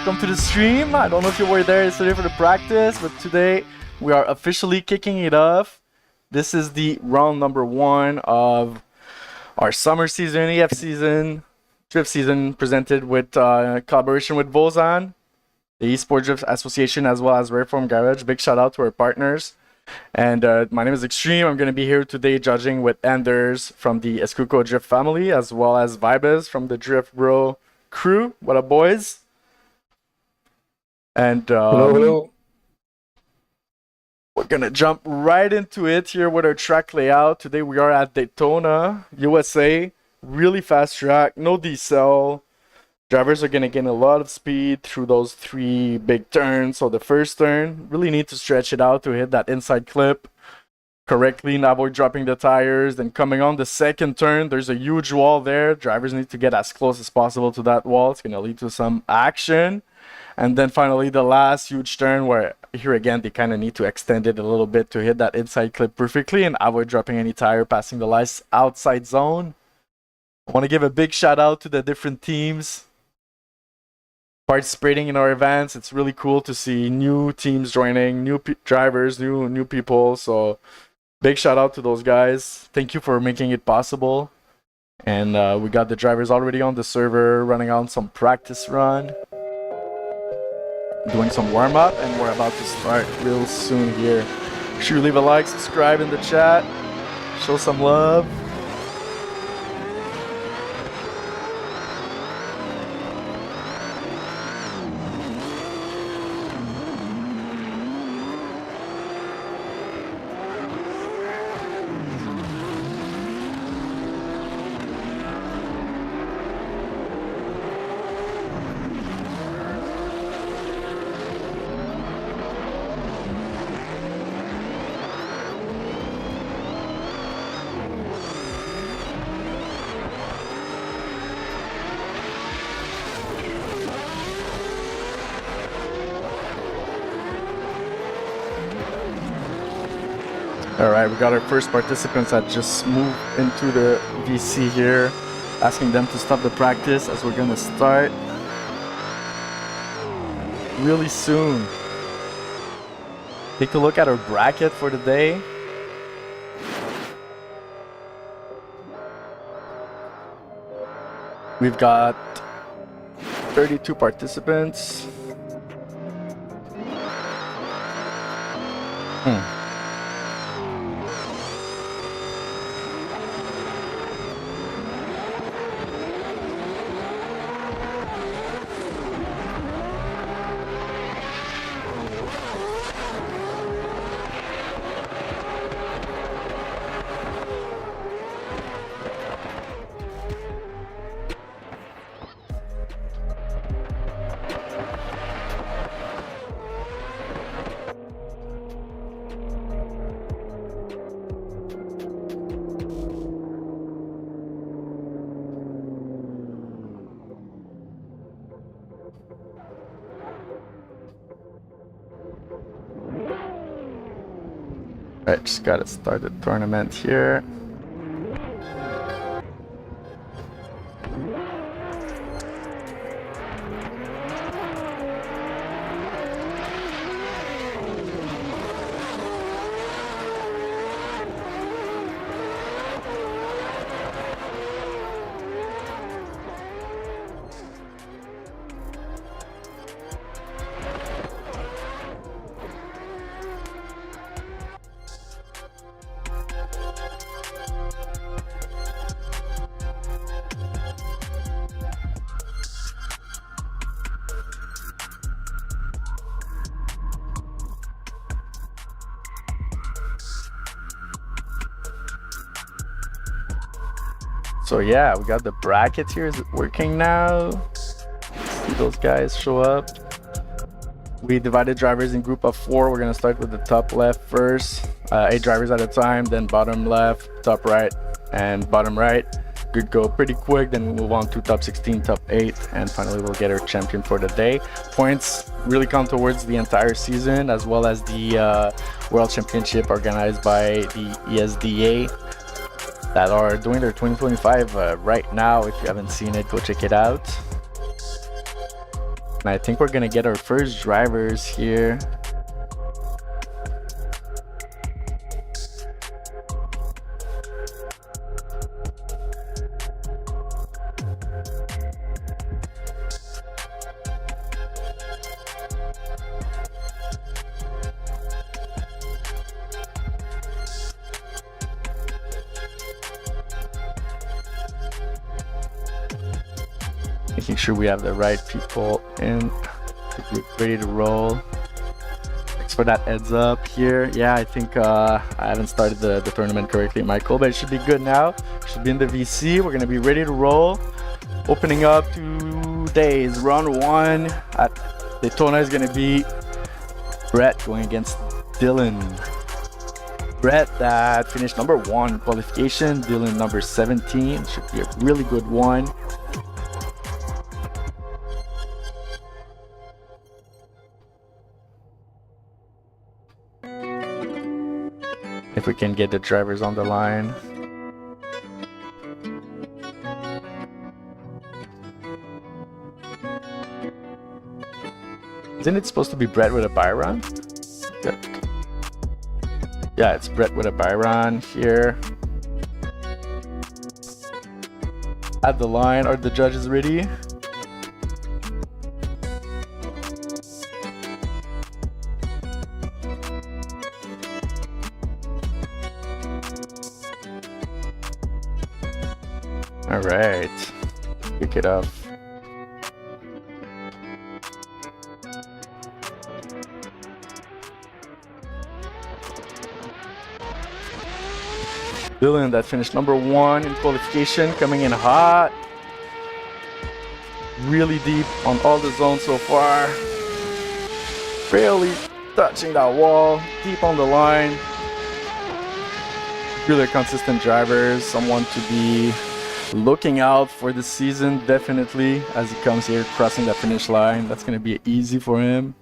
welcome to the stream. I don't know if you were there yesterday for the practice, but today we are officially kicking it off. This is the round number 1 of our summer season, EF season, drift season, presented with collaboration with Vozan, the Esports Drift Association, as well as Rareform Garage. Big shout out to our partners. And my name is Extreme. I'm going to be here today judging with Anders from the Escuco Drift family, as well as Vibes from the Drift Bro crew. What up, boys? And hello. We're going to jump right into it here with our track layout. Today we are at Daytona, USA. Really fast track, no decel. Drivers are going to gain a lot of speed through those 3 big turns. So the first turn, really need to stretch it out to hit that inside clip correctly and avoid dropping the tires. Then coming on the second turn, there's a huge wall there. Drivers need to get as close as possible to that wall. It's going to lead to some action. And then finally the last huge turn, where here again they kind of need to extend it a little bit to hit that inside clip perfectly and avoid dropping any tire passing the last outside zone. I want to give a big shout out to the different teams participating in our events. It's really cool to see new teams joining, new drivers, new people. So big shout out to those guys. Thank you for making it possible. And we got the drivers already on the server running on some practice run, doing some warm-up, and we're about to start real soon here. Make sure you leave a like, subscribe in the chat, show some love. Alright, we got our first participants that just moved into the VC here, asking them to stop the practice as we're gonna start really soon. Take a look at our bracket for the day. We've got 32 participants. Right, just gotta start the tournament here. So yeah, we got the bracket here. Is it working now? See those guys show up. We divided drivers in group of 4. We're gonna start with the top left first. 8 drivers at a time, then bottom left, top right, and bottom right. Good, go pretty quick, then we'll move on to top 16, top 8, and finally we'll get our champion for the day. Points really count towards the entire season, as well as the World Championship organized by the ESDA that are doing their 2025 right now. If you haven't seen it, go check it out. And I think we're gonna get our first drivers here. Making sure we have the right people in to be ready to roll. Thanks for that heads up here. Yeah, I think I haven't started the tournament correctly, Michael, but it should be good now. Should be in the VC. We're gonna be ready to roll. Opening up 2 days. Round 1 at Daytona is gonna be Brett going against Dylan. Brett that finished number 1 qualification. Dylan number 17. Should be a really good one. If we can get the drivers on the line. Isn't it supposed to be Brett with a Byron? Yeah, it's Brett with a Byron here. At the line, are the judges ready? All right, kick it off. Dylan that finished number 1 in qualification, coming in hot. Really deep on all the zones so far. Barely touching that wall, deep on the line. Really consistent drivers, someone to be looking out for this season, definitely, as he comes here crossing that finish line. That's going to be easy for him.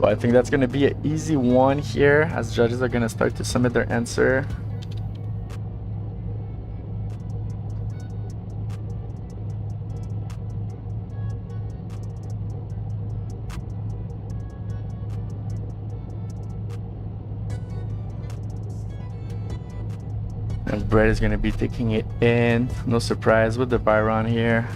So I think that's going to be an easy one here, as judges are going to start to submit their answer. And Brett is going to be taking it in. No surprise with the Byron here.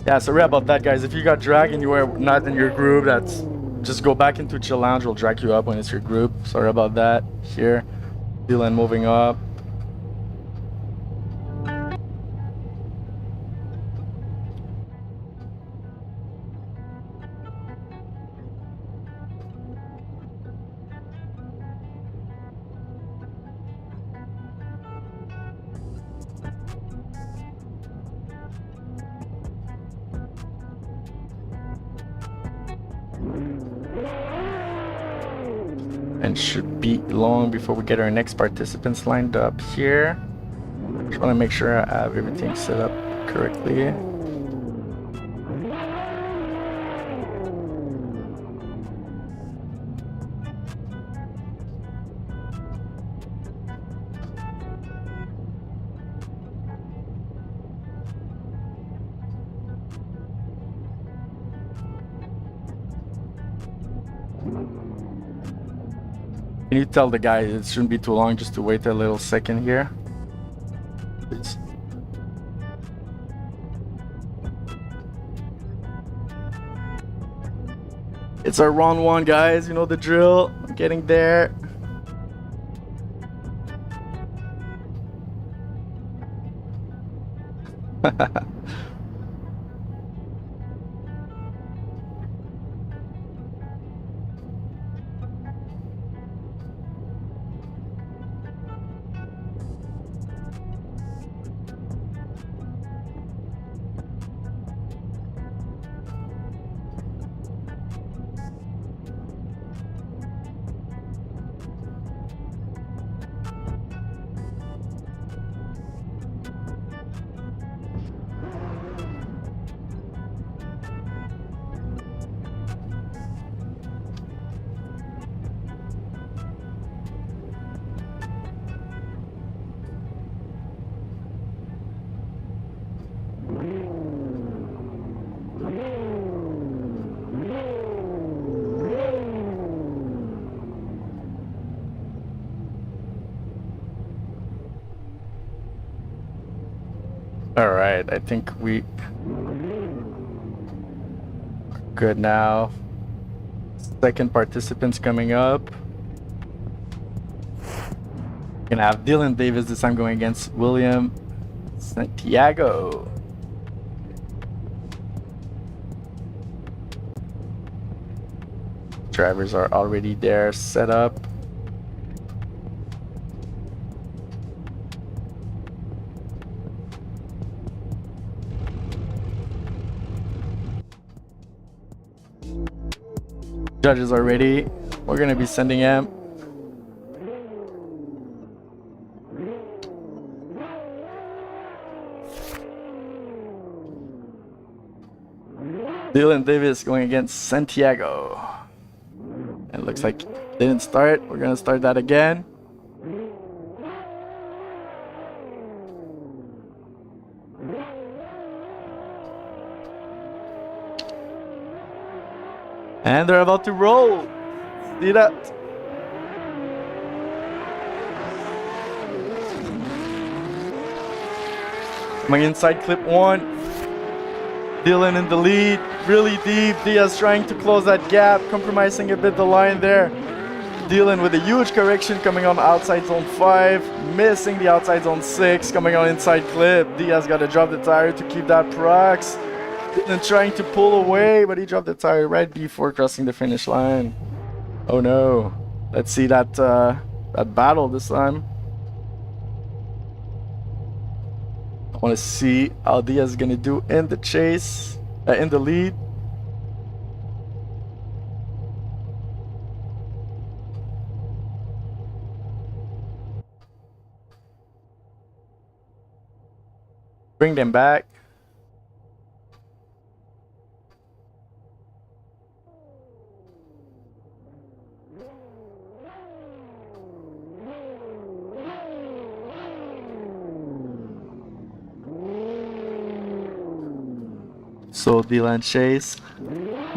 Yeah, sorry about that, guys. If you got dragged and you were not in your group, that's just go back into Chill Lounge. We'll drag you up when it's your group. Sorry about that. Here, Dylan moving up. And should be long before we get our next participants lined up here. Just want to make sure I have everything set up correctly. Can you tell the guy it shouldn't be too long, just to wait a little second here? Please. It's our round 1, guys. You know the drill. I'm getting there. All right, I think we good now. Second participants coming up. Gonna have Dylan Davis this time going against William Santiago. Drivers are already there, set up. Judges are ready. We're gonna be sending him. Dylan Davis going against Santiago. It looks like didn't start. We're gonna start that again. And they're about to roll. See that? Coming inside clip 1. Dylan in the lead, really deep. Diaz trying to close that gap, compromising a bit the line there. Dylan with a huge correction coming on outside zone 5, missing the outside zone 6, coming on inside clip. Diaz got to drop the tire to keep that prox. Dylan trying to pull away, but he dropped the tire right before crossing the finish line. Oh no. Let's see that battle this time. I want to see how Diaz is going to do in the chase, in the lead. Bring them back. So Dylan Chase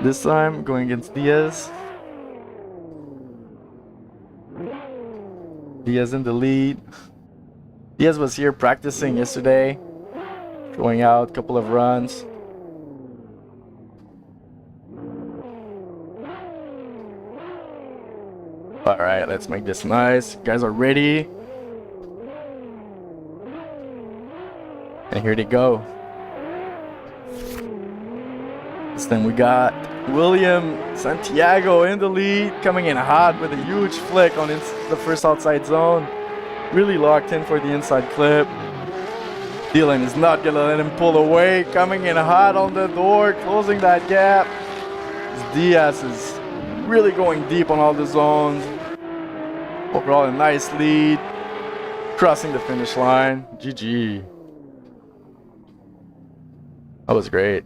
this time going against Diaz. Diaz in the lead. Diaz was here practicing yesterday, going out a couple of runs. All right, let's make this nice. You guys are ready. And here they go. This time we got William Santiago in the lead, coming in hot with a huge flick on the first outside zone. Really locked in for the inside clip. Dylan is not gonna let him pull away, coming in hot on the door, closing that gap. Diaz is really going deep on all the zones. Overall, a nice lead. Crossing the finish line. GG. That was great.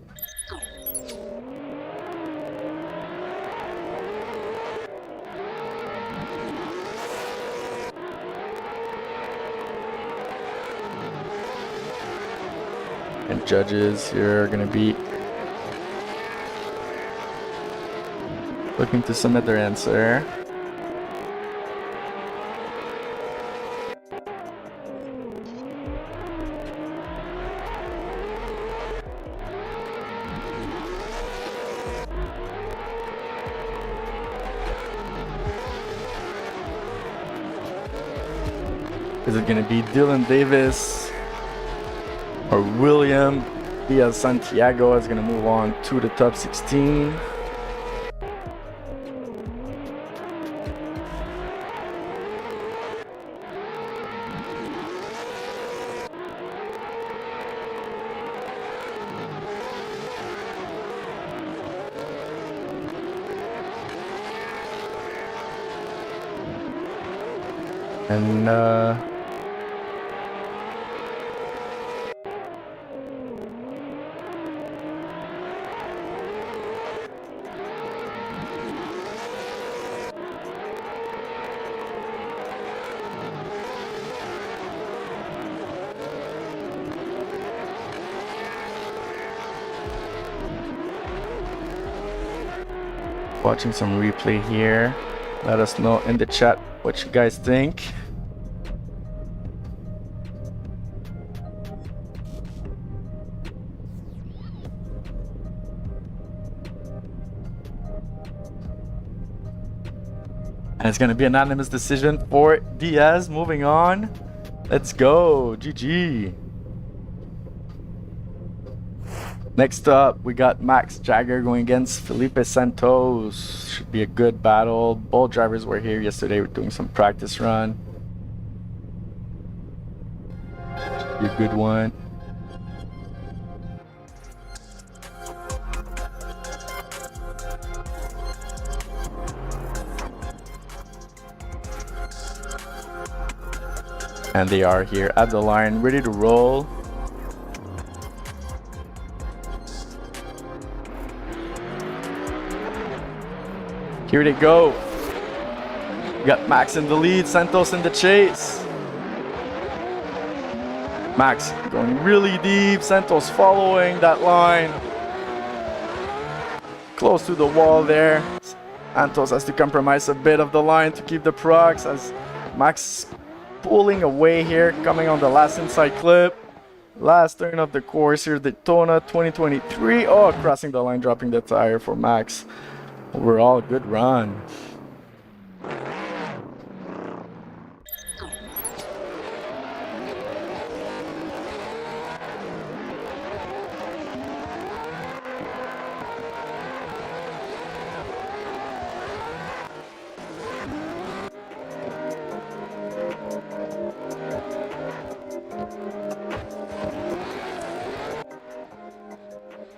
And judges here are going to be looking to submit their answer. Is it going to be Dylan Davis or William Diaz Santiago is going to move on to the top 16? And watching some replay here. Let us know in the chat what you guys think. it's gonna be an unanimous decision for Diaz. Moving on. Let's go. GG. Next up, we got Max Jagger going against Felipe Santos. Should be a good battle. Both drivers were here yesterday. We're doing some practice run. Should be a good one. And they are here at the line, ready to roll. Here they go. We got Max in the lead, Santos in the chase. Max going really deep, Santos following that line. Close to the wall there. Santos has to compromise a bit of the line to keep the procs as Max pulling away here, coming on the last inside clip. Last turn of the course here, Daytona 2023. Oh, crossing the line, dropping the tire for Max. Overall, good run.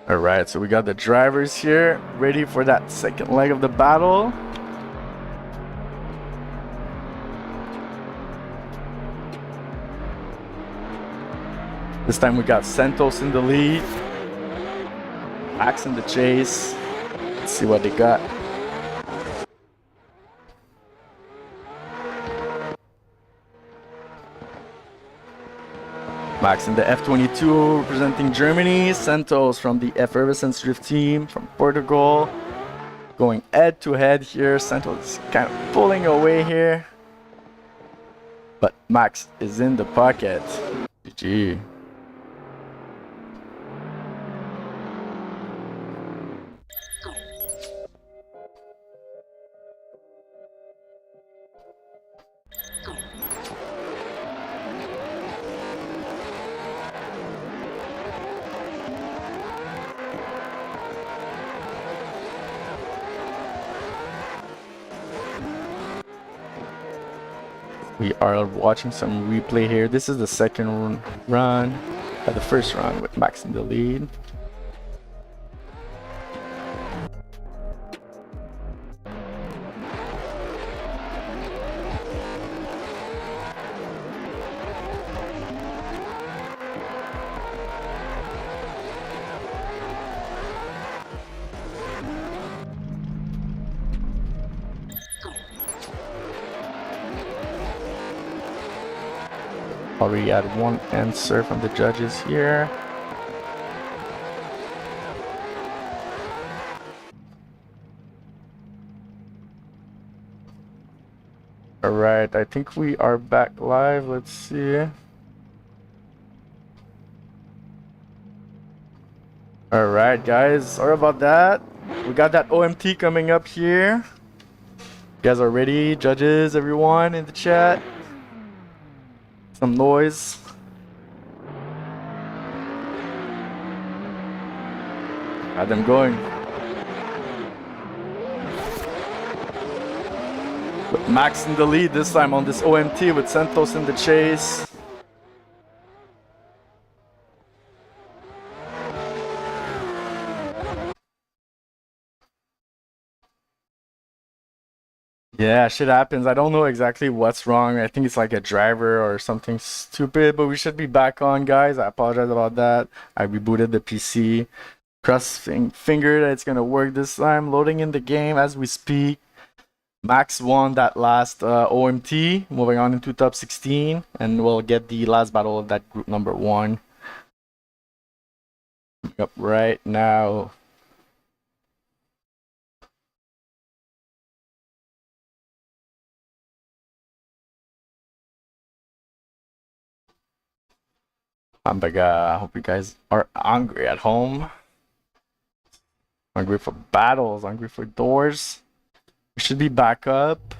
Alright, so we got the drivers here ready for that second leg of the battle. This time we got Santos in the lead, Max in the chase. Let's see what they got. Max in the F22 representing Germany, Santos from the Effervescence drift team from Portugal. Going head to head here, Santos kind of pulling away here. But Max is in the pocket. GG. We are watching some replay here. This is the second run, the first run with Max in the lead. Already had one answer from the judges here. Alright, I think we are back live. Let's see. Alright guys, sorry about that. We got that OMT coming up here. You guys are ready? Judges, everyone in the chat. Some noise. Got them going. With Max in the lead this time on this OMT with Santos in the chase. Yeah, shit happens. I don't know exactly what's wrong. I think it's like a driver or something stupid, but we should be back on, guys. I apologize about that. I rebooted the PC. Crossing finger that it's gonna work this time. Loading in the game as we speak. Max won that last OMT, moving on into top 16, and we'll get the last battle of that group number 1 up right now. I hope you guys are hungry at home. Hungry for battles, hungry for doors. We should be back up.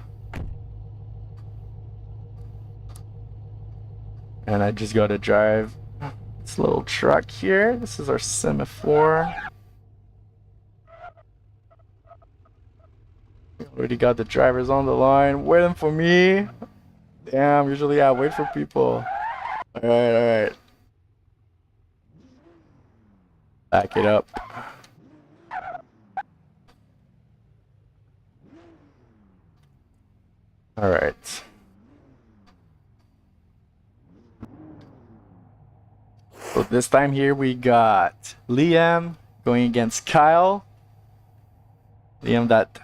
And I just gotta drive this little truck here. This is our semaphore. Already got the drivers on the line waiting for me. Damn, usually I wait for people. Alright. Back it up. Alright. So this time here we got Liam going against Kyle. Liam that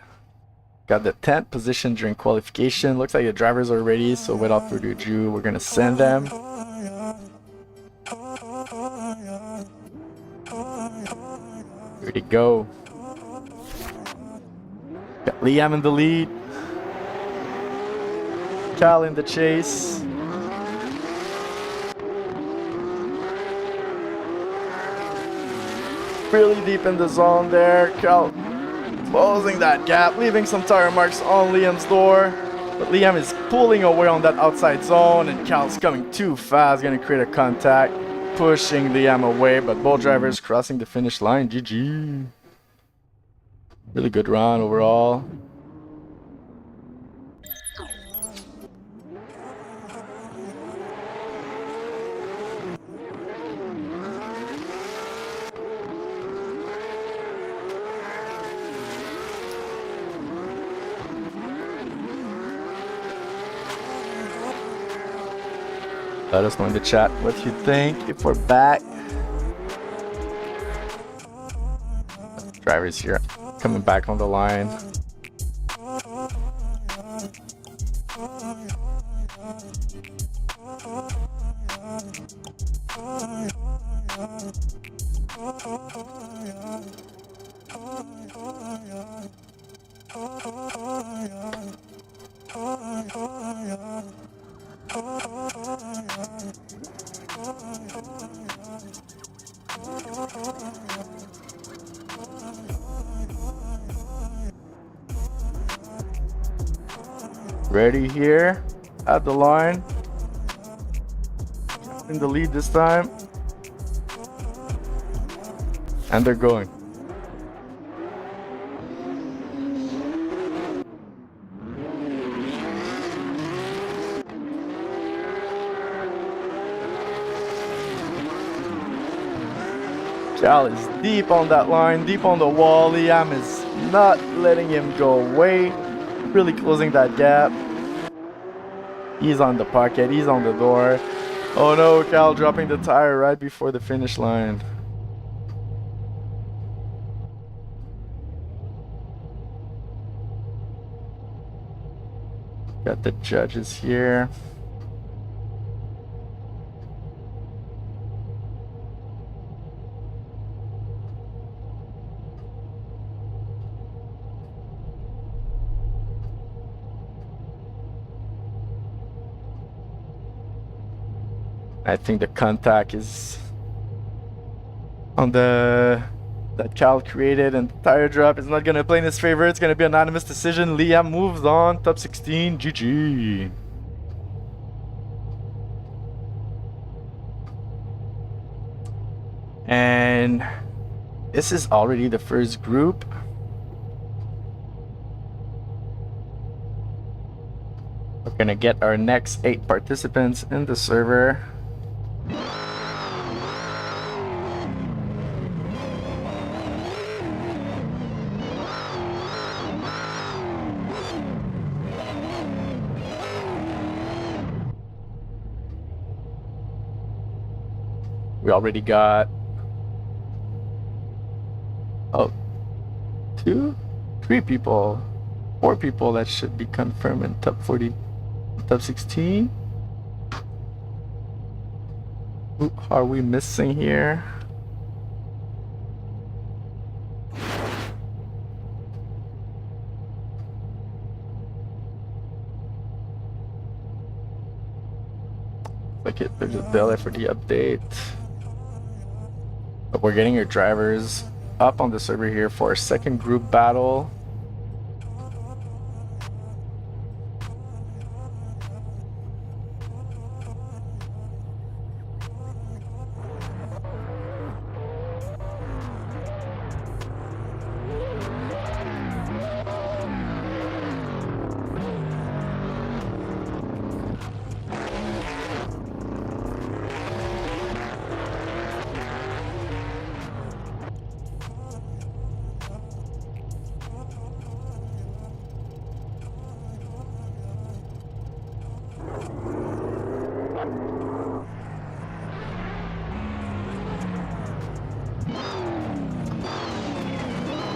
got the 10th position during qualification. Looks like the drivers are ready, so without further ado, we're gonna send them. Here we go. Got Liam in the lead. Kyle in the chase. Really deep in the zone there. Kyle closing that gap, leaving some tire marks on Liam's door. But Liam is pulling away on that outside zone, and Cal's coming too fast, gonna create a contact, pushing Liam away, but both drivers crossing the finish line. GG. Really good run overall. Let us know in the chat what you think if we're back. Drivers here coming back on the line. Ready here at the line. In the lead this time. And they're going. Cal is deep on that line, deep on the wall. Liam is not letting him go away. Really closing that gap. He's on the pocket, he's on the door. Oh no, Cal dropping the tire right before the finish line. Got the judges here. I think the contact is on the that Cal created, and the tire drop is not gonna play in his favor. It's gonna be an anonymous decision. Liam moves on, top 16, GG. And this is already the first group. We're gonna get our next 8 participants in the server. We already got 3 people, 4 people that should be confirmed in top 40, top 16. Who are we missing here? Okay, there's a delay for the update. But we're getting your drivers up on the server here for a second group battle.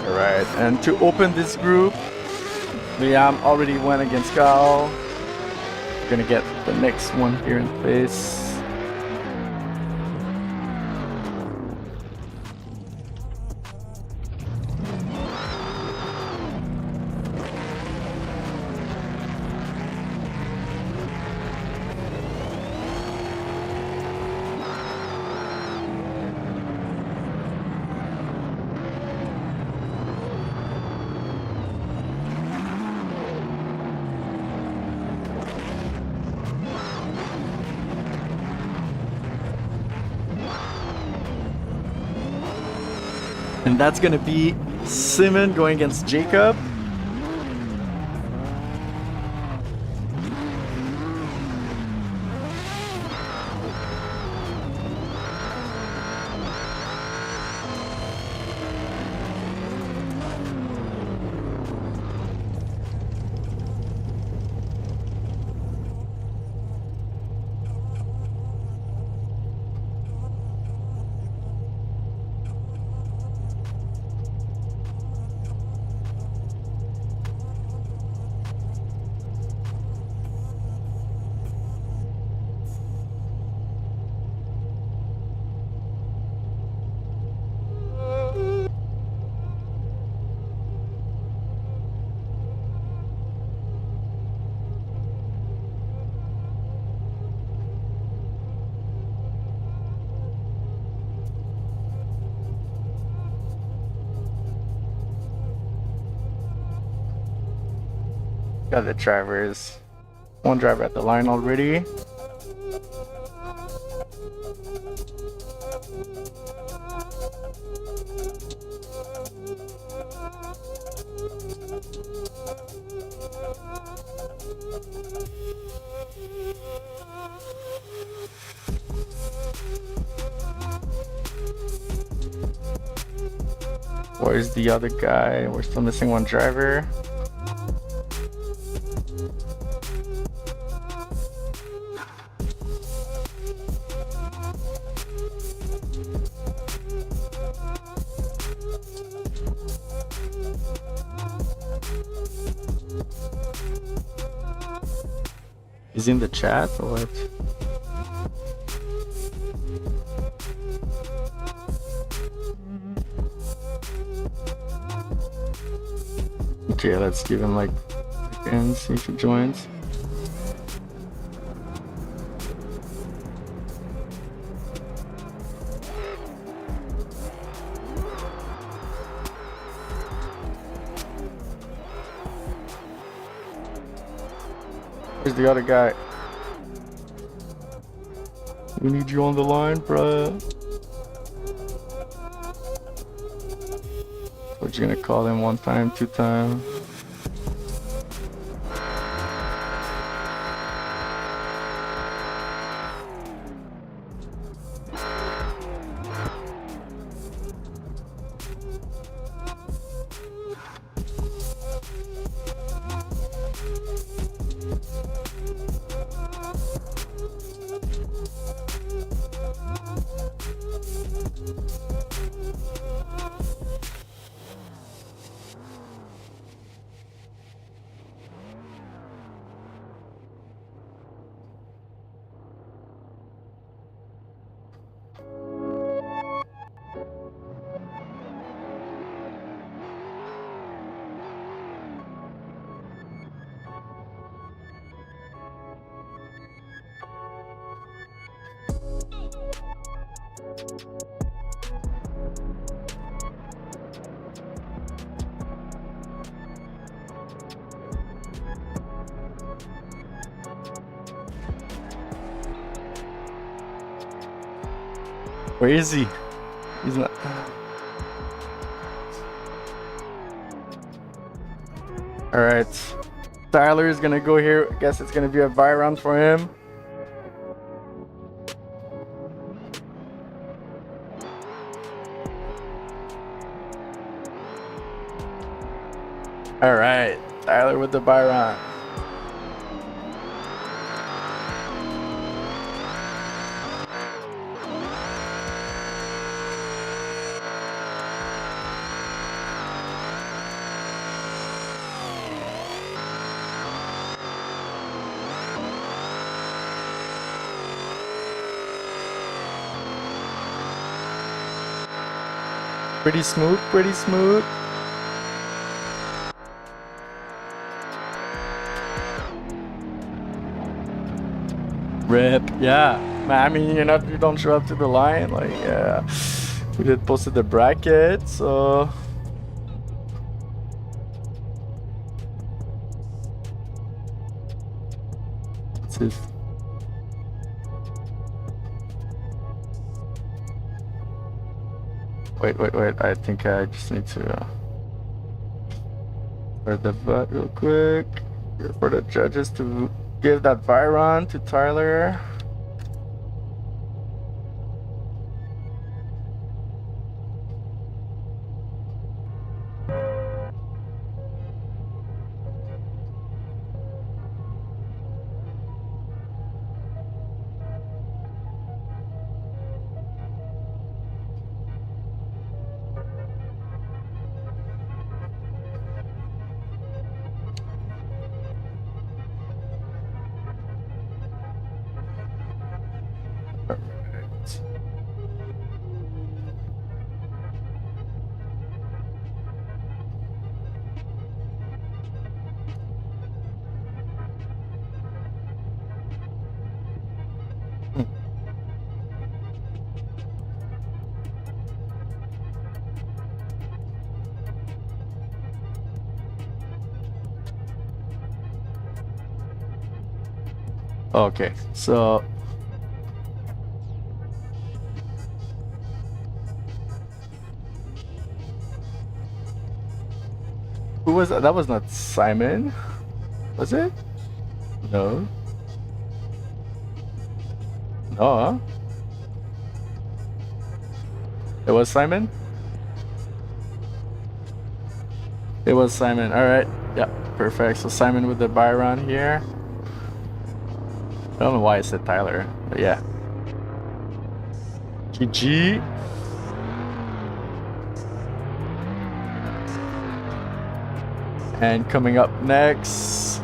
Alright, and to open this group, Liam already went against Kyle. Gonna get the next one here in place. And that's gonna be Simon going against Jacob. Got the drivers. One driver at the line already. Where's the other guy? We're still missing one driver. Is he in the chat or what? Okay, let's give him like seconds, see if he joins. Where's the other guy? We need you on the line, bruh. We're just gonna call him one time, two times. Where is he? He's not. Alright. Tyler is gonna go here. I guess it's gonna be a bye round for him. Alright. Tyler with the bye round. Pretty smooth, pretty smooth. Rip, yeah. I mean, you don't show up to the line, like, yeah. We did posted the bracket, so what's this? Wait. I think I just need to start the vote real quick for the judges to give that Byron to Tyler. Okay, so who was that? That was not Simon, was it? No. No. It was Simon? It was Simon. Alright. Yeah, perfect. So Simon with the Byron here. I don't know why I said Tyler, but yeah. GG. And coming up next,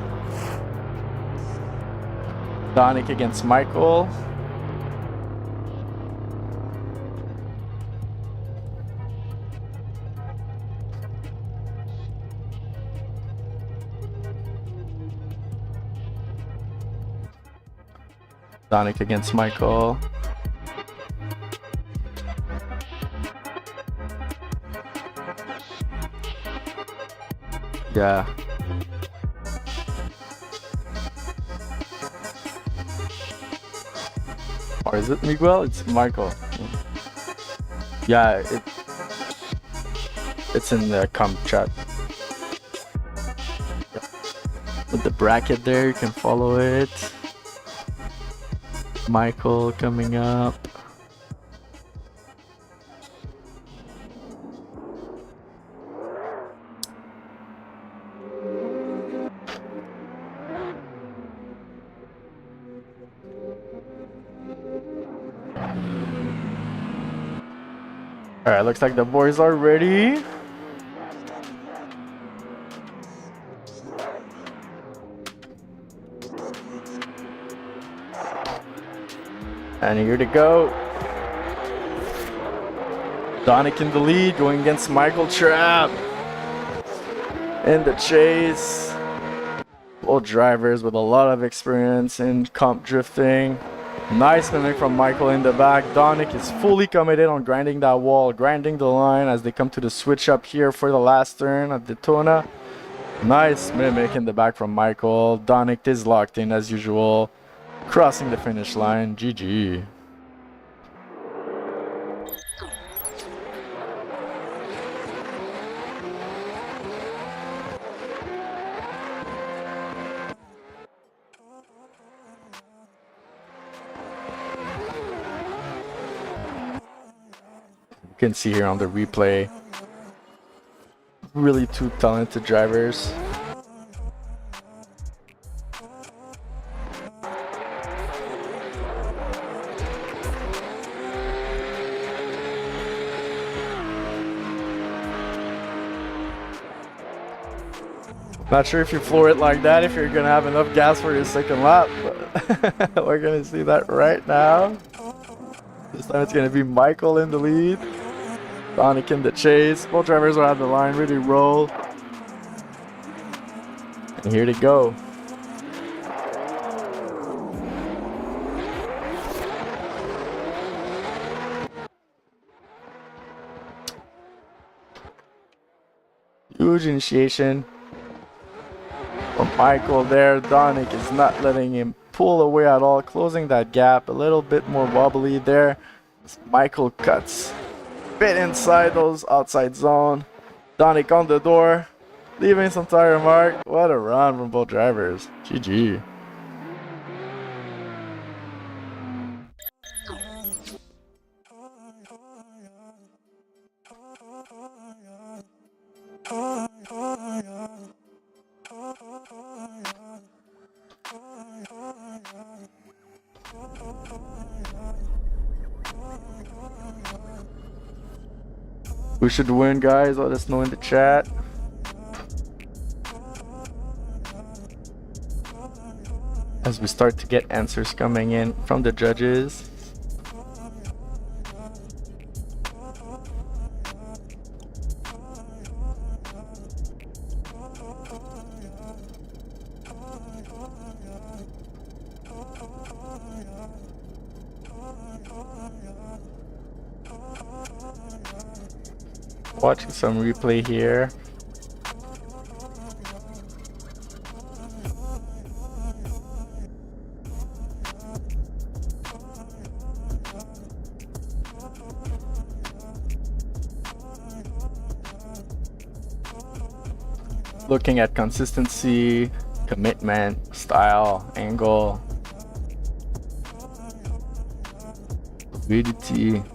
Donick against Michael. Donick against Michael. Yeah. Or is it Miguel? It's Michael. Yeah, it's in the comp chat. With the bracket there, you can follow it. Michael coming up. Alright, looks like the boys are ready. And here to go. Donick in the lead, going against Michael Trapp. In the chase. Both drivers with a lot of experience in comp drifting. Nice mimic from Michael in the back. Donick is fully committed on grinding that wall, grinding the line as they come to the switch up here for the last turn at Daytona. Nice mimic in the back from Michael. Donick is locked in as usual. Crossing the finish line. GG. You can see here on the replay, really two talented drivers. Not sure if you floor it like that, if you're gonna have enough gas for your second lap, but we're gonna see that right now. This time it's gonna be Michael in the lead. Donick in the chase. Both drivers are at the line, ready to roll. And here they go. Huge initiation from Michael there. Donick is not letting him pull away at all, closing that gap a little bit more wobbly there. As Michael cuts bit inside those outside zone. Donick on the door, leaving some tire mark. What a run from both drivers. GG. Who should win, guys? Let us know in the chat. As we start to get answers coming in from the judges. Watching some replay here. Looking at consistency, commitment, style, angle, VDC.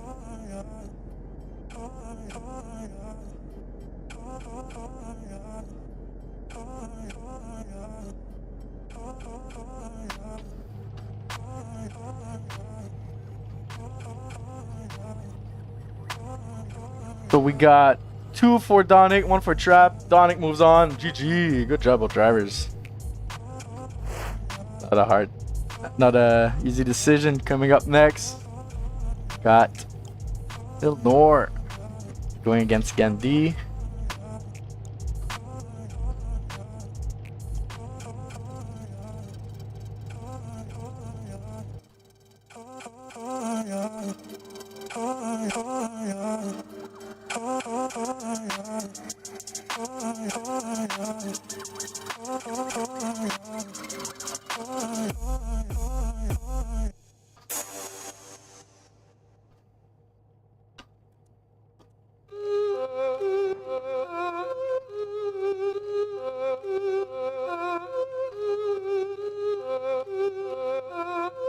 So we got 2 for Donick, 1 for Trap. Donick moves on. GG. Good job, both drivers. Not a easy decision. Coming up next, got Ilnor going against Gandhi.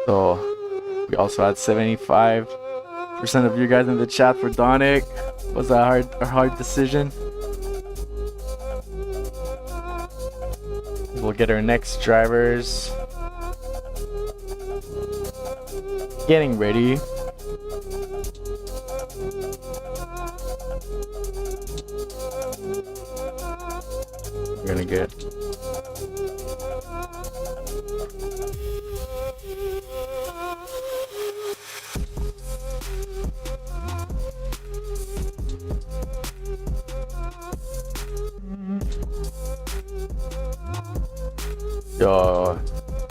So we also had 75% of you guys in the chat for Donick. Was a hard decision. We'll get our next drivers getting ready. We're gonna get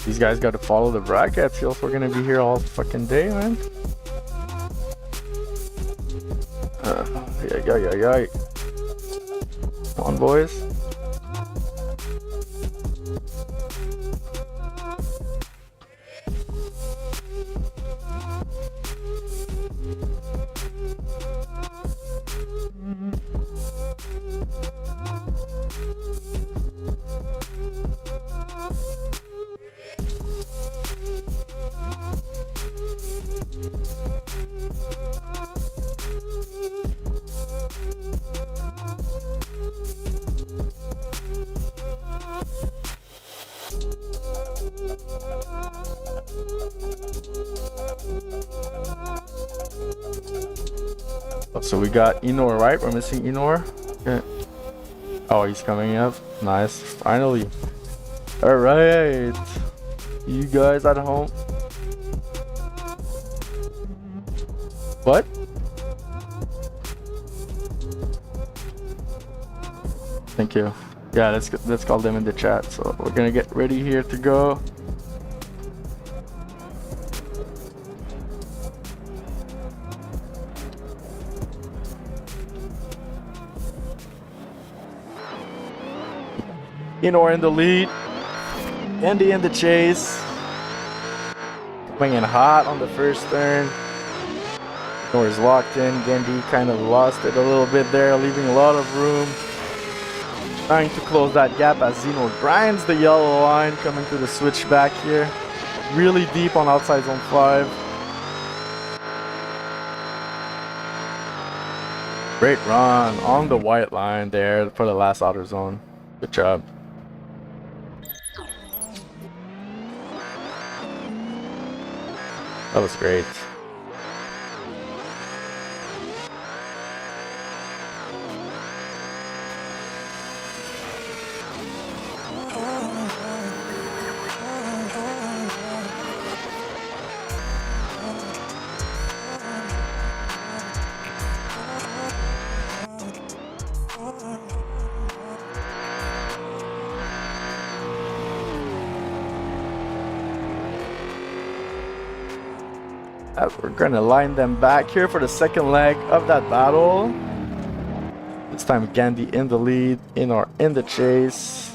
these guys got to follow the brackets, else we're gonna be here all fucking day, man. Yeah. Come on, boys. So we got Enor, right? We're missing Enor. Okay. Oh, he's coming up. Nice. Finally. All right. You guys at home. What? Thank you. Yeah, let's call them in the chat. So we're gonna get ready here to go. Inor in the lead. Andy in the chase. Coming in hot on the first turn. Inor is locked in. Gendy kind of lost it a little bit there, leaving a lot of room. Trying to close that gap as Zeno grinds the yellow line, coming to the switchback here. Really deep on outside zone 5. Great run on the white line there for the last outer zone. Good job. That was great. We're gonna line them back here for the second leg of that battle. This time Gandhi in the lead, Inor in the chase.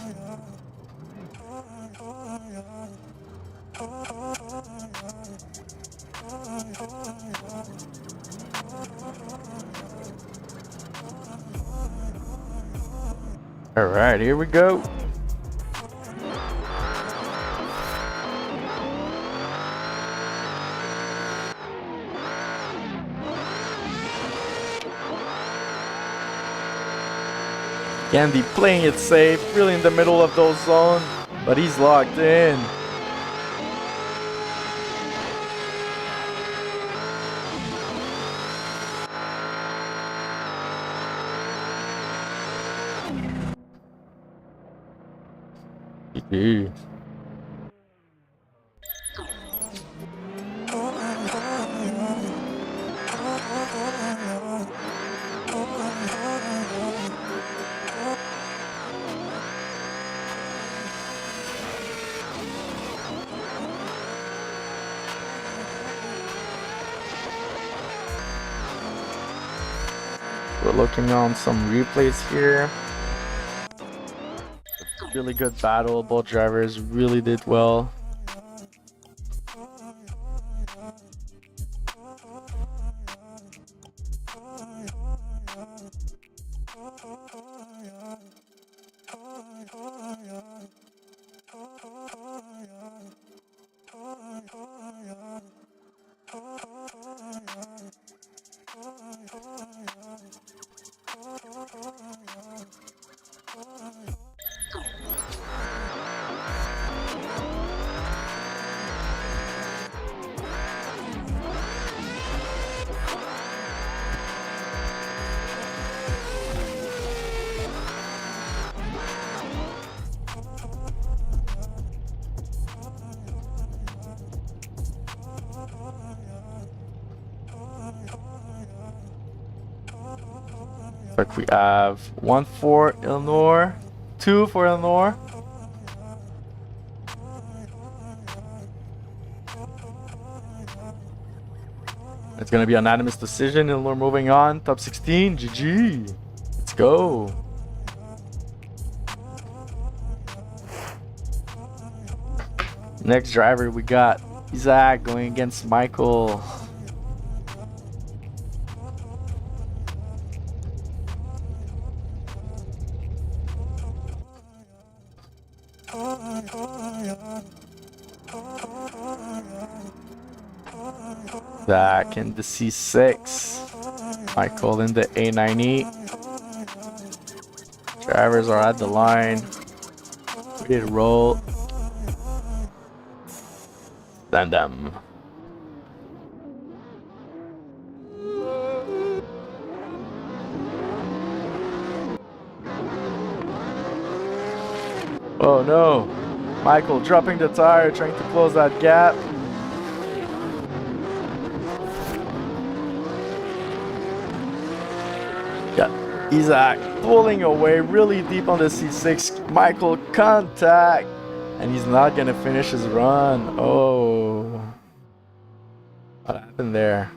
Alright, here we go. Gandhi playing it safe, really in the middle of those zones, but he's locked in. GG. We're looking on some replays here. Really good battle. Both drivers really did well. Like we have 1 for Ilnor, 2 for Ilnor. It's gonna be an unanimous decision. Ilnor moving on, top 16, GG. Let's go. Next driver we got Isaac going against Michael. Zach in the C6, Michael in the A90. Drivers are at the line, ready to roll. Send them. Oh no, Michael dropping the tire, trying to close that gap. Isaac pulling away really deep on the C6. Michael contact. And he's not going to finish his run. Oh. What happened there?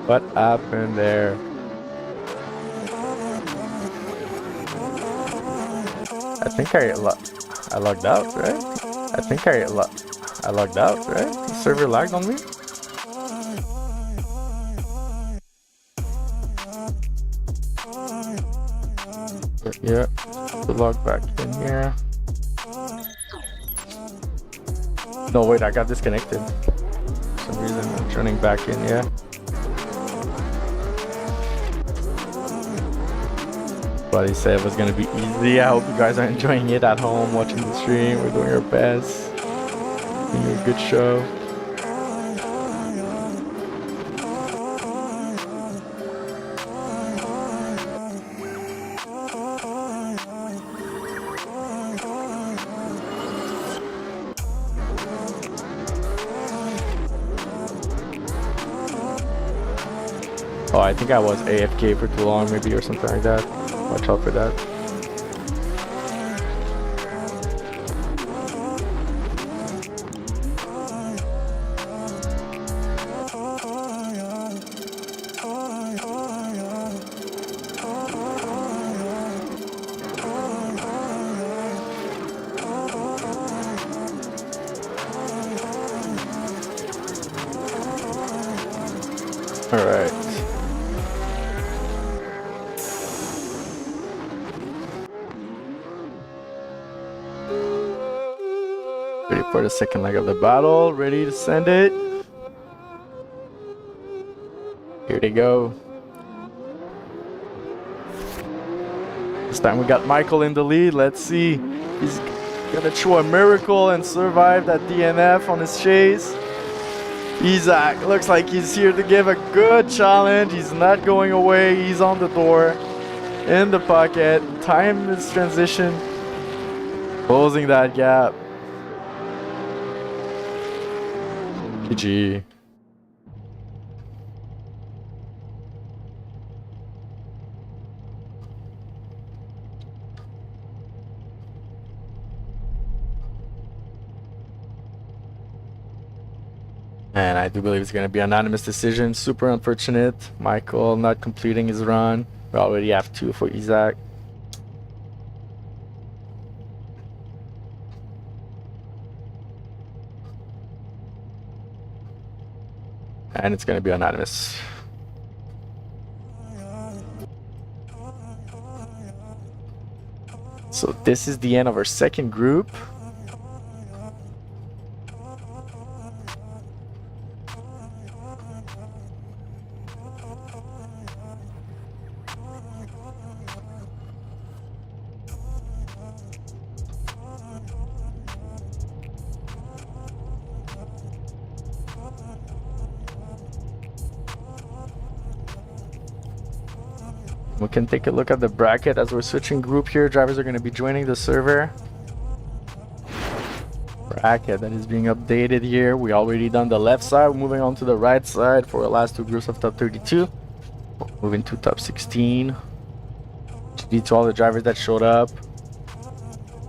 What happened there? I think I logged out, right? I think I logged out, right? The server lagged on me. Yeah, to log back in here. No, wait, I got disconnected. For some reason, I'm turning back in, yeah. But he said it was gonna be easy. I hope you guys are enjoying it at home, watching the stream. We're doing our best. Doing a good show. Oh, I think I was AFK for too long, maybe, or something like that. Watch out for that. All right. Ready for the second leg of the battle. Ready to send it. Here they go. This time we got Michael in the lead. Let's see. He's gonna show a miracle and survive that DNF on his chase. Isaac looks like he's here to give a good challenge. He's not going away. He's on the door. In the pocket. Time is transition. Closing that gap. GG. And I do believe it's going to be an anonymous decision. Super unfortunate. Michael not completing his run. We already have 2 for Isaac. And it's going to be anonymous. So this is the end of our second group. We can take a look at the bracket as we're switching group here. Drivers are going to be joining the server. Bracket that is being updated here. We already done the left side. We're moving on to the right side for the last 2 groups of top 32. Moving to top 16. GG to all the drivers that showed up.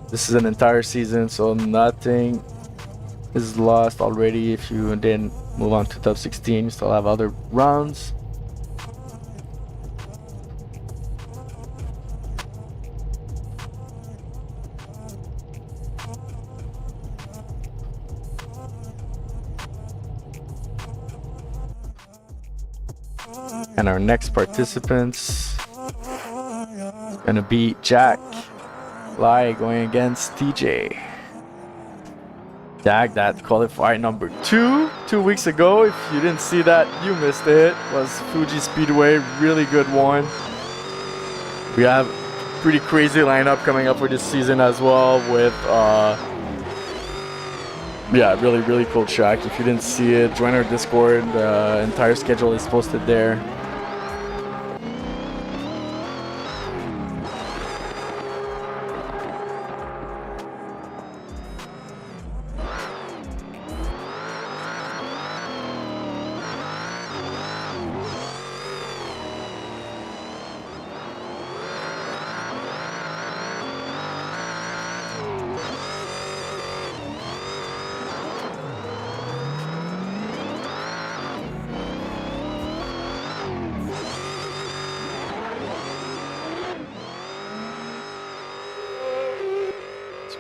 This is an entire season, so nothing is lost already. If you didn't move on to top 16, you still have other rounds. And our next participants gonna be Jack Lai going against TJ. Jack, that qualified number 2 weeks ago. If you didn't see that, you missed it. It was Fuji Speedway, really good one. We have pretty crazy lineup coming up for this season as well with yeah, really cool track. If you didn't see it, join our Discord. The entire schedule is posted there.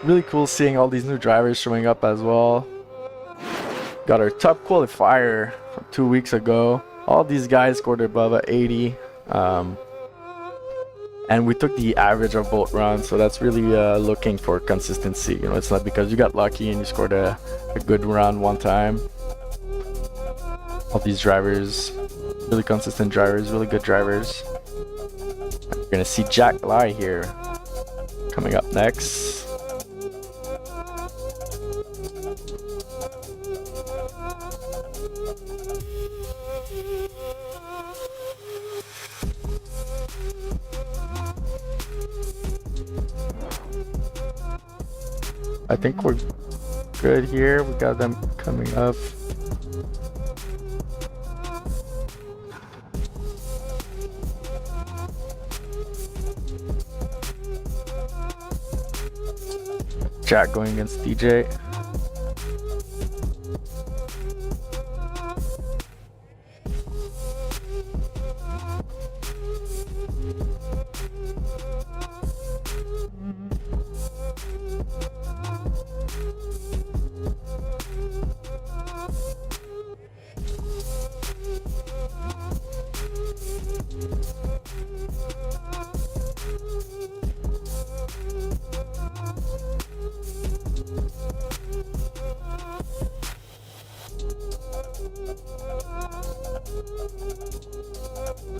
really cool seeing all these new drivers showing up as well. Got our top qualifier from 2 weeks ago. All these guys scored above a 80. And we took the average of both rounds, so that's really looking for consistency. You know, it's not because you got lucky and you scored a good round one time. All these drivers, really consistent drivers, really good drivers. We're gonna see Jack Lai here coming up next. I think we're good here. We got them coming up. Jack going against DJ.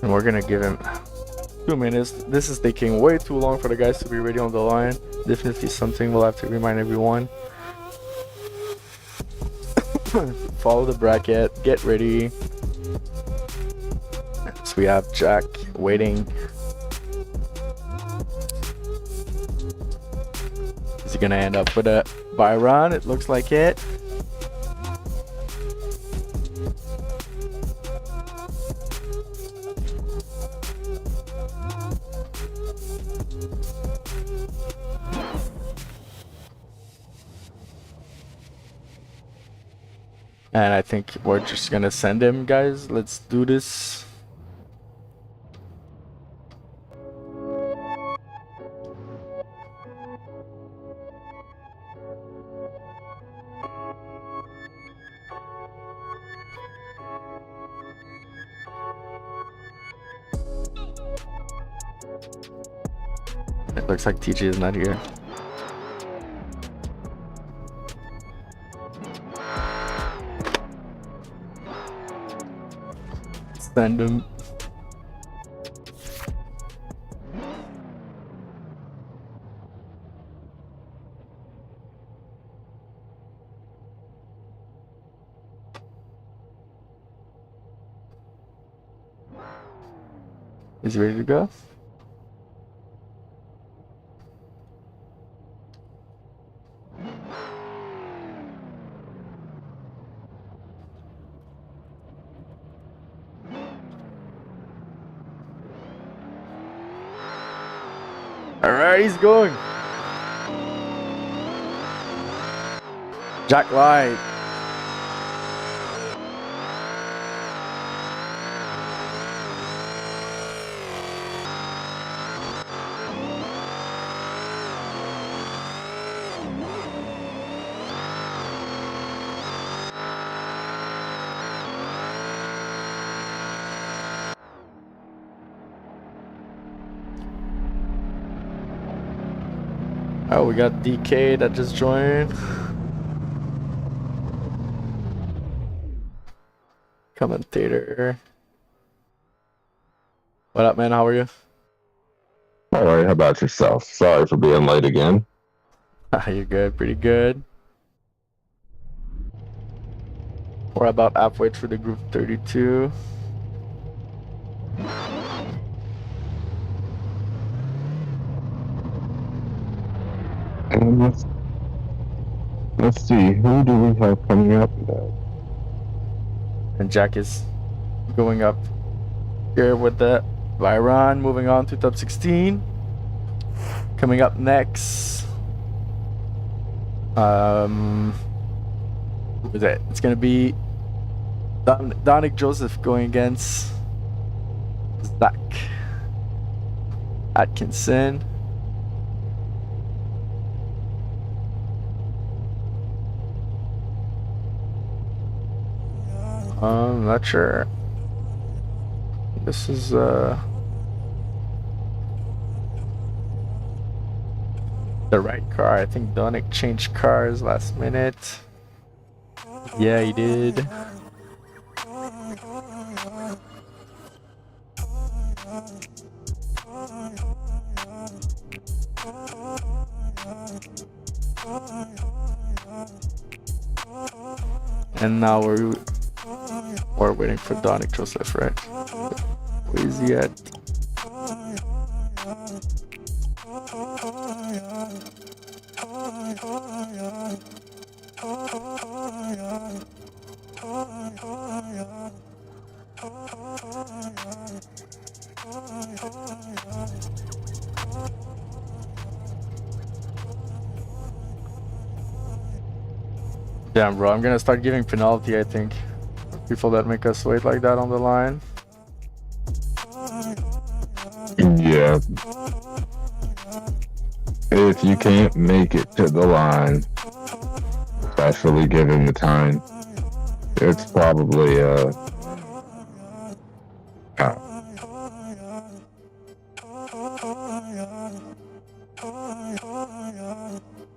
And we're gonna give him 2 minutes. This is taking way too long for the guys to be ready on the line. Definitely something we'll have to remind everyone. Follow the bracket, get ready. So we have Jack waiting. Is he gonna end up with a Byron? It looks like it. And I think we're just gonna send him, guys. Let's do this. It looks like TJ is not here. Send him. Is he ready to go? Alright, he's going. Jack Light. Oh, we got DK that just joined. Commentator. What up, man? How are you? All right, how about yourself? Sorry for being late again. You're good, pretty good. We're about halfway through the group 32. And let's see, who do we have coming up now? And Jack is going up here with the Byron, moving on to top 16. Coming up next. Who is it? It's gonna be Donick Joseph going against Zach Atkinson. Not sure. This is the right car. I think Donick changed cars last minute. Yeah, he did. And now we're waiting for Donick Joseph, right? Where is he at? Damn, bro, I'm gonna start giving penalty, I think. People that make us wait like that on the line. Yeah. If you can't make it to the line, especially given the time, it's probably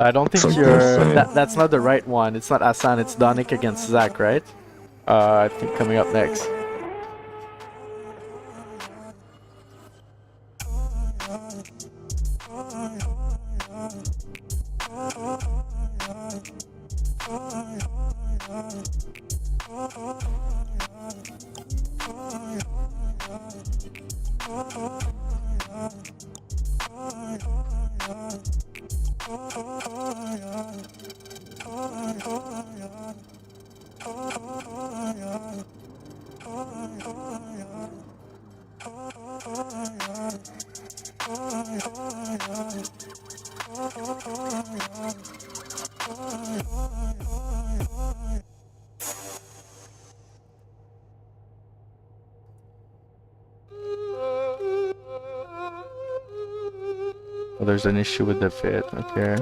I don't think Something you're. insane. That's not the right one. It's not Asan. It's Donick against Zach, right? I think coming up next. Oh, there's an issue with the fit. Okay.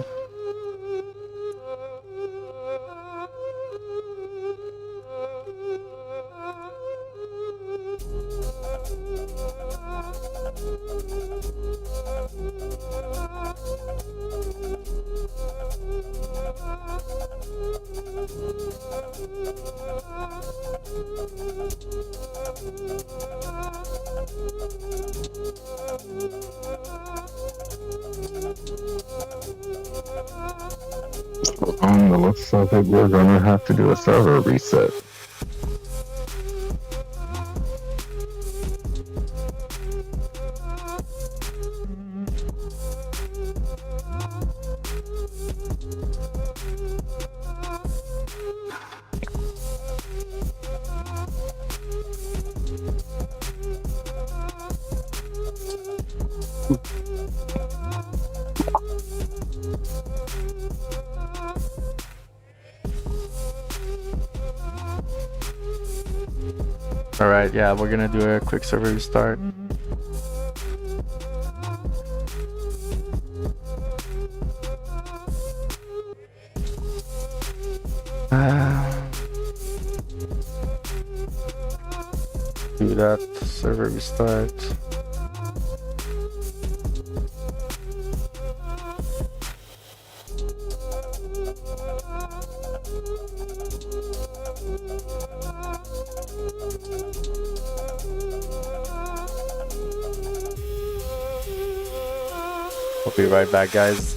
It looks like we're gonna have to do a server reset. Alright, yeah, we're gonna do a quick server restart. Do that server restart. We'll be right back, guys.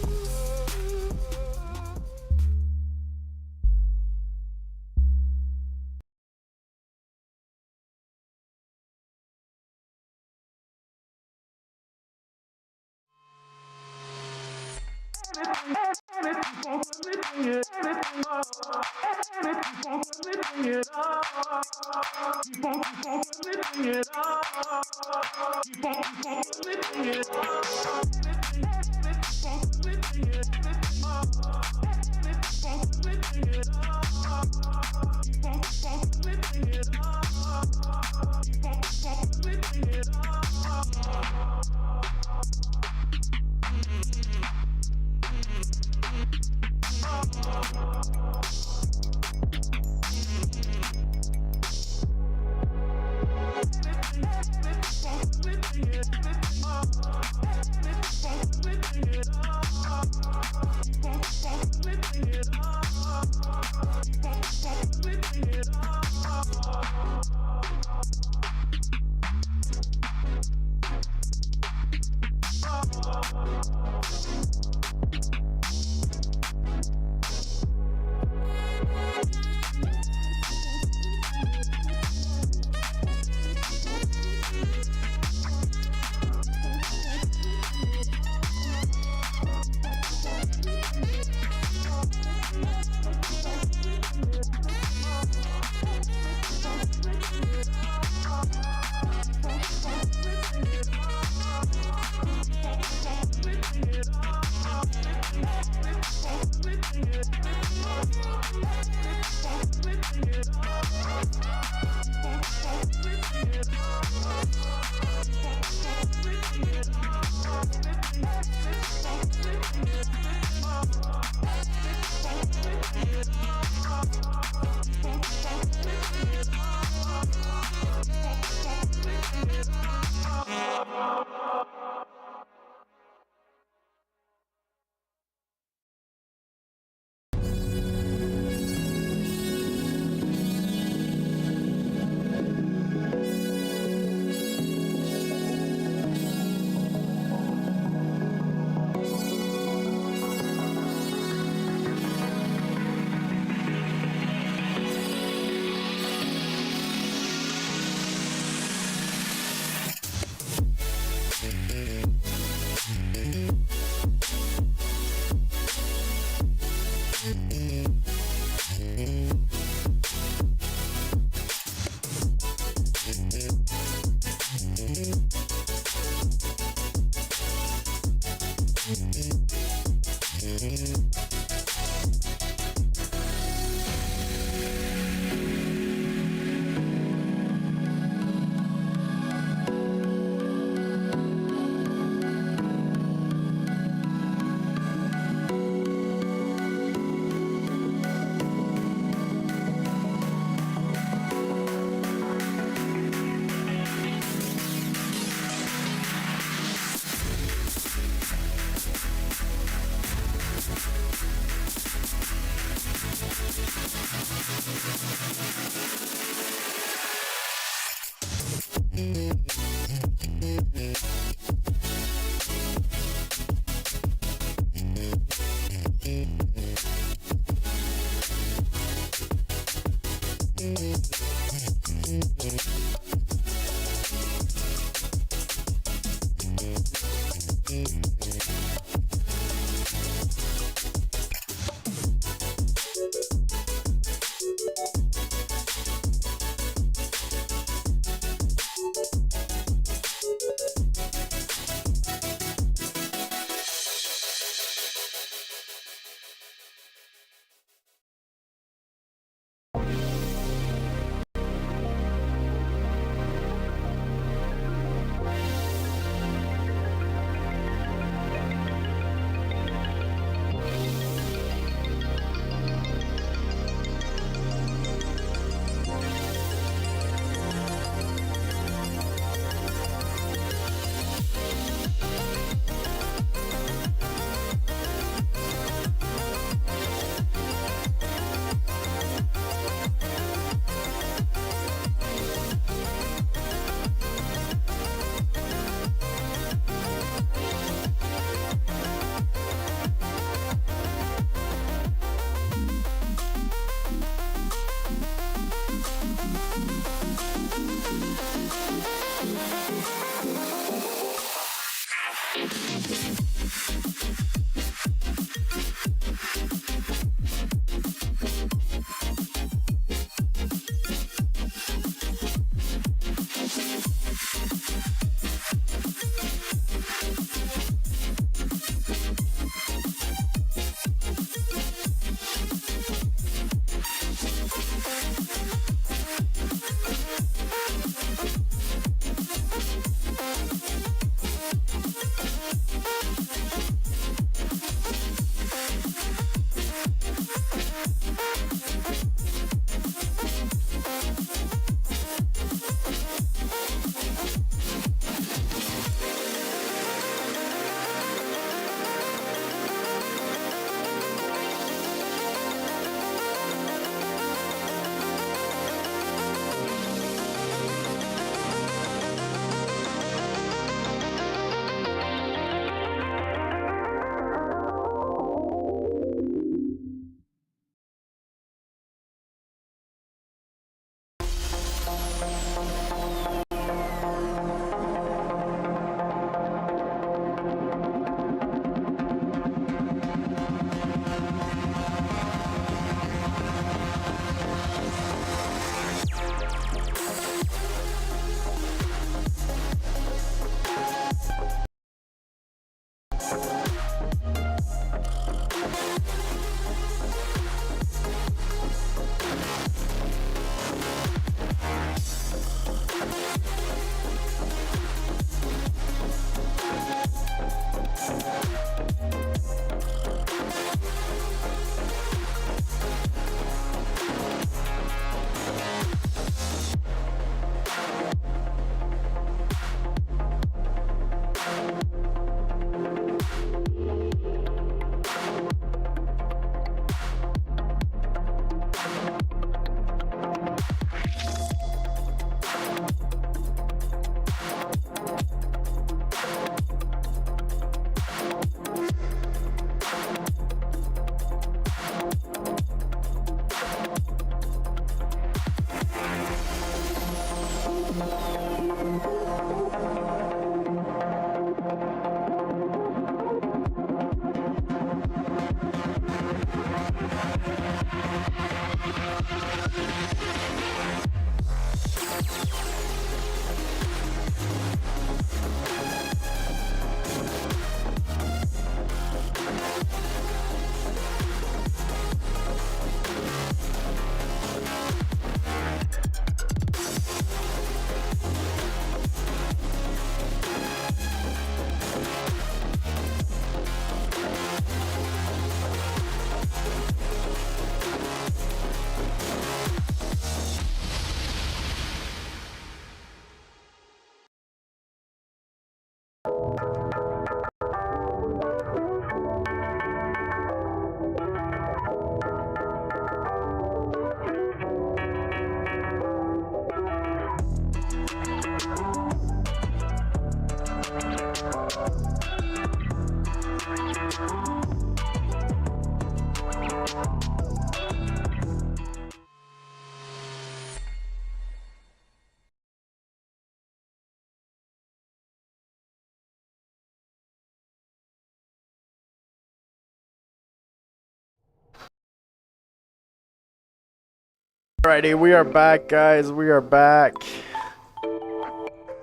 Alrighty, we are back, guys. We are back.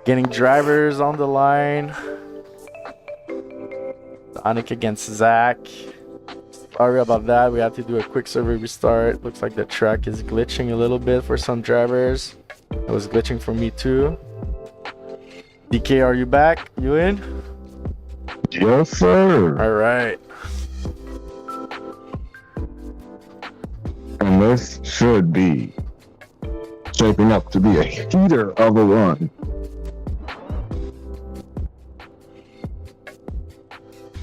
Getting drivers on the line. Sonic against Zach. Sorry about that. We have to do a quick server restart. Looks like the track is glitching a little bit for some drivers. It was glitching for me too. DK, are you back? You in? Yes, sir. Alright. And this should be shaping up to be a heater of a run.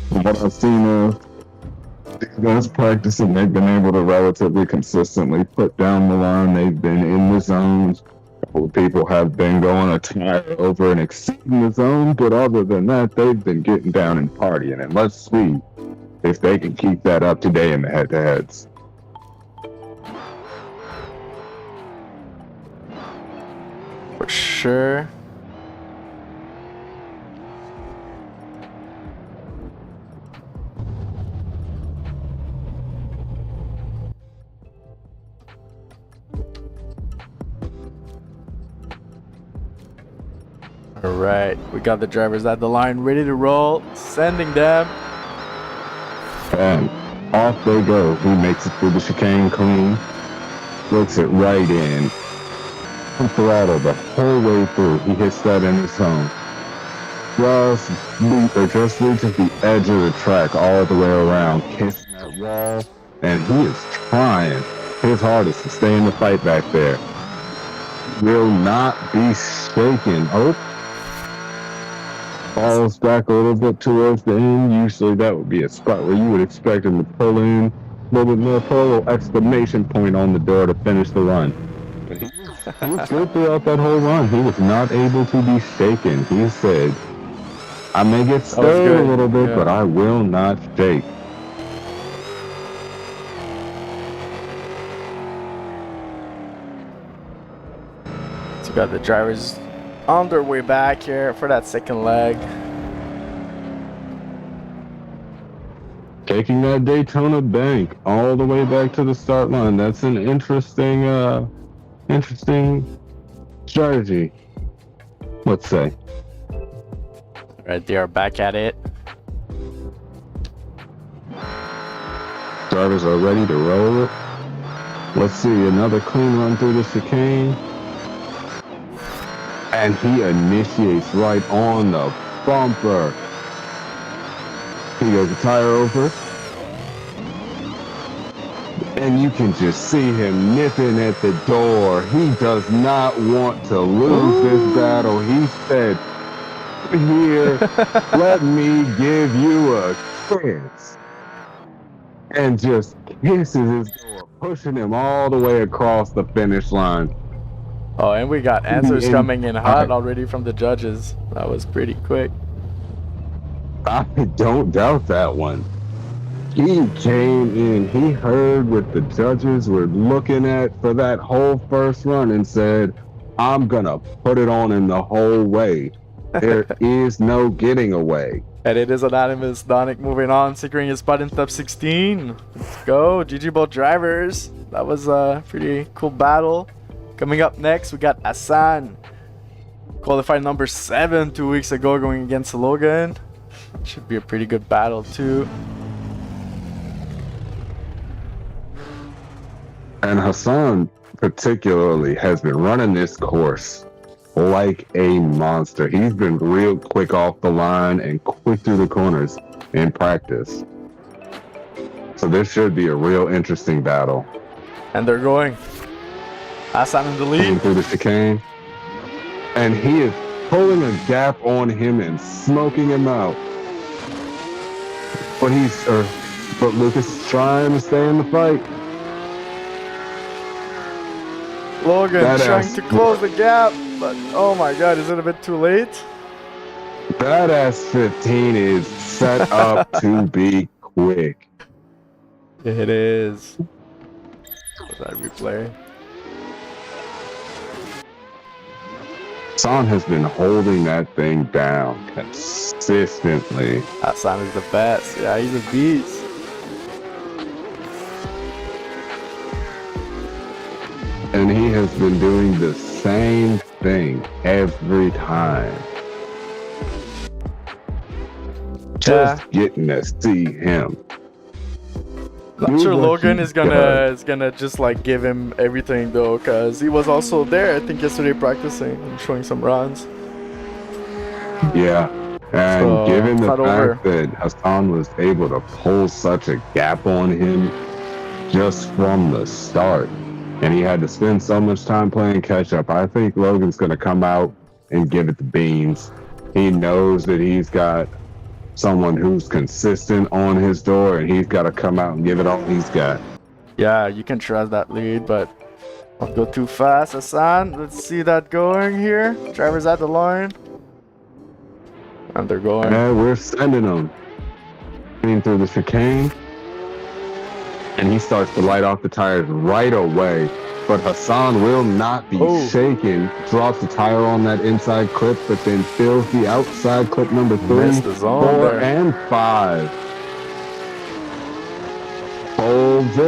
From what I've seen these guys practicing, they've been able to relatively consistently put down the line. They've been in the zones. A couple of people have been going a tire over and exceeding the zone, but other than that, they've been getting down and partying. And let's see if they can keep that up today in the head-to-heads. For sure. Alright, we got the drivers at the line ready to roll, sending them. And off they go. He makes it through the chicane clean, looks it right in, throttle the whole way through. He hits that in his zone. Just reaches the edge of the track all the way around, kissing that wall, and he is trying his hardest to stay in the fight back there. Will not be shaken. Oh, falls back a little bit towards the end. Usually that would be a spot where you would expect him to pull in a little bit more, put a little exclamation point on the door to finish the run. He was good throughout that whole run. He was not able to be shaken. He said, I may get stirred a little bit, but I will not shake. So we got the drivers on their way back here for that second leg. Taking that Daytona bank all the way back to the start line. That's an interesting strategy, let's say. Right, they are back at it. Drivers are ready to roll it. Let's see, another clean run through the chicane. And he initiates right on the bumper. He goes a tire over. And you can just see him nipping at the door. He does not want to lose this battle. He said, here, let me give you a kiss. And just kisses his door, pushing him all the way across the finish line. Oh, and we got answers coming in hot already from the judges. That was pretty quick. I don't doubt that one. He came in, he heard what the judges were looking at for that whole first run and said, I'm gonna put it on him the whole way. There is no getting away. And it is anonymous. Donic moving on, securing his spot in top 16. Let's go. GG both drivers. That was a pretty cool battle. Coming up next, we got Hassan. Qualified number 7 2 weeks ago, going against Logan. Should be a pretty good battle too. And Hassan particularly has been running this course like a monster. He's been real quick off the line and quick through the corners in practice. So this should be a real interesting battle. And they're going. Hassan in the lead. Through the chicane. And he is pulling a gap on him and smoking him out. But Lucas is trying to stay in the fight. Logan trying to close the gap, but oh my god, is it a bit too late? That S15 is set up to be quick. It is. What's that replay? Hassan has been holding that thing down consistently. Hassan is the best. Yeah, he's a beast. And he has been doing the same thing every time. Just getting to see him. Not sure Logan is gonna just like give him everything though, cause he was also there I think yesterday practicing and showing some runs. Yeah, and So, given the not over. fact that Hassan was able to pull such a gap on him just from the start, and he had to spend so much time playing catch up, I think Logan's gonna come out and give it the beans. He knows that he's got someone who's consistent on his door, and he's got to come out and give it all he's got. Yeah, you can trust that lead, but don't go too fast, Hassan. Let's see that going here. Drivers at the line. And they're going. And we're sending them through the chicane, and he starts to light off the tires right away. But Hassan will not be shaken. Drops the tire on that inside clip, but then fills the outside clip number 3, 4, and 5. Holds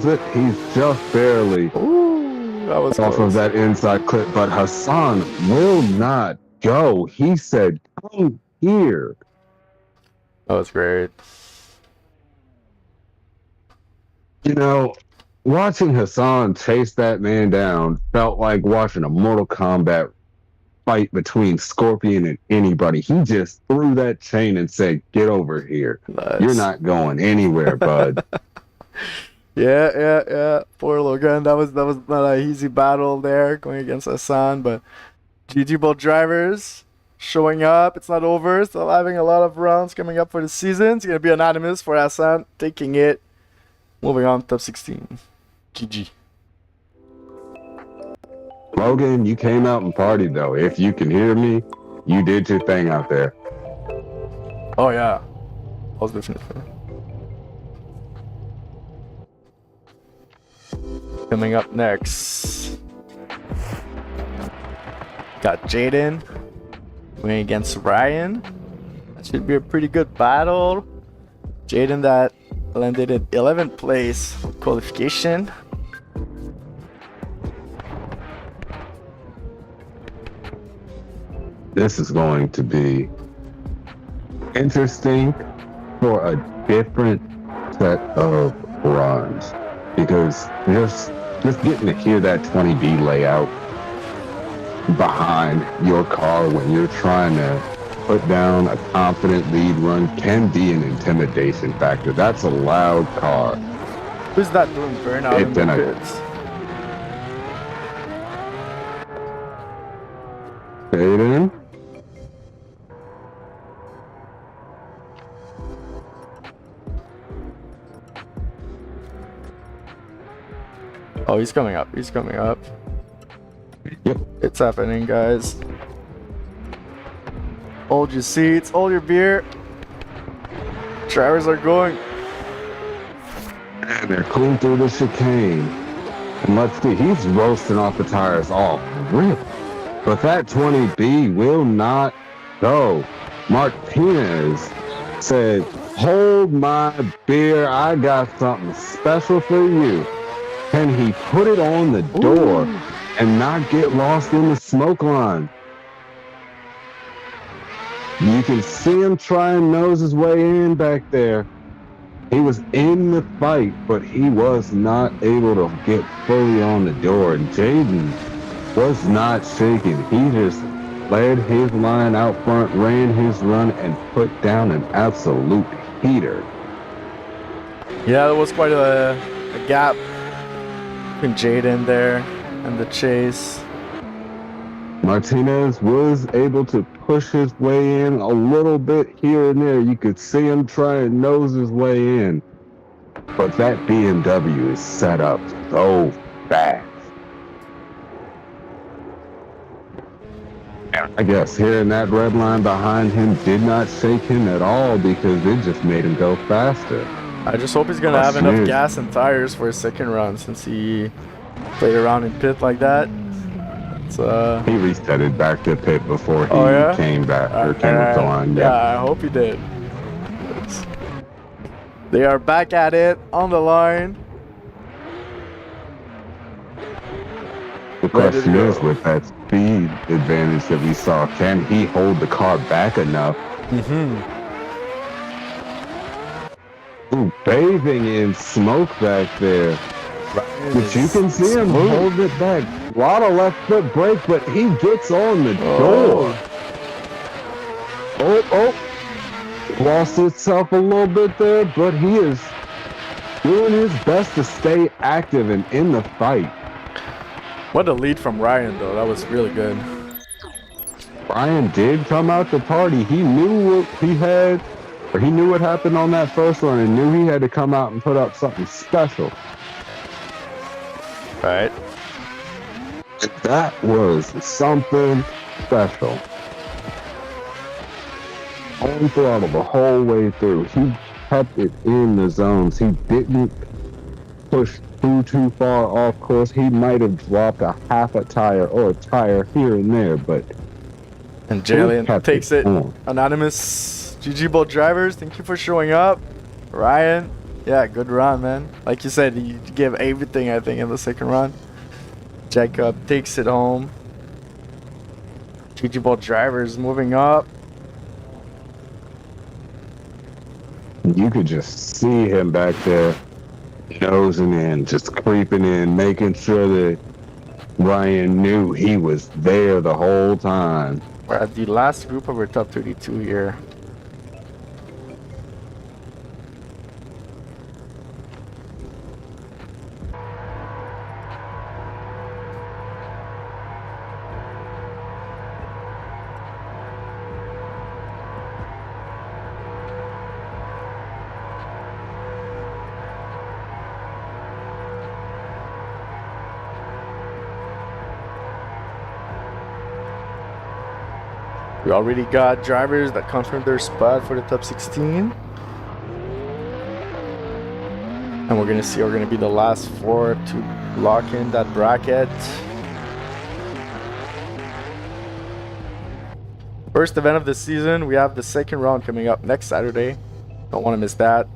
it. He's just barely that was off of that inside clip, but Hassan will not go. He said, "Come here." That was great. You know, watching Hassan chase that man down felt like watching a Mortal Kombat fight between Scorpion and anybody. He just threw that chain and said, "Get over here. Nice. You're not going anywhere, bud." Yeah. Poor Logan. That was not an easy battle there going against Hassan, but GG both drivers showing up. It's not over. Still having a lot of rounds coming up for the season. It's gonna be anonymous for Hassan taking it. Moving on, top 16. GG. Logan, you came out and partied though. If you can hear me, you did your thing out there. Oh yeah, I was definitely. Coming up next, got Jaden going against Ryan. That should be a pretty good battle. Jaden that landed in 11th place qualification. This is going to be interesting for a different set of runs, because just getting to hear that 20B layout behind your car when you're trying to put down a confident lead run can be an intimidation factor. That's a loud car. Who's that doing burnout in the pits? Aiden? Oh, he's coming up. He's coming up. Yep. It's happening, guys. Hold your seats. Hold your beer. Drivers are going. And they're clean through the chicane. And let's see, he's roasting off the tires all rip. But that 20B will not go. Martinez said, "Hold my beer. I got something special for you." Can he put it on the door and not get lost in the smoke line? You can see him try and nose his way in back there. He was in the fight, but he was not able to get fully on the door. And Jaden was not shaken. He just led his line out front, ran his run, and put down an absolute heater. Yeah, there was quite a gap between Jaden there and the chase. Martinez was able to push his way in a little bit here and there. You could see him try and nose his way in. But that BMW is set up so fast. And I guess hearing that red line behind him did not shake him at all, because it just made him go faster. I just hope he's going to have enough gas and tires for his second run, since he played around in pit like that. He resetted back to pit before he came back or came up the line. Yeah, I hope he did. They are back at it on the line. Ready to question is, go. with that speed advantage that we saw, can he hold the car back enough? Ooh, bathing in smoke back there. Ryan But you is can see him smooth. hold it back. A lot of left foot brake, but he gets on the door. Oh, lost itself a little bit there, but he is doing his best to stay active and in the fight. What a lead from Ryan, though. That was really good. Brian did come out to party. He knew what he had, or he knew what happened on that first one and knew he had to come out and put up something special. Right. That was something special. On throttle the whole way through. He kept it in the zones. He didn't push too far off course. He might have dropped a half a tire or a tire here and there, but And Jalen takes it. on. Anonymous GG Bolt drivers, thank you for showing up. Ryan, yeah, good run, man. Like you said, you gave everything, I think, in the second run. Jacob takes it home. GG Bolt drivers moving up. You could just see him back there, nosing in, just creeping in, making sure that Ryan knew he was there the whole time. We're at the last group of our top 32 here. We already got drivers that confirmed their spot for the top 16. And we're gonna see we're gonna be the last 4 to lock in that bracket. First event of the season, we have the second round coming up next Saturday. Don't want to miss that.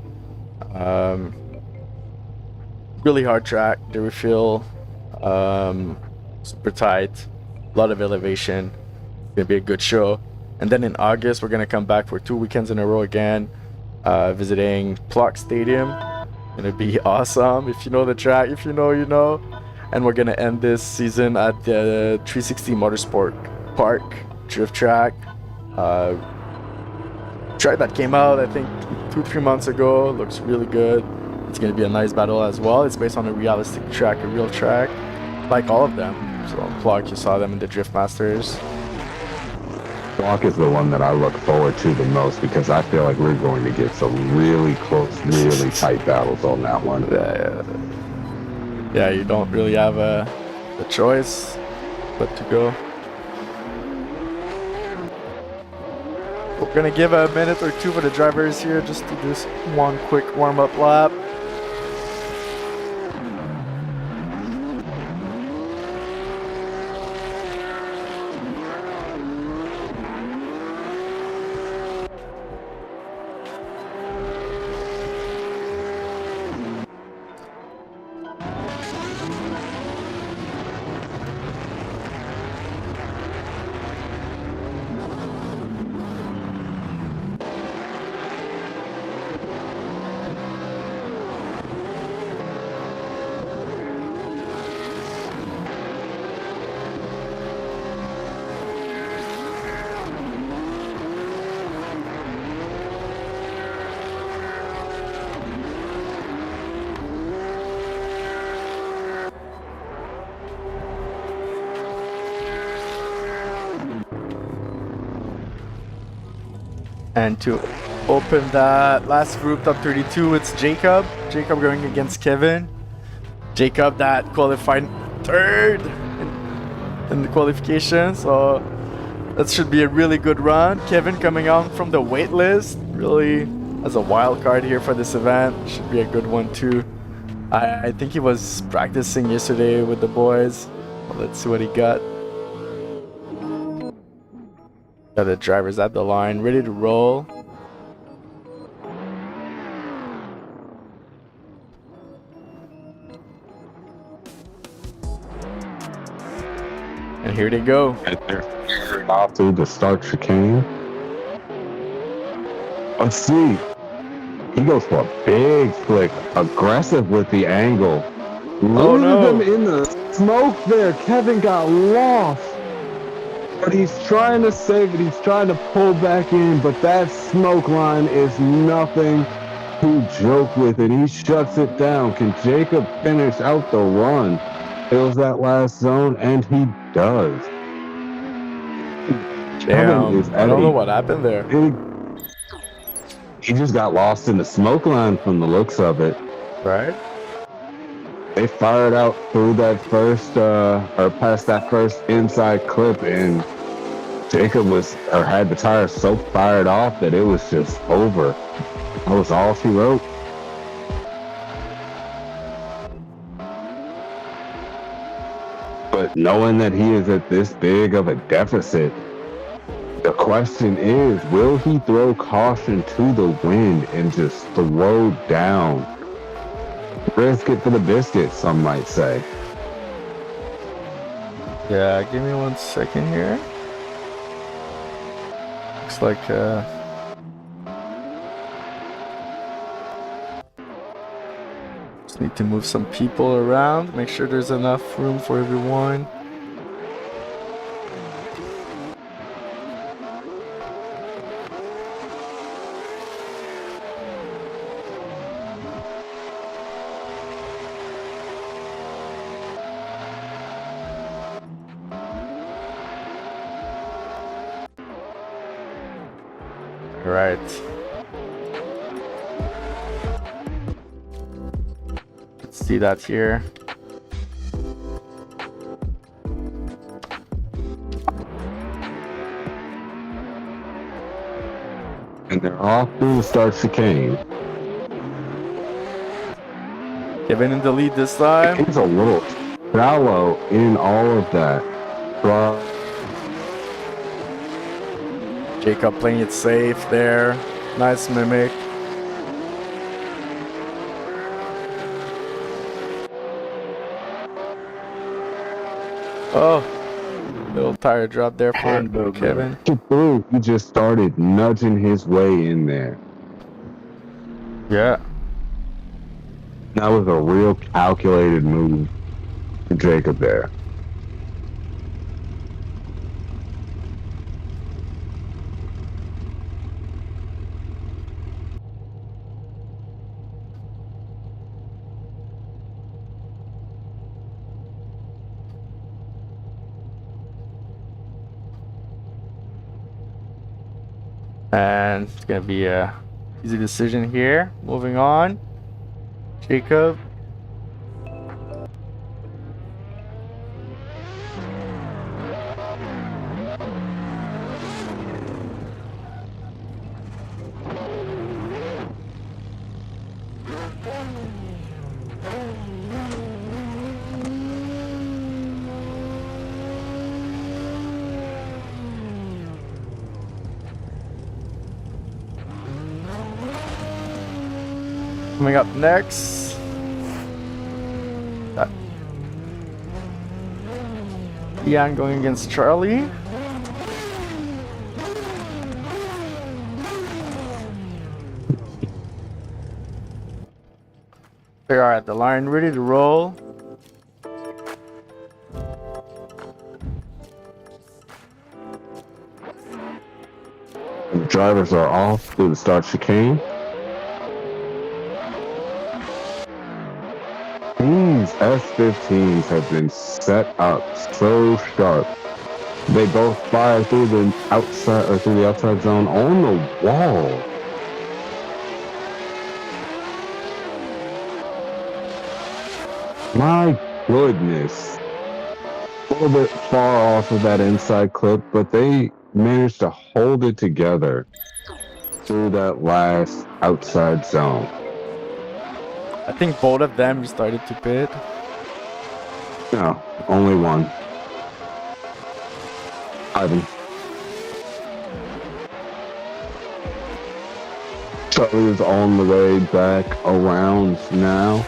Really hard track, Dairyfield, super tight, a lot of elevation. Gonna be a good show. And then in August, we're gonna come back for 2 weekends in a row again, visiting Plock Stadium. Gonna be awesome. If you know the track, if you know, you know. And we're gonna end this season at the 360 Motorsport Park drift track. Track that came out, I think, 2-3 months ago. Looks really good. It's gonna be a nice battle as well. It's based on a realistic track, a real track, like all of them. So Plock, you saw them in the Drift Masters. Block is the one that I look forward to the most because I feel like we're going to get some really close, really tight battles on that one. Yeah, you don't really have a choice but to go. We're gonna give a minute or two for the drivers here just to do one quick warm-up lap. And to open that last group, top 32, it's Jacob. Jacob going against Kevin. Jacob that qualified third in the qualification, so that should be a really good run. Kevin coming out from the wait list, really as a wild card here for this event. Should be a good one too. I think he was practicing yesterday with the boys. Let's see what he got. Got the drivers at the line, ready to roll. And here they go. And they're figuring out through the start chicane. Let's see. He goes for a big flick, aggressive with the angle. Oh, Loses no. him in the smoke there. Kevin got lost. But he's trying to save it. He's trying to pull back in, but that smoke line is nothing to joke with, and he shuts it down. Can Jacob finish out the run? Fills that last zone, and he does. Kevin is Damn. I at don't know a what happened there. big... He just got lost in the smoke line from the looks of it. Right? They fired out through that first, or past that first inside clip, and Jacob had the tire so fired off that it was just over. That was all she wrote. But knowing that he is at this big of a deficit, the question is, will he throw caution to the wind and just throw down? Risk it for the biscuit, some might say. Yeah, give me 1 second here. Looks like just need to move some people around, make sure there's enough room for everyone. Right. Let's see that here. And they're off through the start chicane. Kevin in the lead this time. He's a little shallow in all of that. Jacob playing it safe there. Nice mimic. Oh, little tire drop there for Kevin. Through, he just started nudging his way in there. Yeah. That was a real calculated move for Jacob there. And it's gonna be a easy decision here. Moving on. Jacob. Coming up next. Ian going against Charlie. They are at the line, ready to roll. The drivers are off through the start chicane. These S15s have been set up so sharp. They both fire through the outside zone on the wall. My goodness. A little bit far off of that inside clip, but they managed to hold it together through that last outside zone. I think both of them started to pit. No, only one. Ivan. Charlie is on the way back around now.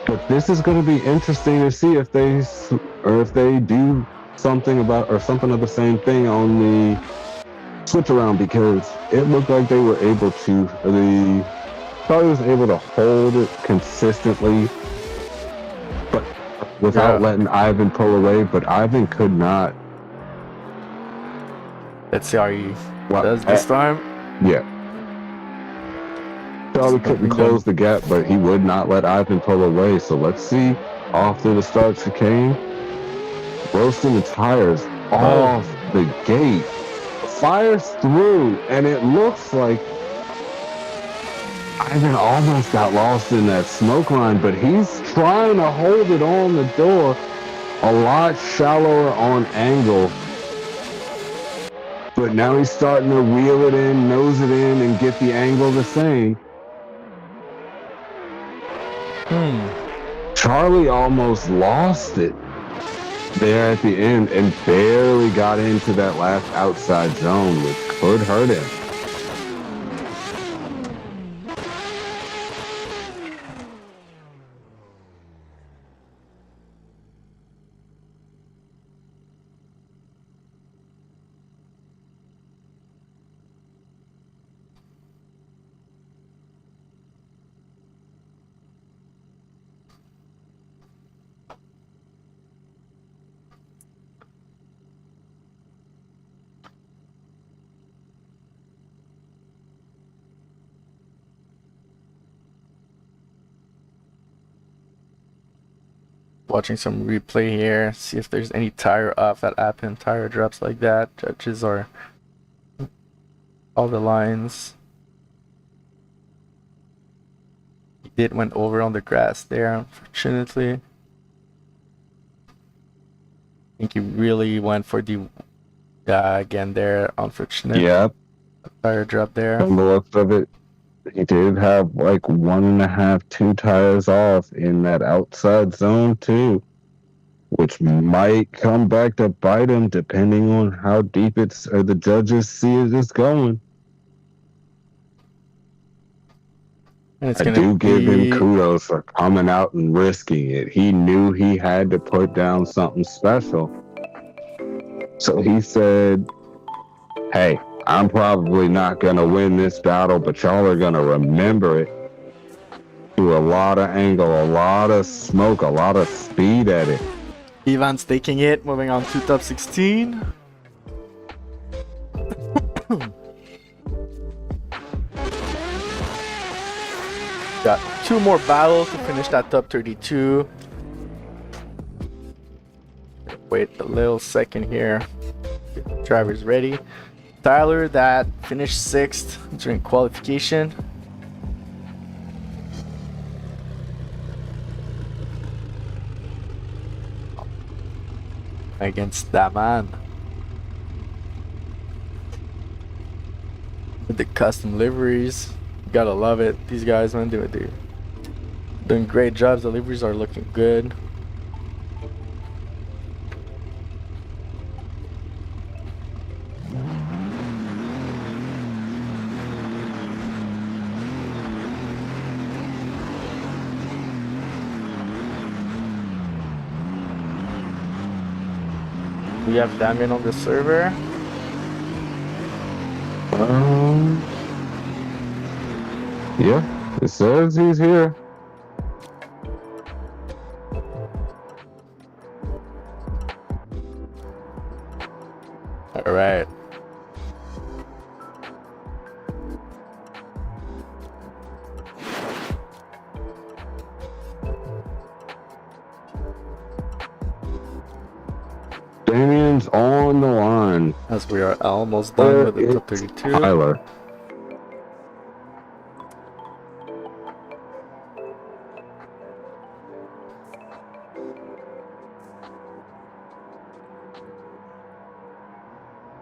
But this is going to be interesting to see if they do something about or something of the same thing on the switch around, because it looked like they were able to. Charlie was able to hold it consistently, but without letting Ivan pull away. But Ivan could not. Let's see how he does this time. Yeah. Charlie couldn't close the gap, but he would not let Ivan pull away. So let's see. Off to the start chicane. Roasting the tires off the gate. Fires through, and it looks like Ivan almost got lost in that smoke line, but he's trying to hold it on the door a lot shallower on angle. But now he's starting to wheel it in, nose it in, and get the angle the same. Charlie almost lost it there at the end and barely got into that last outside zone, which could hurt him. Watching some replay here, see if there's any tire off that happened, tire drops like that. Judges are all the lines. He did went over on the grass there, unfortunately. I think he really went for the again there, unfortunately. Yep. Tire drop there. From the looks of it, he did have like 1.5, 2 tires off in that outside zone too, which might come back to bite him depending on how deep the judges see it is going. And I do give him kudos for coming out and risking it. He knew he had to put down something special. So he said, hey, I'm probably not going to win this battle, but y'all are going to remember it. Through a lot of angle, a lot of smoke, a lot of speed at it. Ivan's taking it, moving on to top 16. Got 2 more battles to finish that top 32. Wait a little second here. Get the drivers ready. Tyler that finished 6th during qualification. Against that man. With the custom liveries. Gotta love it. These guys, man, doing great jobs. The liveries are looking good. We have Damien on the server. Yeah, it says he's here. All right. Damien's on the line. As we are almost done with the top 32. Tyler.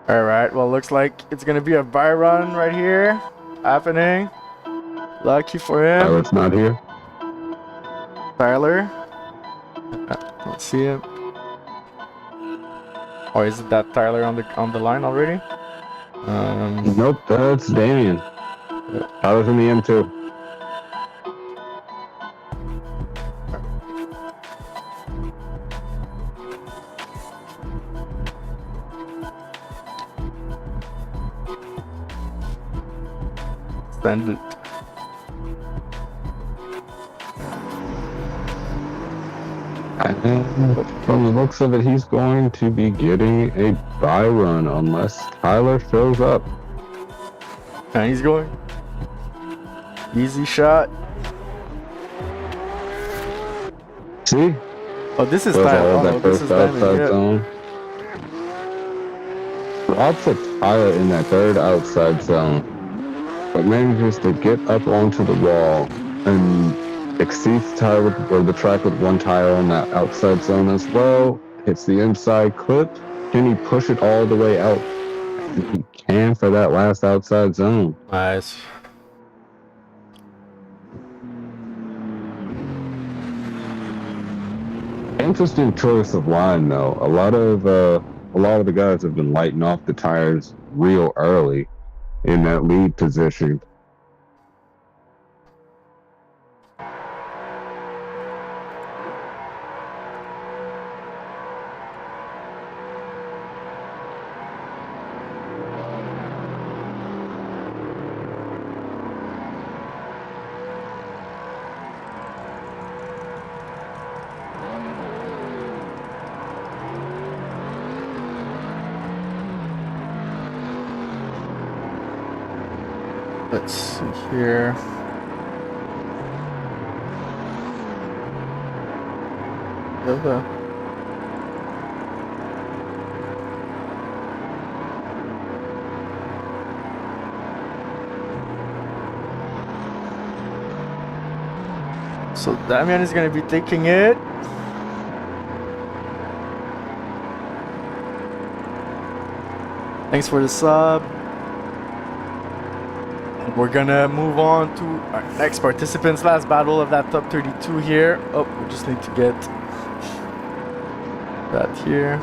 All right, well, looks like it's gonna be a Byron right here happening. Lucky for him. Tyler's not here. Tyler. Let's see him. Or is it that Tyler on the line already? Nope, that's Damien. Tyler's in the M2. Spend it. And from the looks of it, he's going to be getting a bye run unless Tyler shows up. And he's going. Easy shot. See? Oh, this is Goes all Tyler. that Oh, this first is Diamond. outside Yeah. zone. Drops a tire in that third outside zone, but manages to get up onto the wall and exceeds the track with one tire on that outside zone as well. Hits the inside clip. Can he push it all the way out? And he can for that last outside zone. Nice. Interesting choice of line though. A lot of the guys have been lighting off the tires real early in that lead position. Let's see here. Okay. So Damian is gonna be taking it. Thanks for the sub. We're gonna move on to our next participants. Last battle of that top 32 here. Oh, we just need to get that here.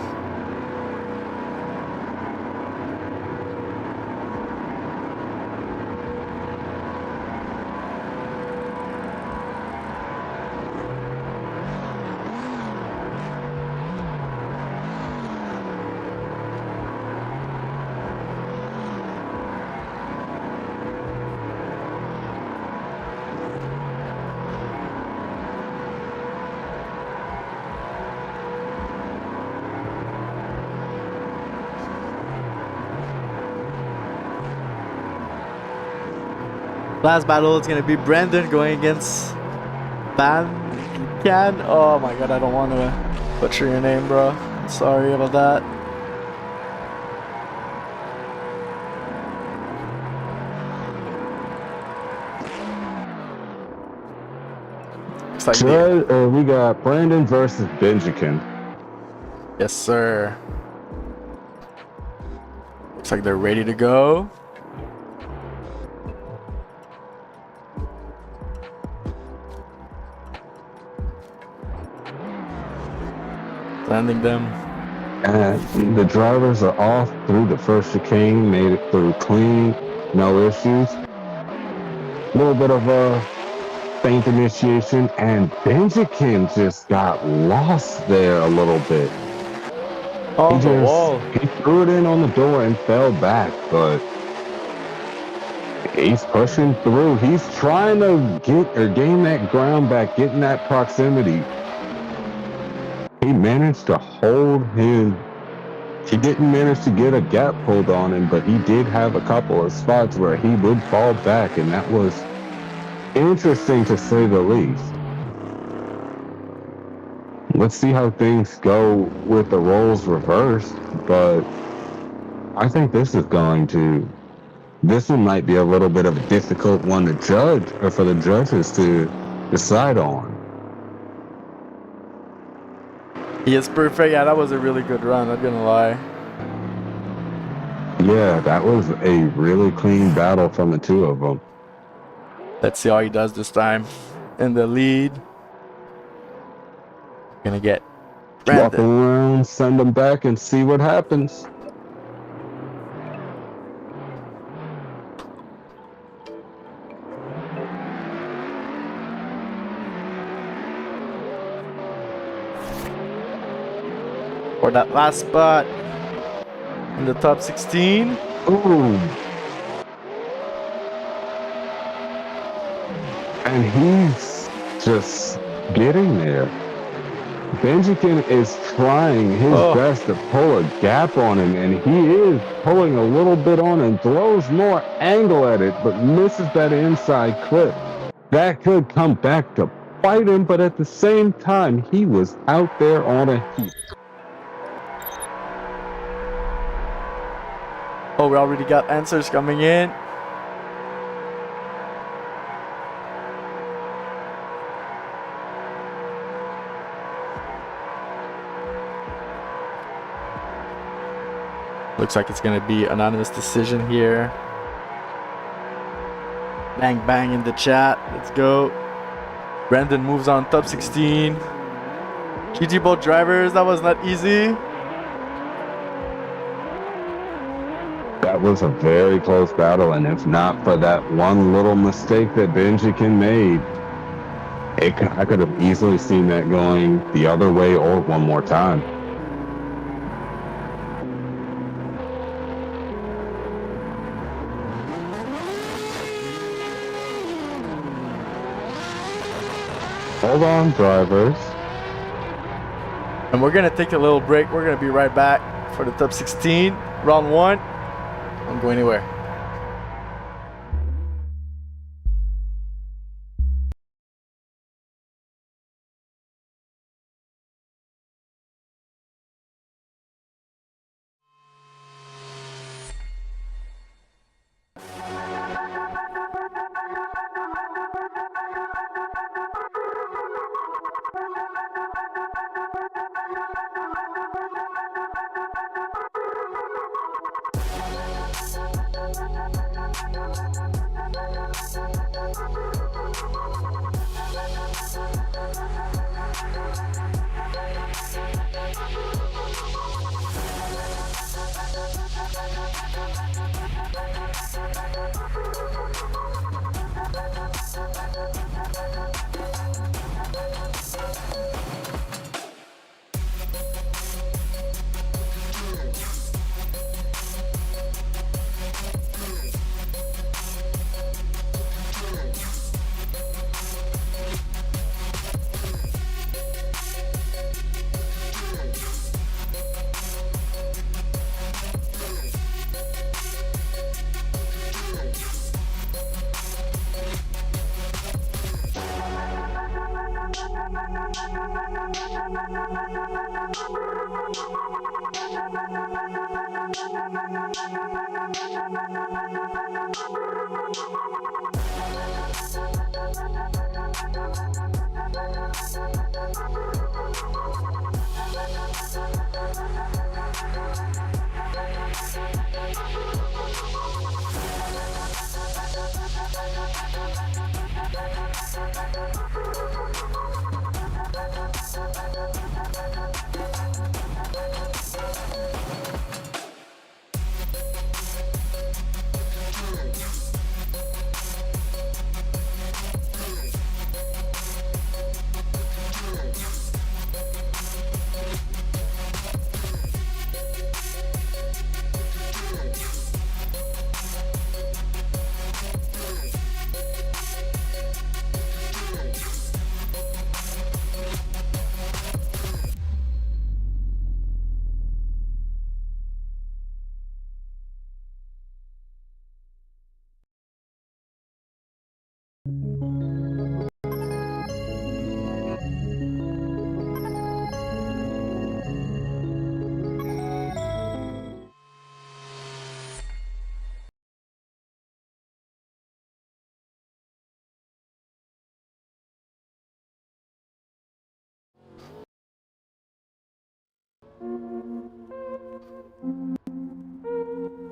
Last battle is gonna be Brandon going against Van Can. Oh my god, I don't want to butcher your name, bro. Sorry about that. Looks like We got Brandon versus Benjikin. yes, sir. Looks like they're ready to go. Landing them. And the drivers are off through the first chicane, made it through clean, no issues. A little bit of a feint initiation, and Benjikin just got lost there a little bit. On the wall. He threw it in on the door and fell back, but he's pushing through. He's trying to gain that ground back, getting that proximity. He managed to hold his. He didn't manage to get a gap pulled on him, but he did have a couple of spots where he would fall back, and that was interesting to say the least. Let's see how things go with the roles reversed, but I think this one might be a little bit of a difficult one to judge, or for the judges to decide on. He is perfect. Yeah, that was a really good run, not gonna lie. Yeah, that was a really clean battle from the two of them. Let's see how he does this time. In the lead. Gonna get Walk Brandon. around, send them back, and see what happens. For that last spot in the top 16. Ooh. and he's just getting there. Benjikin is trying his best to pull a gap on him, and he is pulling a little bit on and throws more angle at it, but misses that inside clip. That could come back to bite him, but at the same time, he was out there on a heat. Oh, we already got answers coming in. Looks like it's gonna be anonymous decision here. Bang bang in the chat. Let's go. Brandon moves on top 16. GG both drivers. That was not easy. That was a very close battle, and if not for that one little mistake that Benjikin made, I could have easily seen that going the other way or one more time. Hold on, drivers. And we're gonna take a little break. We're gonna be right back for the top 16, round 1. Don't go anywhere.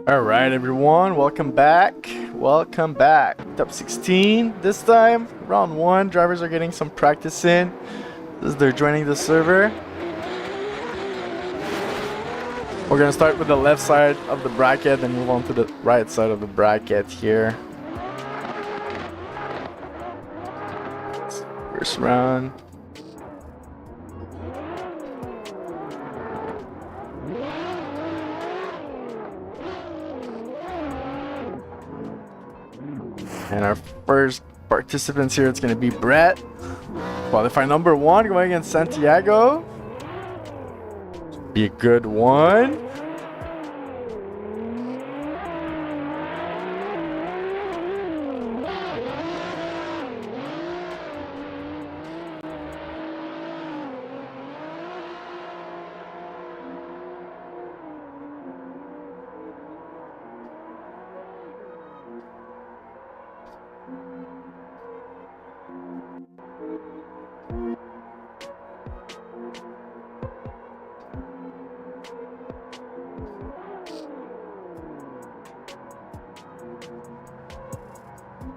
All right, everyone, welcome back. Welcome back. Top 16 this time, round 1. Drivers are getting some practice in as they're joining the server. We're gonna start with the left side of the bracket, then move on to the right side of the bracket here. First round. And our first participants here, it's going to be Brett. Qualifier number 1 going against Santiago. Be a good one.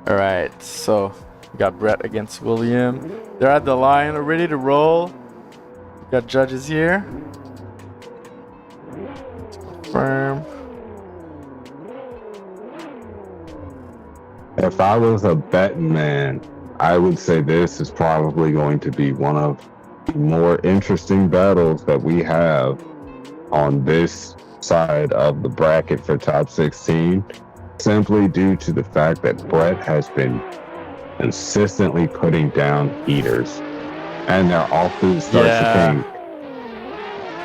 All right, so we got Brett against William. They're at the line, ready to roll. We got judges here. Confirm. If I was a betting man, I would say this is probably going to be one of the more interesting battles that we have on this side of the bracket for top 16, simply due to the fact that Brett has been consistently putting down heaters, and they're all through the start chicane.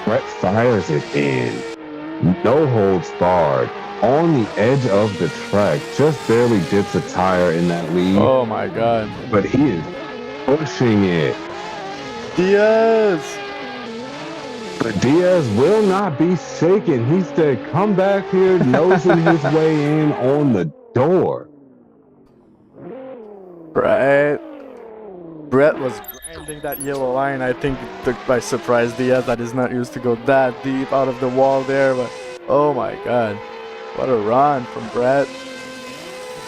Brett fires it in, no holds barred, on the edge of the track, just barely dips a tire in that lead. Oh my god. But he is pushing it. Diaz! But Diaz will not be shaken. He said, come back here, nosing his way in on the door. Right. Brett was grinding that yellow line. I think it took by surprise Diaz that is not used to go that deep out of the wall there. But oh my god. What a run from Brett.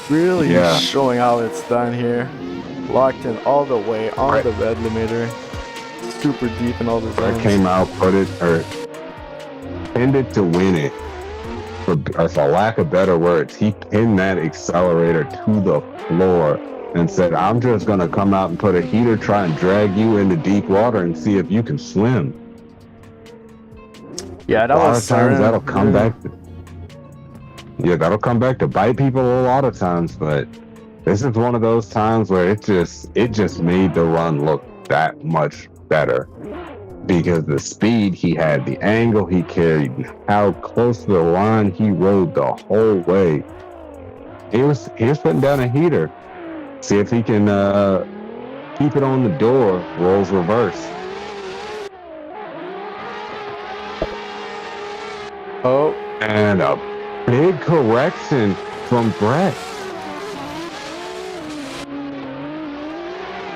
Really showing how it's done here. Locked in all the way on the red limiter. Super deep in all the zones. Came out, put it, or pinned to win it. For lack of better words, he pinned that accelerator to the floor and said, I'm just going to come out and put a heater, try and drag you into deep water and see if you can swim. Yeah, that was a lot of times that'll come back. That'll come back to bite people a lot of times, but this is one of those times where it just made the run look that much better, because the speed he had, the angle he carried, how close to the line he rode the whole way. He was putting down a heater. See if he can keep it on the door. Rolls reverse. Oh, and a big correction from Brett.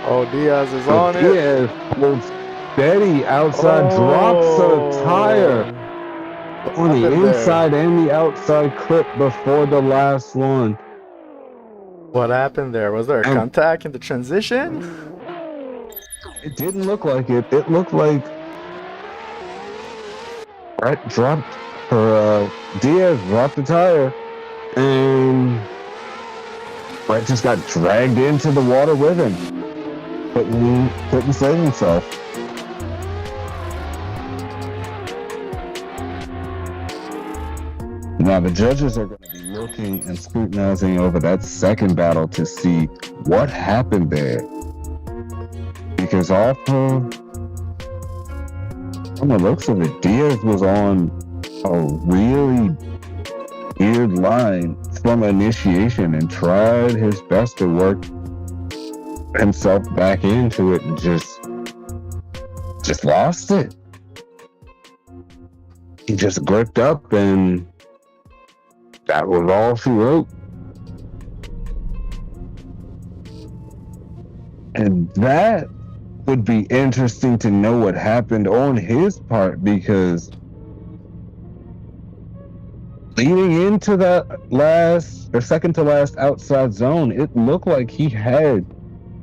Oh, Diaz is on it. Diaz holds steady outside, drops a tire on the inside and the outside clip before the last one. What happened there? Was there a contact in the transition? It didn't look like it. It looked like Brett dropped Diaz dropped the tire, and Brett just got dragged into the water with him. Couldn't save himself. Now the judges are going to be looking and scrutinizing over that second battle to see what happened there, because from the looks of it, Diaz was on a really weird line from initiation and tried his best to work himself back into it and just lost it. He just gripped up, and that was all she wrote. And that would be interesting to know what happened on his part, because leading into that second to last outside zone, it looked like he had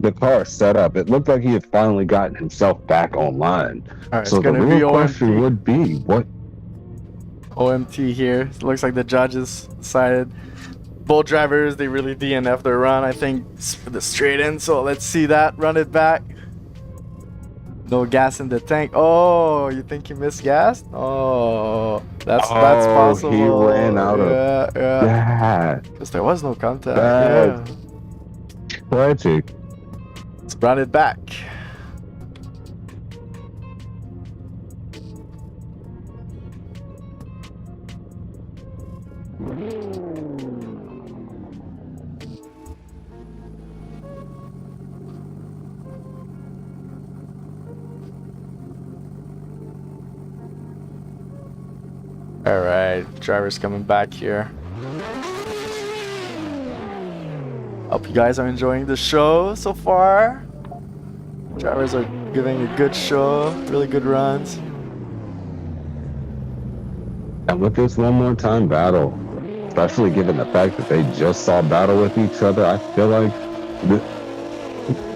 the car set up. It looked like he had finally gotten himself back online. Right, so the real question would be, what OMT here? It looks like the judges decided both drivers, they really DNF their run, I think, for the straight in. So let's see that, run it back. No gas in the tank. Oh, you think he missed gas? Oh, that's possible. He ran out of gas. Because there was no contact. tragic. Let's run it back. All right, driver's coming back here. Hope you guys are enjoying the show so far. Drivers are giving a good show, really good runs. And with this one more time battle, especially given the fact that they just saw battle with each other, I feel like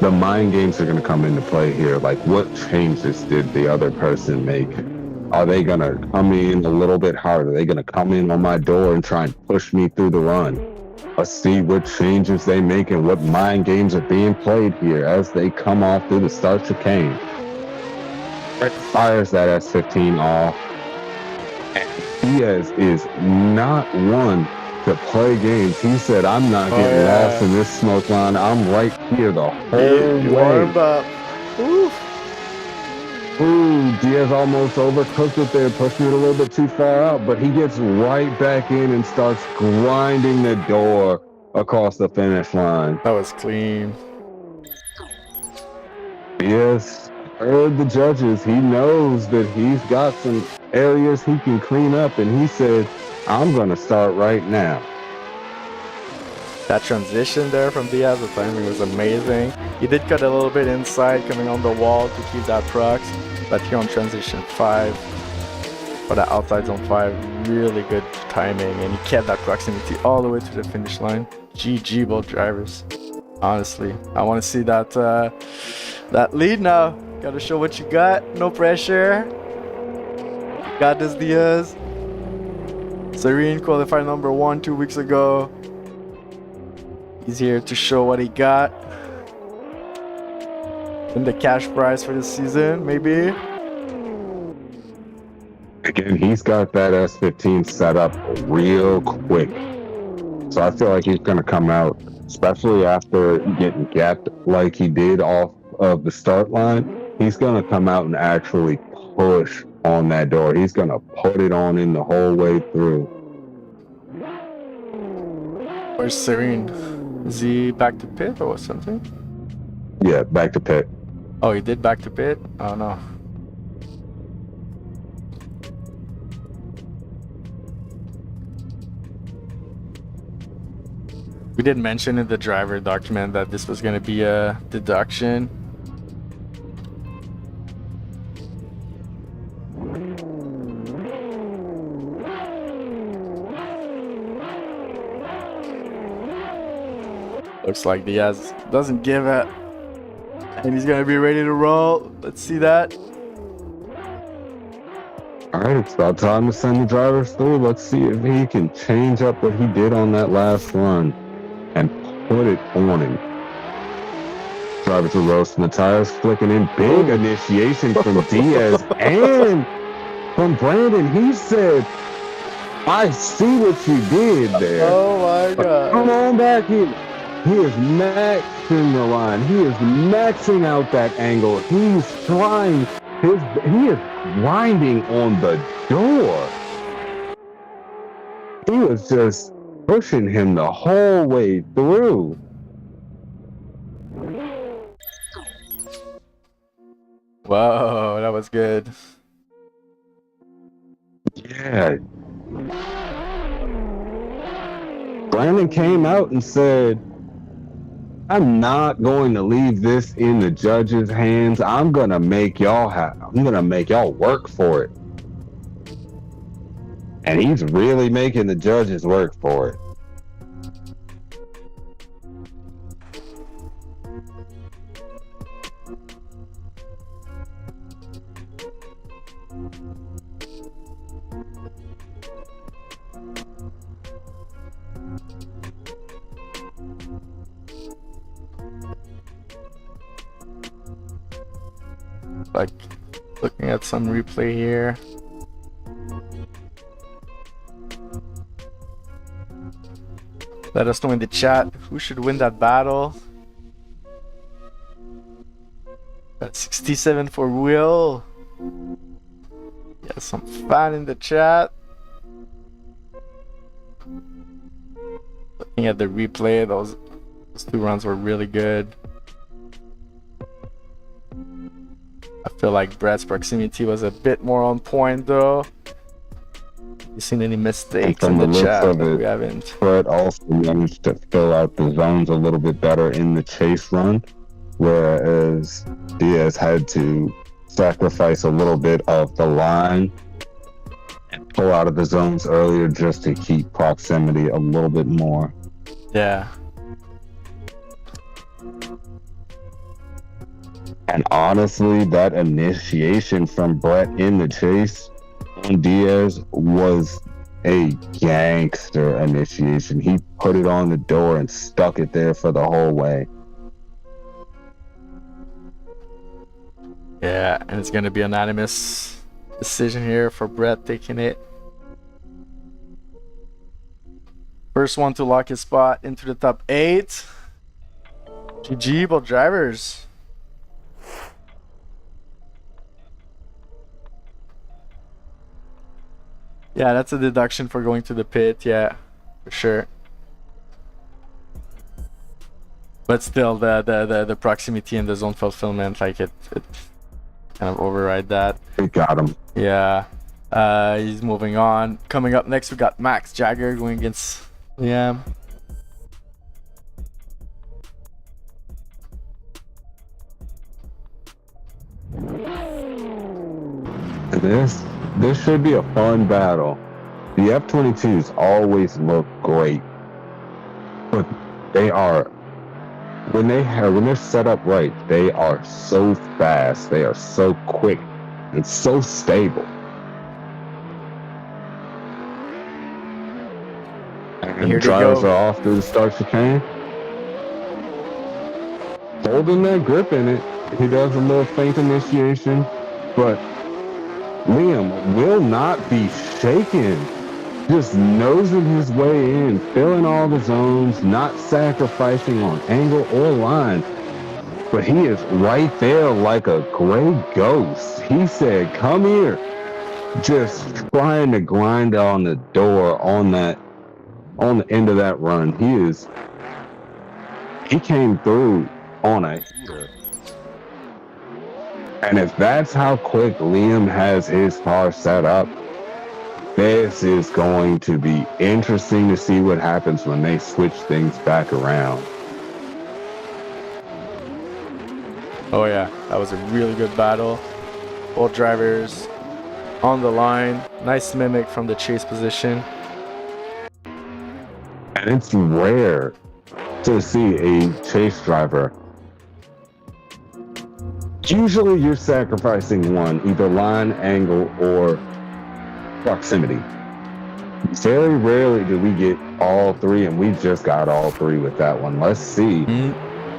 the mind games are going to come into play here. Like, what changes did the other person make? Are they going to come in a little bit harder? Are they going to come in on my door and try and push me through the run? Let's see what changes they make and what mind games are being played here as they come off through the start chicane. Brett fires that S15 off. And Diaz is not one to play games. He said, I'm not getting lost in this smoke line. I'm right here the whole way. Warmed up. Ooh, Diaz almost overcooked it there, pushing it a little bit too far out, but he gets right back in and starts grinding the door across the finish line. That was clean. Diaz heard the judges. He knows that he's got some areas he can clean up, and he said, I'm going to start right now. That transition there from Diaz, the timing was amazing. He did cut a little bit inside, coming on the wall to keep that prox. But here on transition 5, for the outside zone 5, really good timing. And he kept that proximity all the way to the finish line. GG, both drivers. Honestly, I want to see that that lead now. Gotta show what you got. No pressure. Got this, Diaz. Serene qualified number 1 2 weeks ago. He's here to show what he got. And the cash prize for this season, maybe. Again, he's got that S15 set up real quick. So I feel like he's going to come out, especially after getting gapped like he did off of the start line. He's going to come out and actually push on that door. He's going to put it on in the whole way through. Where's Serene? Is he back to pit or something? Yeah, back to pit. Oh, he did back to pit? Oh no. We did mention in the driver document that this was going to be a deduction. Looks like Diaz doesn't give it. And he's going to be ready to roll. Let's see that. All right, it's about time to send the drivers through. Let's see if he can change up what he did on that last run and put it on him. Drivers are roasting the tires, flicking in. Big initiation from Diaz and from Brandon. He said, I see what you did there. Oh my God. Come on back here. He is maxing the line. He is maxing out that angle. He's trying he is grinding on the door. He was just pushing him the whole way through. Whoa, that was good. Yeah. Brandon came out and said, I'm not going to leave this in the judges' hands. I'm gonna make y'all work for it. And he's really making the judges work for it. Like, looking at some replay here. Let us know in the chat who should win that battle. Got 67 for Will. Got some fan in the chat. Looking at the replay, those two runs were really good. I feel like Brett's proximity was a bit more on point though. You seen any mistakes in the chat that we haven't? Brett also managed to fill out the zones a little bit better in the chase run, whereas Diaz had to sacrifice a little bit of the line and pull out of the zones earlier just to keep proximity a little bit more. Yeah. And honestly, that initiation from Brett in the chase on Diaz was a gangster initiation. He put it on the door and stuck it there for the whole way. Yeah, and it's gonna be an unanimous decision here for Brett taking it. First one to lock his spot into the top 8. GG, both drivers. Yeah, that's a deduction for going to the pit. Yeah, for sure. But still, the proximity and the zone fulfillment, like it kind of override that. It got him. Yeah. He's moving on. Coming up next, we got Max Jagger going against Liam. This should be a fun battle. The F-22s always look great, but they are, when they're set up right, they are so fast, they are so quick, and so stable. And Here drivers go. are off to the start chicane. Holding that grip in it, he does a little feint initiation, but Liam will not be shaken. Just nosing his way in, filling all the zones, not sacrificing on angle or line. But he is right there like a gray ghost. He said, come here. Just trying to grind on the door on the end of that run. He came through on a heater. And if that's how quick Liam has his car set up, this is going to be interesting to see what happens when they switch things back around. Oh yeah, that was a really good battle. Both drivers on the line. Nice mimic from the chase position. And it's rare to see a chase driver. Usually you're sacrificing one, either line, angle, or proximity. Very rarely do we get all three, and we just got all three with that one. Let's see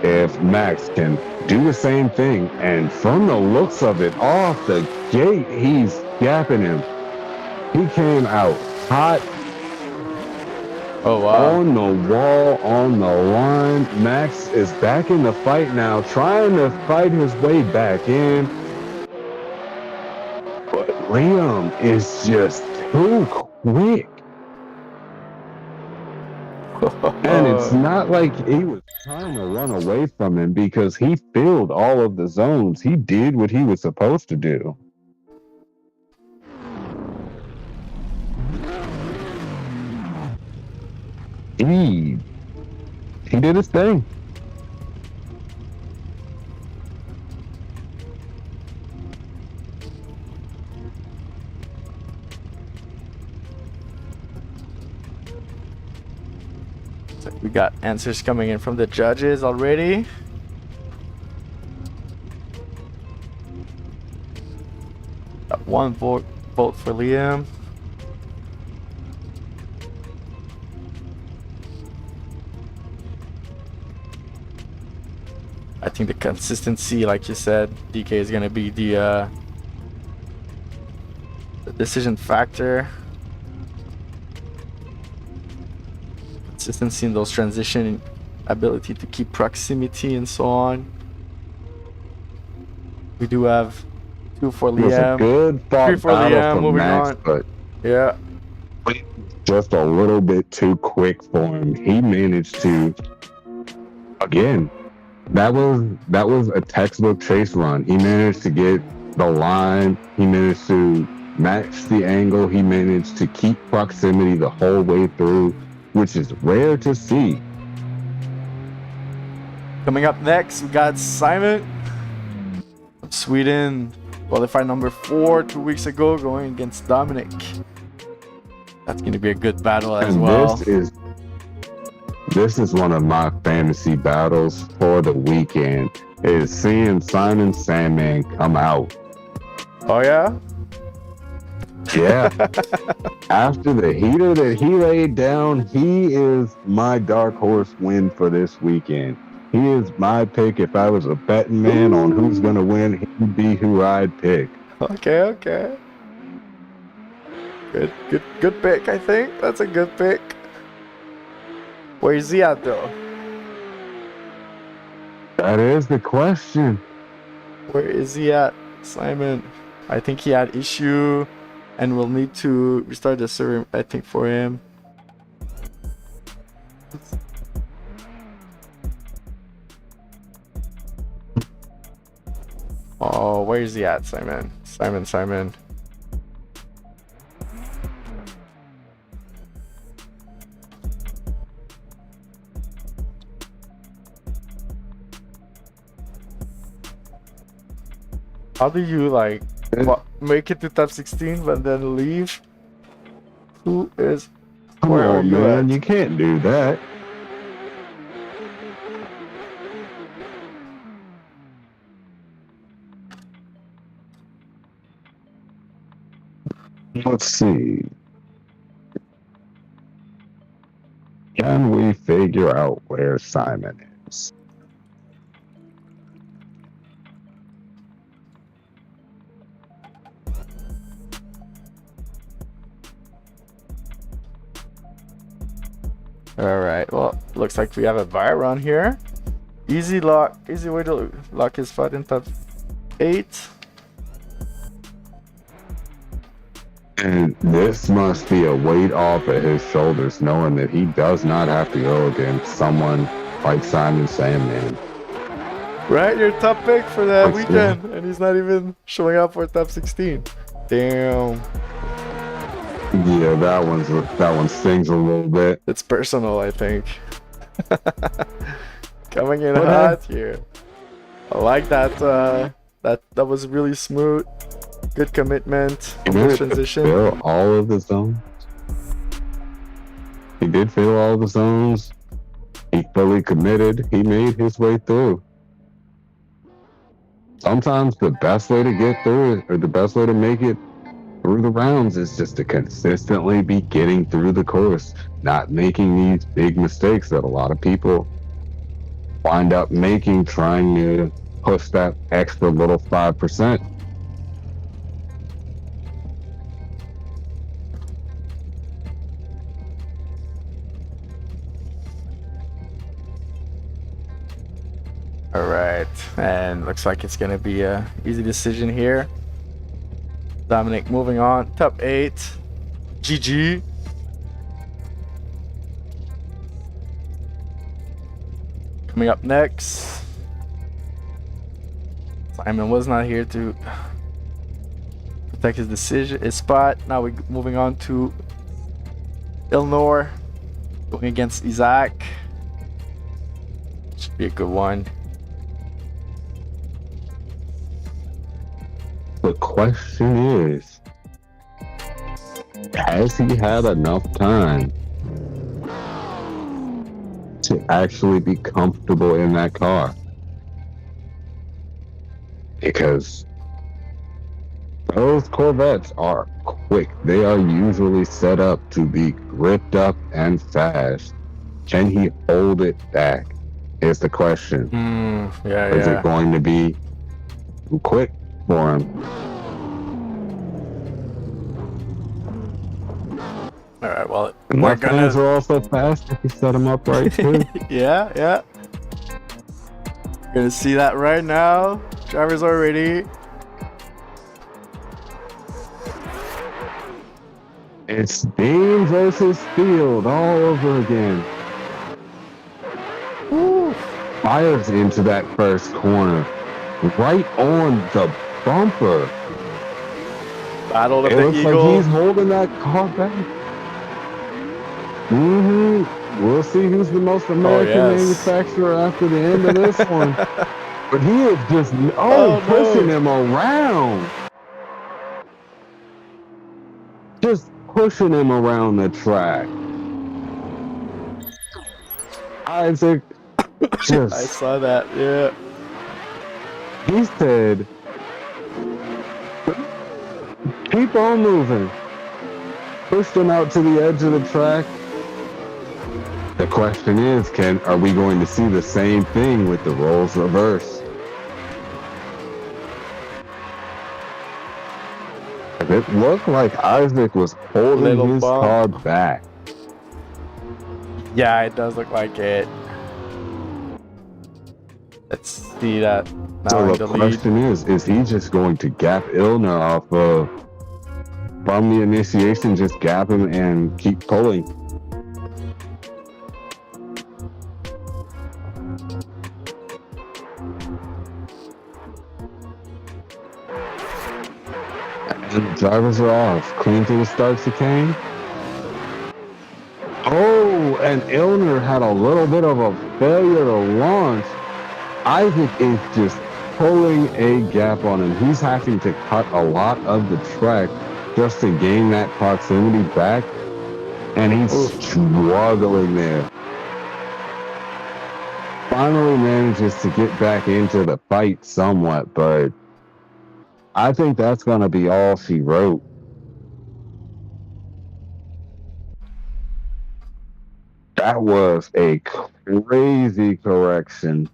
if Max can do the same thing. And from the looks of it, off the gate, he's gapping him. He came out hot. Oh wow. On the wall, on the line. Max is back in the fight now, trying to fight his way back in. But Liam is just too quick. And it's not like he was trying to run away from him, because he filled all of the zones. He did what he was supposed to do. He did his thing. So we got answers coming in from the judges already. Got one vote for Liam. I think the consistency, like you said, DK, is going to be the decision factor. Consistency in those transition, ability to keep proximity and so on. We do have 2 for It was a Liam. good 3 fought for battle Liam. for Moving Max, on. but Yeah. just a little bit too quick for him. He managed to, again, that was a textbook chase run. He managed to get the line. He managed to match the angle. He managed to keep proximity the whole way through, which is rare to see. Coming up next, we got Simon from Sweden. Qualified number 4 2 weeks ago, going against Dominic. That's going to be a good battle as And well. this is one of my fantasy battles for the weekend. Is seeing Simon Sandman come out. Oh, yeah? Yeah. After the heater that he laid down, he is my dark horse win for this weekend. He is my pick. If I was a betting man on who's going to win, he would be who I'd pick. Okay, okay. Good pick, I think. That's a good pick. Where is he at, though? That is the question. Where is he at, Simon? I think he had issue, and we'll need to restart the server, I think, for him. Oh, where is he at, Simon? Simon. How do you like make it to top 16 but then leave? Who is? Come Where are on, you man. at? You can't do that. Let's see. Can we figure out where Simon is? Alright, well, looks like we have a Byron here. Easy way to lock his spot in top 8. And this must be a weight off of his shoulders, knowing that he does not have to go against someone like Simon Sandman. Right, your top pick for the Like, weekend, and he's not even showing up for top 16. Damn. Yeah, that one stings a little bit. It's personal, I think. Coming in What hot here. I like that. That was really smooth. Good commitment. Good transition. Fill all of the zones. He did fill all the zones. He fully committed. He made his way through. Sometimes the best way to get through it, or the best way to make it through the rounds, is just to consistently be getting through the course, not making these big mistakes that a lot of people wind up making, trying to push that extra little 5%. All right, and looks like it's gonna be a easy decision here. Dominic moving on, top 8. GG. Coming up next, Simon was not here to protect his spot. Now we're moving on to Ilnor, going against Isaac. Should be a good one. The question is, has he had enough time to actually be comfortable in that car? Because those Corvettes are quick. They are usually set up to be gripped up and fast. Can he hold it back? Is the question. Is it going to be too quick for him? All right, well, And my fans are also fast if you set him up right too. yeah. Gonna see that right now. Drivers are ready. It's Dean versus Field all over again. Woo. Fires into that first corner, right on the bumper. Battle of It the looks Eagle. like he's holding that car back. We'll see who's the most American manufacturer after the end of this one. But he is just pushing him around. Just pushing him around the track. Isaac just... I saw that, yeah. He said, keep on moving. Pushed him out to the edge of the track. The question is, are we going to see the same thing with the roles reversed? It looked like Isaac was holding his car back. Yeah, it does look like it. Let's see that now. So the question is he just going to gap Illner off from the initiation, just gap him and keep pulling? And the drivers are off. Clean through the start chicane. Oh, and Illner had a little bit of a failure to launch. Isaac is just pulling a gap on him. He's having to cut a lot of the track just to gain that proximity back. And he's struggling there. Finally manages to get back into the fight somewhat, but I think that's going to be all she wrote. That was a crazy correction.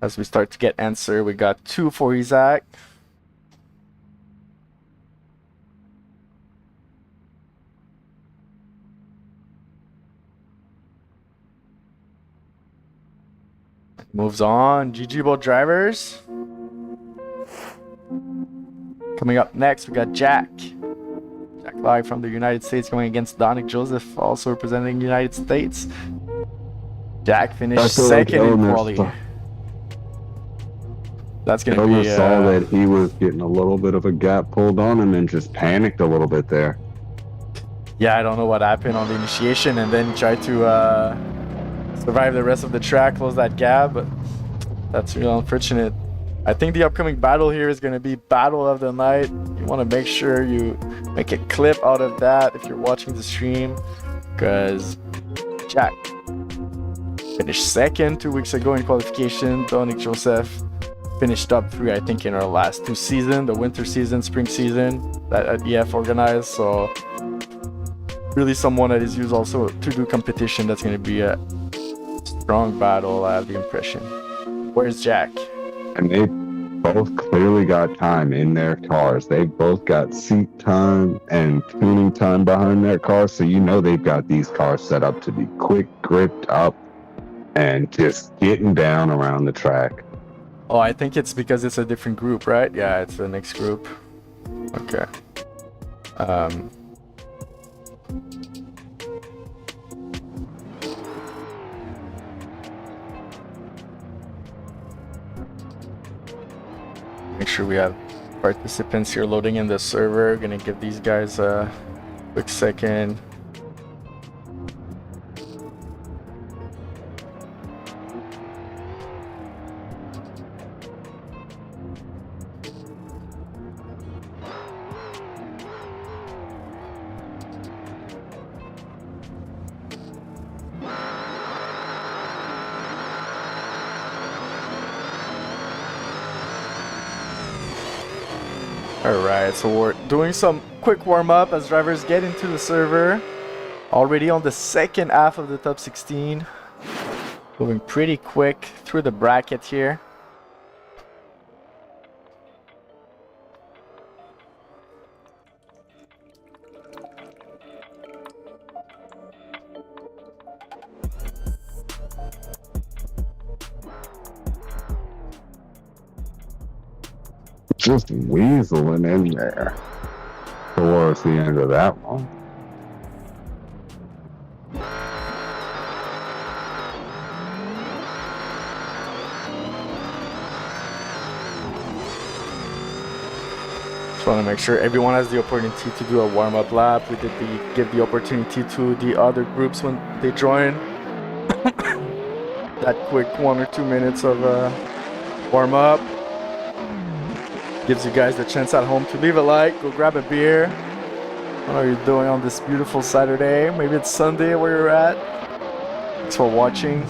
As we start to get answer, we got 2 for Isaac. Moves on. GG both drivers. Coming up next, we got Jack. Jack live from the United States going against Donick Joseph, also representing the United States. Jack finished second in quali. That's going to be... saw that he was getting a little bit of a gap pulled on him and just panicked a little bit there. Yeah, I don't know what happened on the initiation, and then he tried to survive the rest of the track, close that gap, but that's real unfortunate. I think the upcoming battle here is going to be Battle of the Night. You want to make sure you make a clip out of that if you're watching the stream, because Jack finished second 2 weeks ago in qualification. Donick Joseph finished up 3, I think, in our last 2 seasons, the winter season, spring season that EF organized. So really someone that is used also to do competition. That's going to be a strong battle, I have the impression. Where's Jack? And they both clearly got time in their cars. They both got seat time and tuning time behind their cars. So you know they've got these cars set up to be quick, gripped up, and just getting down around the track. Oh, I think it's because it's a different group, right? Yeah, it's the next group. Okay. Make sure we have participants here loading in the server. Gonna give these guys a quick second. Alright, so we're doing some quick warm-up as drivers get into the server. Already on the second half of the top 16. Moving pretty quick through the bracket here. just weaseling in there towards the end of that one. Just want to make sure everyone has the opportunity to do a warm-up lap. We did give the opportunity to the other groups when they join. That quick 1 or 2 minutes of warm-up gives you guys the chance at home to leave a like, go grab a beer. What are you doing on this beautiful Saturday? Maybe it's Sunday where you're at. Thanks for watching.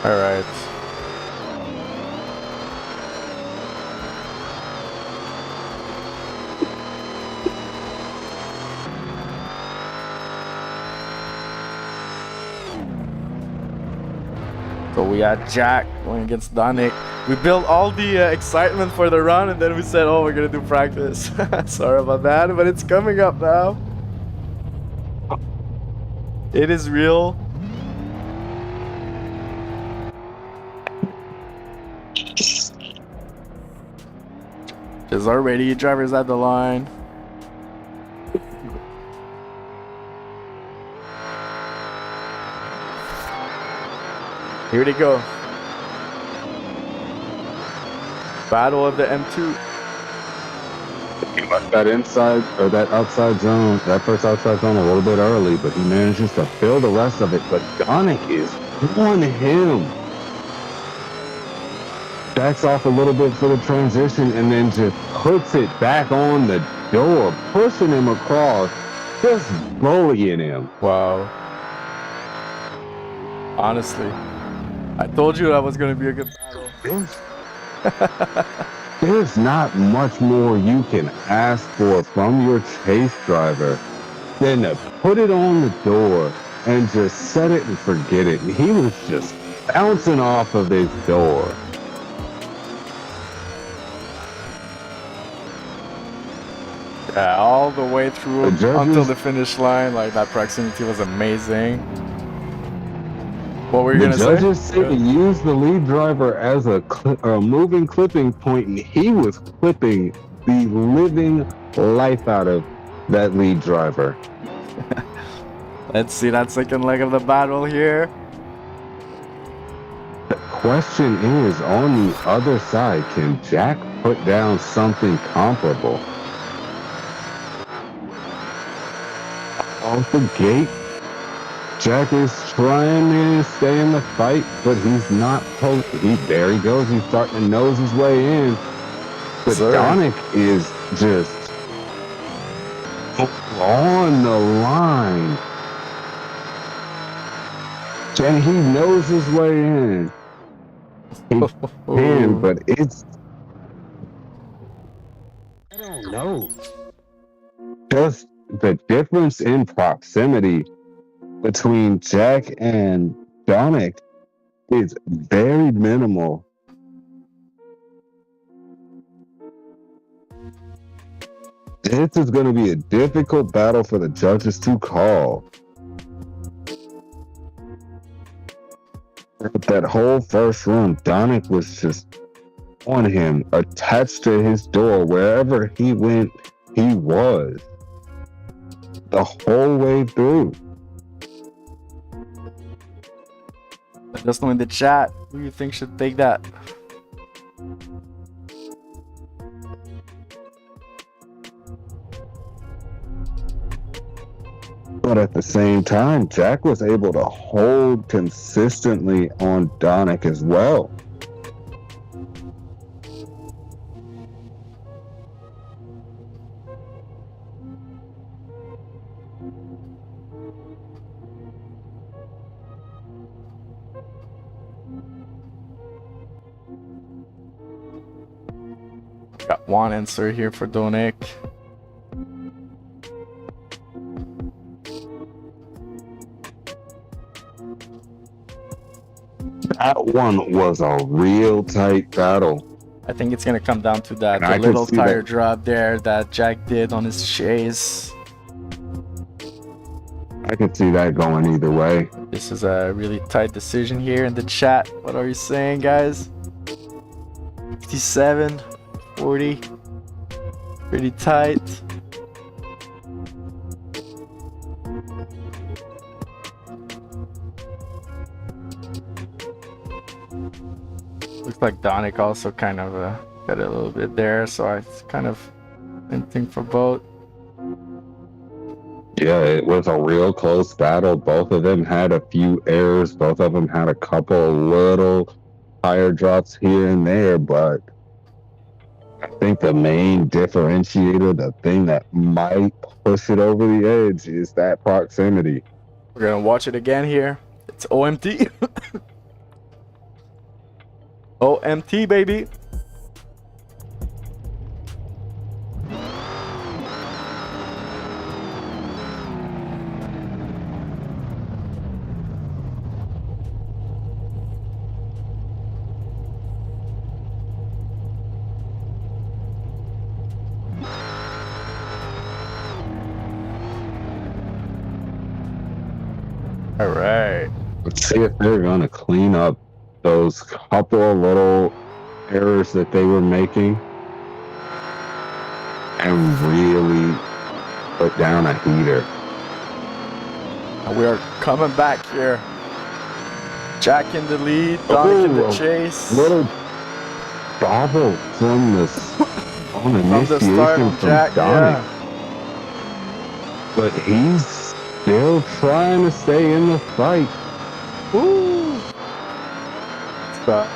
All right. So we had Jack going against Danik. We built all the excitement for the run, and then we said, oh, we're gonna do practice. Sorry about that, but it's coming up now. It is real. Is already drivers at the line. Here they go. Battle of the M2. He left that inside or that outside zone, that first outside zone a little bit early, but he manages to fill the rest of it. But Donick is on him. Backs off a little bit for the transition and then just puts it back on the door, pushing him across, just bullying him. Wow. Honestly, I told you that was going to be a good battle. There's not much more you can ask for from your chase driver than to put it on the door and just set it and forget it. And he was just bouncing off of his door. Yeah, all the way through until the finish line. Like, that proximity was amazing. What were you going to say? The judges say to use the lead driver as a moving clipping point, and he was clipping the living life out of that lead driver. Let's see that second leg of the battle here. The question is, on the other side, can Jack put down something comparable? Off the gate, Jack is trying to stay in the fight, but he's not. There he goes. He's starting to nose his way in. But Donick is just on the line. And he knows his way in. He can, but it's... I don't know. Just the difference in proximity between Jack and Donick is very minimal. This is going to be a difficult battle for the judges to call. That whole first run, Donick was just on him, attached to his door. Wherever he went, he was. The whole way through. Let us know in the chat who you think should take that. But at the same time, Jack was able to hold consistently on Donick as well. Got one answer here for Donick. That one was a real tight battle. I think it's gonna come down to that And I the could little see tire that. drop there that Jack did on his chase. I could see that going either way. This is a really tight decision here in the chat. What are you saying, guys? 57, 40. Pretty tight. Looks like Donick also kind of got a little bit there, so I kind of didn't think for both. Yeah, it was a real close battle. Both of them had a few errors. Both of them had a couple little tire drops here and there, but I think the main differentiator, the thing that might push it over the edge, is that proximity. We're gonna watch it again here. It's OMT. OMT, baby. All right. Let's see if they're going to clean up those couple of little errors that they were making and really put down a heater. And we are coming back here. Jack in the lead, Donick in the chase. Little bobble from the on initiation from Jack, Donick. yeah. But he's still trying to stay in the fight. Ooh.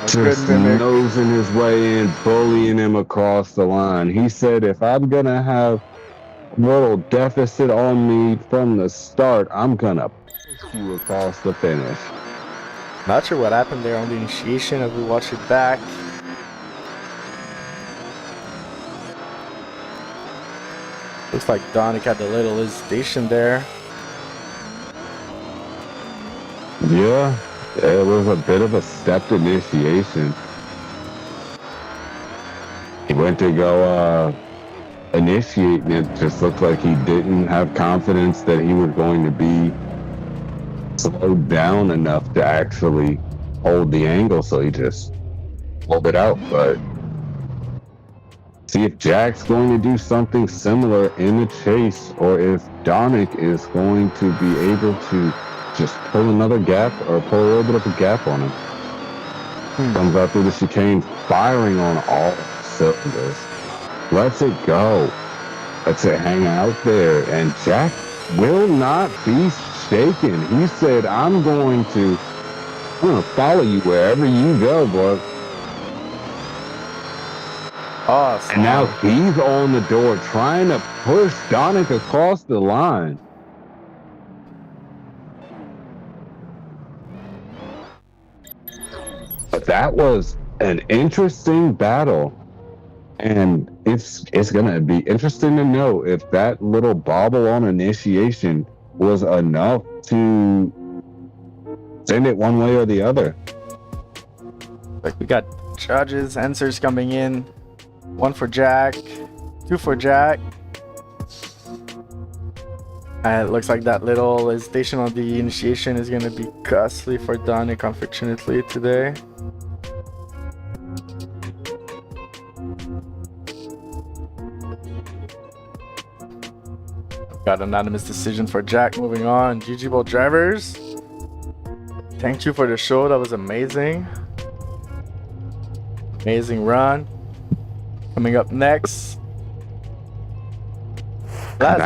Just nosing his way in, bullying him across the line. He said, if I'm going to have a little deficit on me from the start, I'm going to push you across the finish. Not sure what happened there on the initiation as we watch it back. Looks like Donick had a little hesitation there. Yeah, it was a bit of a stepped initiation. He went to go initiate, and it just looked like he didn't have confidence that he was going to be slowed down enough to actually hold the angle, so he just pulled it out. But see if Jack's going to do something similar in the chase, or if Donick is going to be able to just pull another gap or pull a little bit of a gap on him. Comes out through the chicane, firing on all cylinders. Lets it go. Lets it hang out there. And Jack will not be shaken. He said, I'm going to follow you wherever you go, boy. Awesome. And now he's on the door trying to push Donick across the line. But that was an interesting battle, and it's gonna be interesting to know if that little bobble on initiation was enough to send it one way or the other. Like we got judges, answers coming in. 1 for Jack, 2 for Jack. And it looks like that little hesitation on the initiation is going to be costly for Donick, unfortunately, today. Got anonymous decision for Jack. Moving on. GG Bolt drivers. Thank you for the show. That was amazing. Amazing run. Coming up next. Last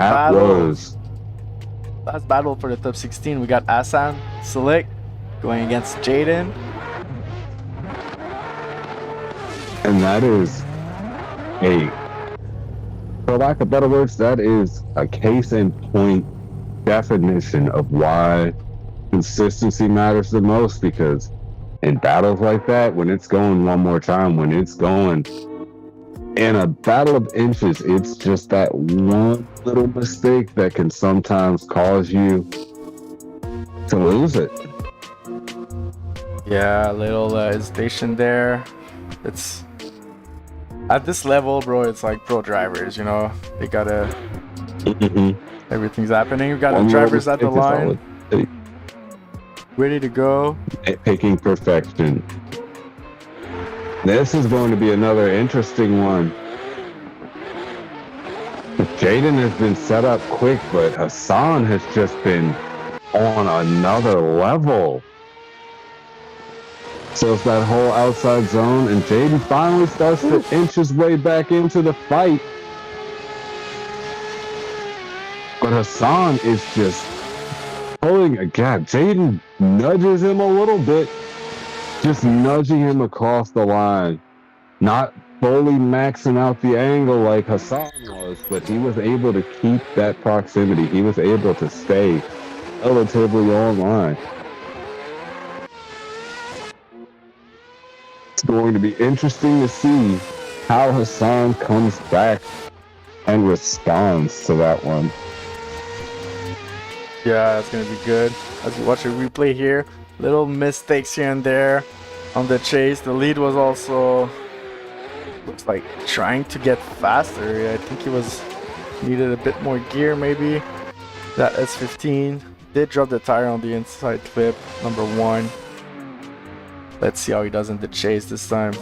battle for the top 16. We got Hassan Slick going against Jaden. And that is for lack of better words, that is a case in point definition of why consistency matters the most, because in battles like that, when it's going one more time, when it's going in a battle of inches, it's just that one little mistake that can sometimes cause you to lose it. Yeah, a little hesitation there. It's at this level, bro. It's like pro drivers, you know. They gotta. Everything's happening. We got the One little drivers at the mistake is all line, it takes. ready to go. Picking perfection. This is going to be another interesting one. Jaden has been set up quick, but Hassan has just been on another level. So it's that whole outside zone, and Jaden finally starts to inch his way back into the fight. But Hassan is just pulling a gap. Jaden nudges him a little bit, just nudging him across the line. Not fully maxing out the angle like Hassan was, but he was able to keep that proximity. He was able to stay relatively online. It's going to be interesting to see how Hassan comes back and responds to that one. Yeah, it's gonna be good. As you watch a replay here, little mistakes here and there on the chase. The lead was also looks like trying to get faster. I think he was needed a bit more gear maybe. That S15 did drop the tire on the inside clip, number 1. Let's see how he does in the chase this time.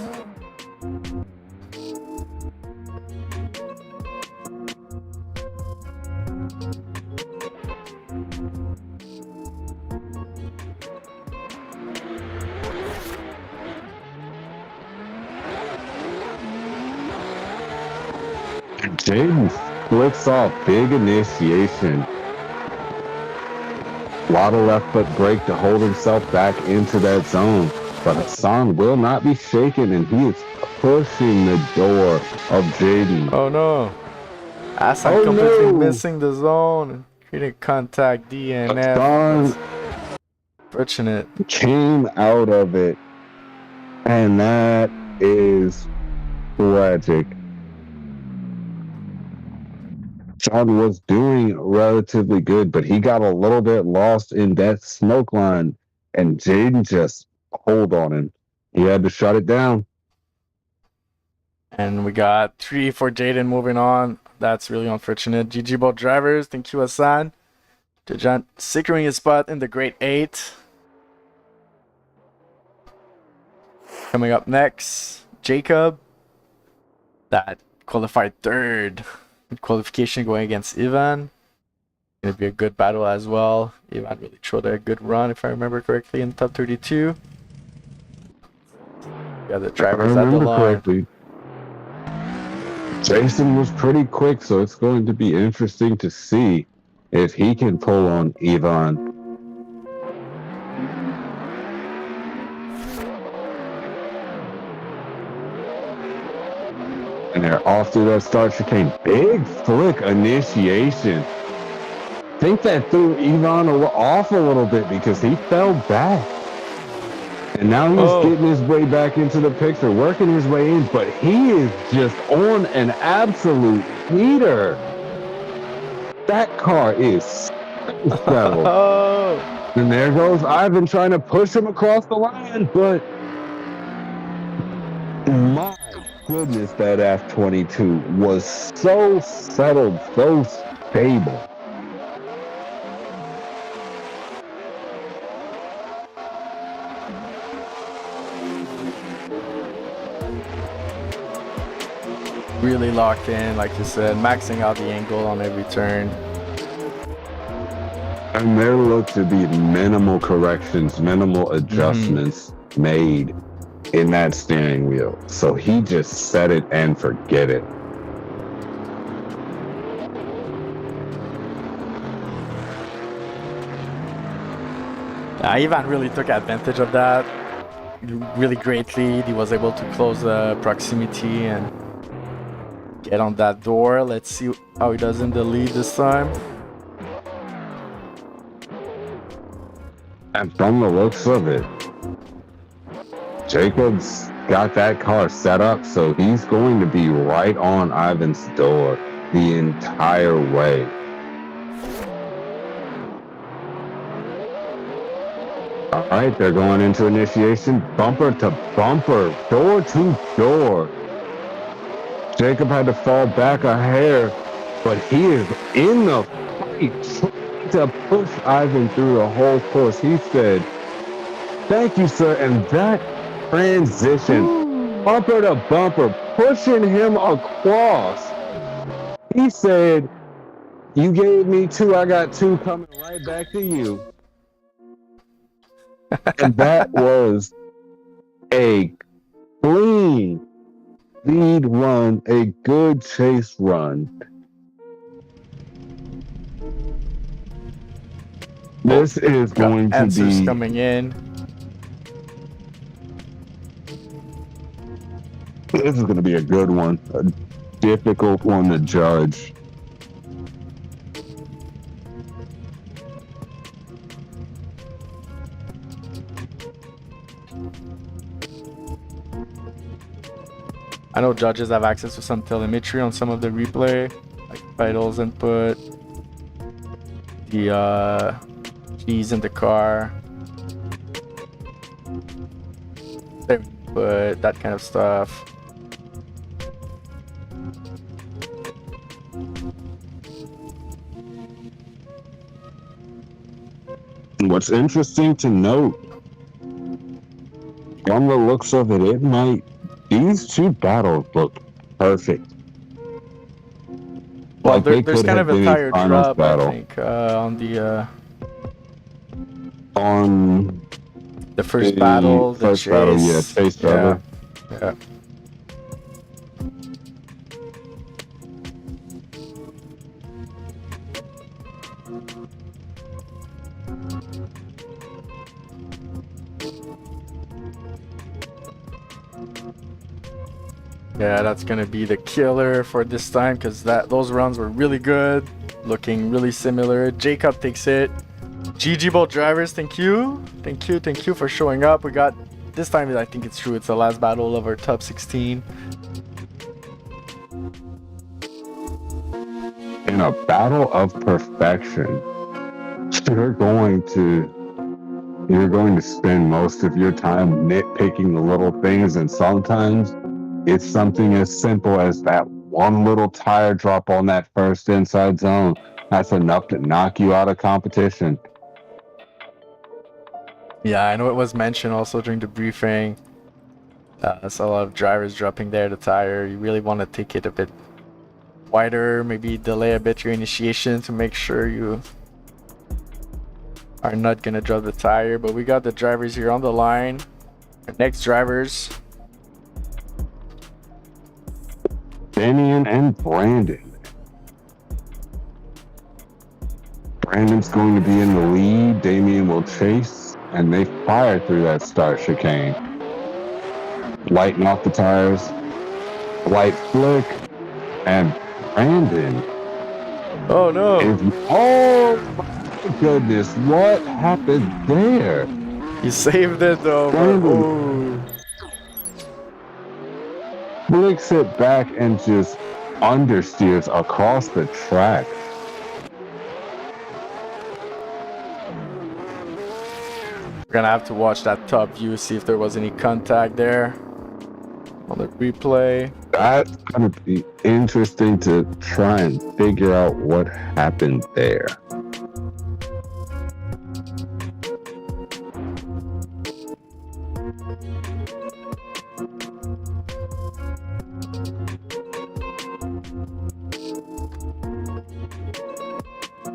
Jaden flicks off big initiation. A lot of left foot brake to hold himself back into that zone. But Hassan will not be shaken, and he is pushing the door of Jaden. Oh no. Hassan completely missing the zone and creating contact DNF. Hassan fortunate. Came out of it, and that is tragic. Sean was doing relatively good, but he got a little bit lost in that smoke line, and Jaden just pulled on him. He had to shut it down. And we got 3 for Jaden moving on. That's really unfortunate. GG both drivers. Thank you, Hassan. Dejan securing his spot in the Great 8. Coming up next, Jacob. That qualified 3rd. Qualification going against Ivan. Gonna be a good battle as well. Ivan really showed a good run, if I remember correctly, in the top 32. Yeah, the drivers at the line. Correctly. Jason was pretty quick, so it's going to be interesting to see if he can pull on Ivan. And they're off through that start chicane. Big flick initiation. I think that threw Ivan off a little bit because he fell back. And now he's getting his way back into the picture, working his way in, but he is just on an absolute heater. That car is settled. And there goes Ivan trying to push him across the line, but my goodness, that F-22 was so settled, so stable. Really locked in, like you said, maxing out the angle on every turn. And there looked to be minimal corrections, minimal adjustments made in that steering wheel. So he just set it and forget it. Ivan really took advantage of that. Really great lead. He was able to close the proximity and get on that door. Let's see how he does in the lead this time. And from the looks of it, Jacob's got that car set up, so he's going to be right on Ivan's door the entire way. All right, they're going into initiation. Bumper to bumper. Door to door. Jacob had to fall back a hair, but he is in the fight, trying to push Ivan through the whole course. He said, "Thank you, sir." And that transition, bumper to bumper, pushing him across. He said, "You gave me two, I got two coming right back to you." And that was a clean lead run, a good chase run. This is going to Answers be coming in. This is going to be a good one, a difficult one to judge. I know judges have access to some telemetry on some of the replay, like vitals input, the keys in the car, their input, that kind of stuff. What's interesting to note, from the looks of it, these two battles look perfect. Well, Like they there's could kind have of a been tire finals drop, battle. I think, on the first battle, the first chase. battle, yeah, chase driver. Yeah. Yeah, that's gonna be the killer for this time because those runs were really good, looking really similar. Jacob takes it. GG both drivers, thank you for showing up. We got this time. I think it's true. It's the last battle of our top 16. In a battle of perfection, you're going to spend most of your time nitpicking the little things, and sometimes it's something as simple as that one little tire drop on that first inside zone. That's enough to knock you out of competition. Yeah, I know it was mentioned also during the briefing. That's a lot of drivers dropping there the tire. You really want to take it a bit wider, maybe delay a bit your initiation to make sure you are not gonna drop the tire. But we got the drivers here on the line. Our next drivers, Damian and Brandon. Brandon's going to be in the lead. Damian will chase, and they fire through that start chicane. Lighten off the tires, light flick, and Brandon. oh no! Oh my goodness, what happened there? He saved it though, but oh. Flicks it back and just understeers across the track. We're gonna have to watch that top view, see if there was any contact there on the replay. That's gonna be interesting to try and figure out what happened there.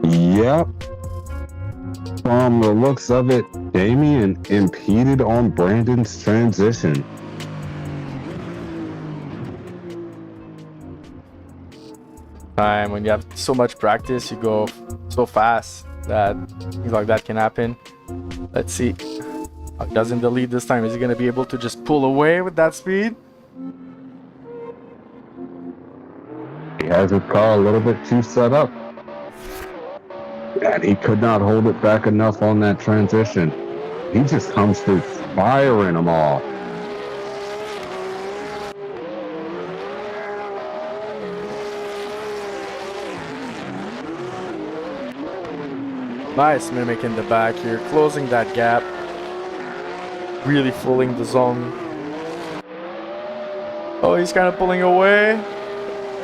Yep. From the looks of it, Damian impeded on Brandon's transition. Time when you have so much practice, you go so fast that things like that can happen. Let's see. How he does in the lead this time. Is he gonna be able to just pull away with that speed? He has his car a little bit too set up. And he could not hold it back enough on that transition. He just comes through firing them all. Nice mimic in the back here, closing that gap. really fooling the zone. Oh, he's kind of pulling away.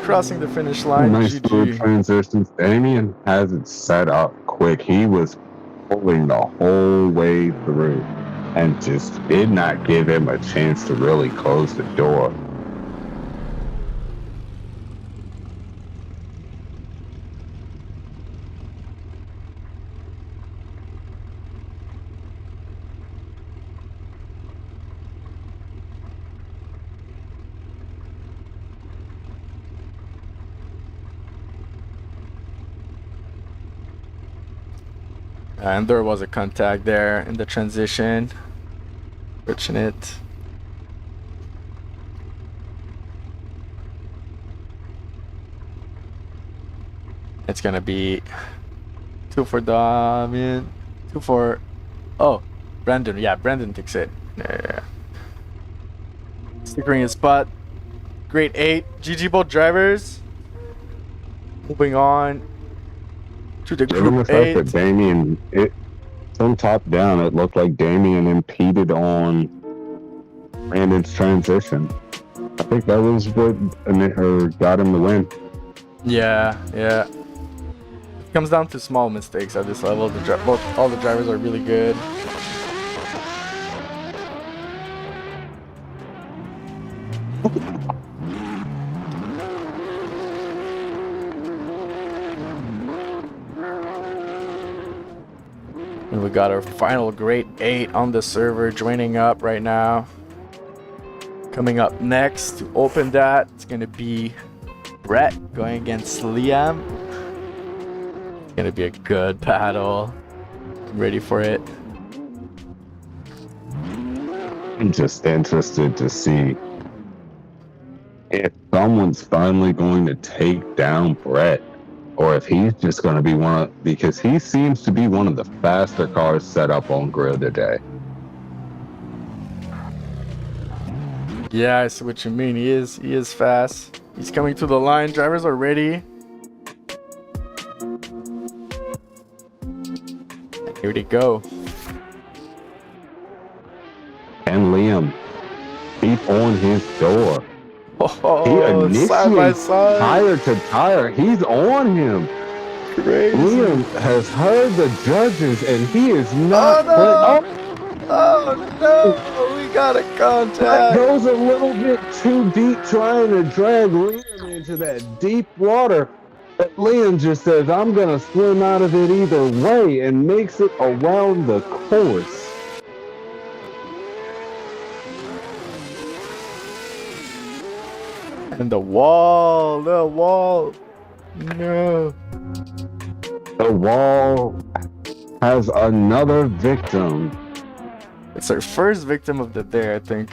Crossing the finish line. Nice little GG. transitions. Damien has it set up quick. He was pulling the whole way through and just did not give him a chance to really close the door. And there was a contact there in the transition. Fortunate. It's gonna be 2 for Damian, 2 for, oh, Brandon. Yeah, Brandon takes it. Yeah. Securing his spot. Great 8. GG both drivers. Moving on to the Given the group fact 8. that Damien, from top down, it looked like Damien impeded on Brandon's transition. I think that was what got him the win. Yeah. It comes down to small mistakes at this level. All the drivers are really good. And we got our final grade 8 on the server joining up right now. Coming up next to open that, it's gonna be Brett going against Liam. It's gonna be a good battle. I'm ready for it. I'm just interested to see if someone's finally going to take down Brett, or if he's just going to be because he seems to be one of the faster cars set up on grid today. Yeah, I see what you mean. He is fast. He's coming to the line. Drivers are ready. Here they go. And Liam, he's on his door. Oh, He initiates side by side. tire to tire. He's on him. Crazy. Liam has heard the judges, and he is not. Oh no! We got a That contact. goes a little bit too deep, trying to drag Liam into that deep water. But Liam just says, "I'm gonna swim out of it either way," and makes it around the course. And the wall. No. The wall has another victim. It's our first victim of the day, I think.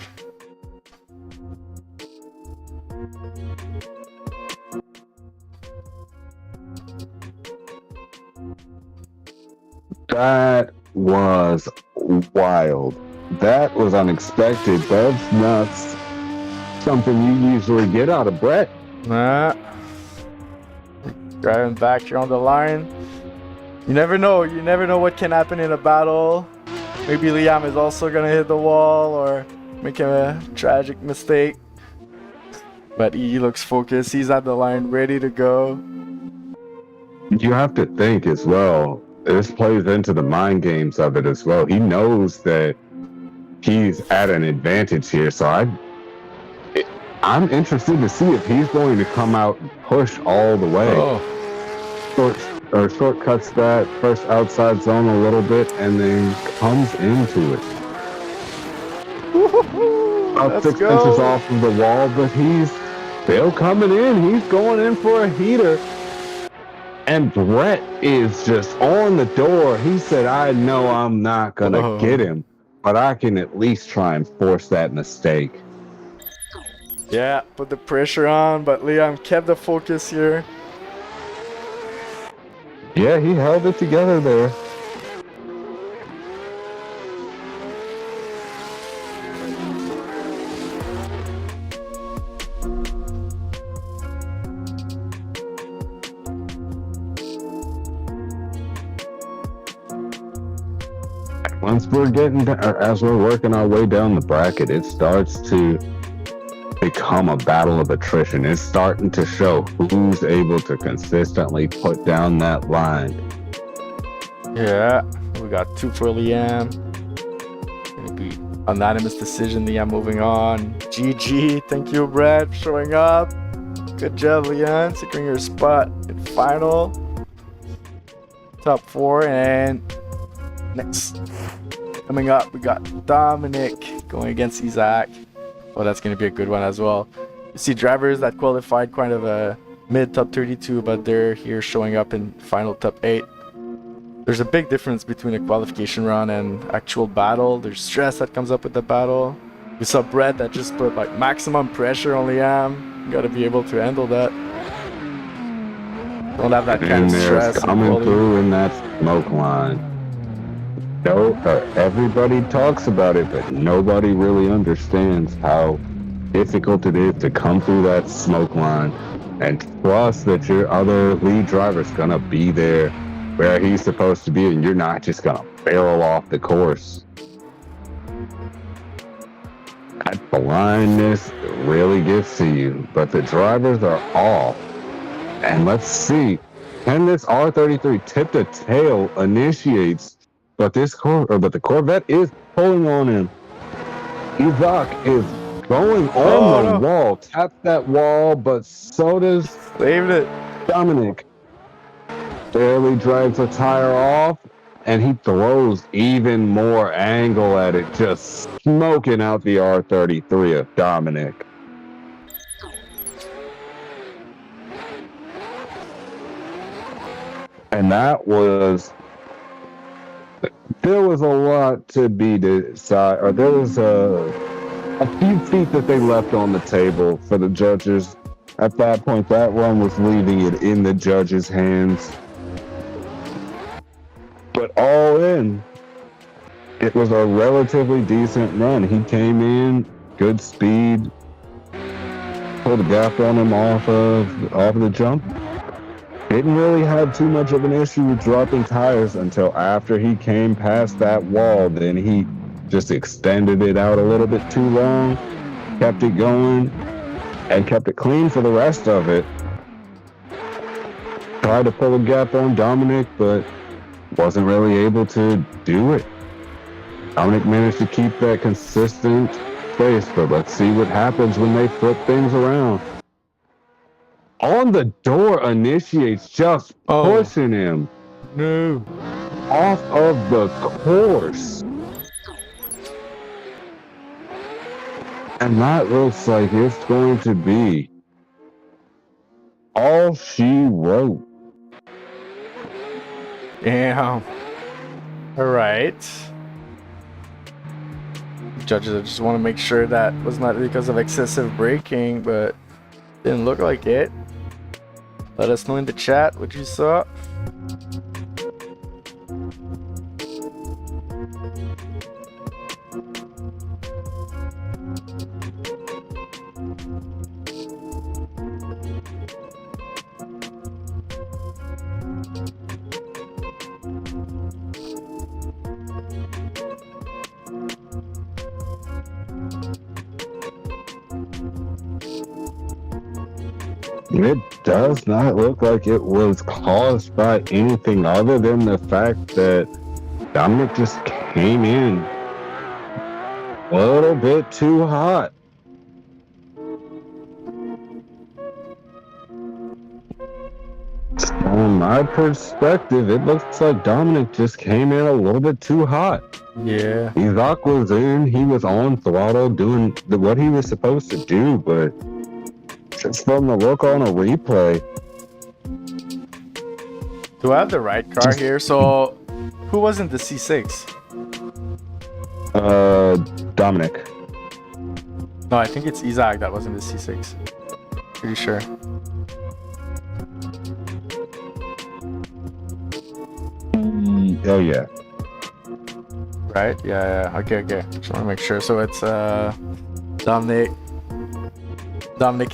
That was wild. That was unexpected. That's not something you usually get out of Brett. Nah. Driving back here on the line. You never know. You never know what can happen in a battle. Maybe Liam is also gonna hit the wall or make a tragic mistake. But he looks focused. He's at the line, ready to go. You have to think as well. This plays into the mind games of it as well. He knows that he's at an advantage here, so I'm interested to see if he's going to come out and push all the way. Shortcuts that first outside zone a little bit and then comes into it. About 6 inches off of the wall, but he's still coming in. He's going in for a heater. And Brett is just on the door. He said, "I know I'm not going to get him, but I can at least try and force that mistake." Yeah, put the pressure on, but Liam kept the focus here. Yeah, he held it together there. once we're getting as we're working our way down the bracket, it starts to become a battle of attrition. It's starting to show who's able to consistently put down that line. Yeah, we got 2 for Liam. Gonna be unanimous decision. Liam moving on. GG. Thank you, Brad, for showing up. Good job, Liam, securing your spot in final. Top 4, and next coming up, we got Dominic going against Isaac. Oh, that's going to be a good one as well. You see drivers that qualified kind of a mid top 32, but they're here showing up in final top 8. There's a big difference between a qualification run and actual battle. There's stress that comes up with the battle. We saw Brett that just put like maximum pressure on Liam. You got to be able to handle that. Don't have that kind of stress. Coming through in that smoke line. No, everybody talks about it, but nobody really understands how difficult it is to come through that smoke line and trust that your other lead driver's gonna be there where he's supposed to be, and you're not just gonna barrel off the course. That blindness really gets to you, but the drivers are off. And let's see, can this R33 tip the tail initiates? But the Corvette is pulling on him. Isaac is going on the wall, taps that wall, but so does Saved it. Dominic. Barely drives a tire off, and he throws even more angle at it, just smoking out the R33 of Dominic. And that was... There was a lot to be decided, or there was a few feet that they left on the table for the judges. At that point, that run was leaving it in the judges' hands. But all in, it was a relatively decent run. He came in, good speed, pulled a gap on him off of the jump. Didn't really have too much of an issue with dropping tires until after he came past that wall. Then he just extended it out a little bit too long, kept it going, and kept it clean for the rest of it. Tried to pull a gap on Dominic, but wasn't really able to do it. Dominic managed to keep that consistent pace, but let's see what happens when they flip things around. On the door initiates, just pushing him off of the course. And that looks like it's going to be all she wrote. Damn. All right. Judges, I just want to make sure that was not because of excessive braking, but didn't look like it. Let us know in the chat what you saw. It does not look like it was caused by anything other than the fact that Dominic just came in a little bit too hot. From my perspective, it looks like Dominic just came in a little bit too hot. Yeah. Isaac was in, he was on throttle doing what he was supposed to do, but just from the look on a replay. Do I have the right car here? So, who was in the C6? Dominic. No, I think it's Isaac that was in the C6. Pretty sure. Oh yeah. Right? Yeah. Okay. Just want to make sure. So it's Dominic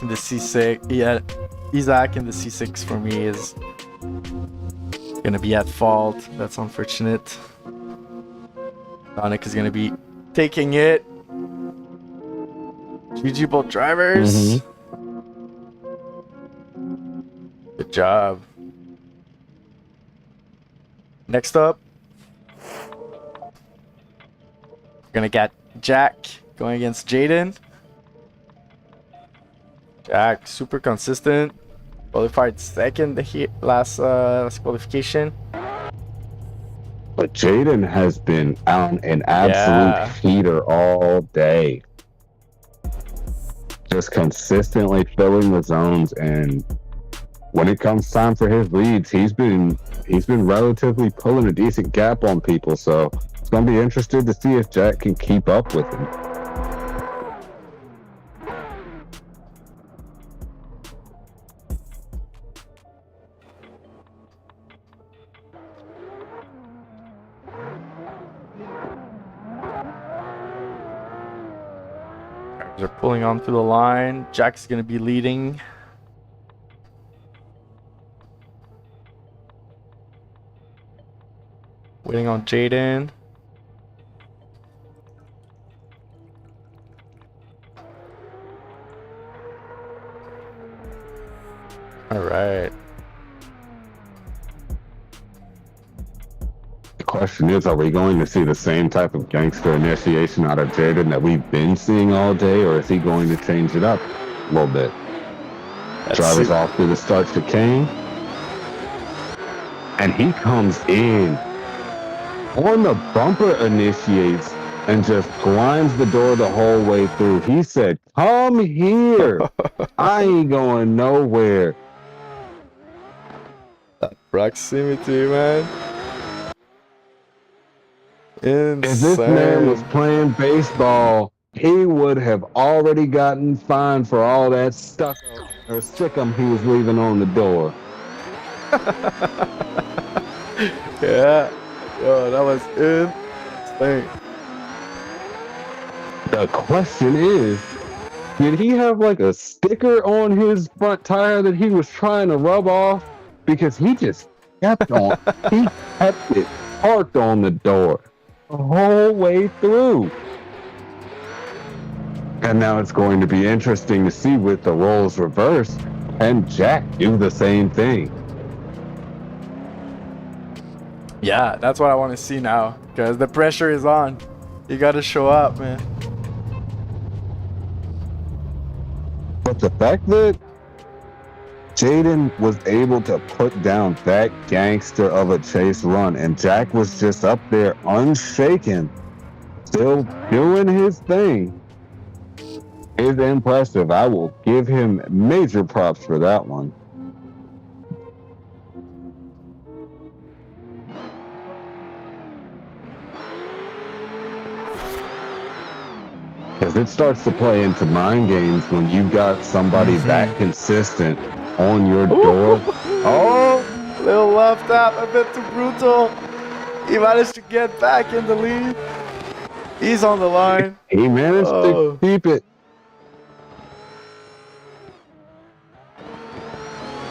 in the C6. Yeah, Isaac in the C6 for me is gonna be at fault. That's unfortunate. Sonic is gonna be taking it. GG both drivers. Good job. Next up, we're gonna get Jack going against Jaden. Jack, super consistent. Qualified second last qualification. But Jaden has been on an absolute heater all day. Just consistently filling the zones, and when it comes time for his leads, he's been relatively pulling a decent gap on people. So it's gonna be interesting to see if Jack can keep up with him. They're pulling onto the line. Jack's gonna be leading. Waiting on Jaden. All right. The question is, are we going to see the same type of gangster initiation out of Jaden that we've been seeing all day, or is he going to change it up a little bit? Drivers off to the start chicane, and he comes in on the bumper, initiates, and just blinds the door the whole way through. He said, "Come here. I ain't going nowhere." That proximity, man. Insane. If this man was playing baseball, he would have already gotten fined for all that stuff or stickum he was leaving on the door. Yeah. Yo, that was insane. The question is, did he have like a sticker on his front tire that he was trying to rub off? Because he just kept on, he kept it parked on the door the whole way through. And now it's going to be interesting to see with the roles reversed, and Jack do the same thing. Yeah, that's what I want to see now, because the pressure is on. You got to show up, man. But the fact that Jaden was able to put down that gangster of a chase run, and Jack was just up there unshaken, still doing his thing, is impressive. I will give him major props for that one. Because it starts to play into mind games when you've got somebody that consistent on your door. Oh, little left tap, a bit too brutal. He managed to get back in the lead. He's on the line. He managed to keep it.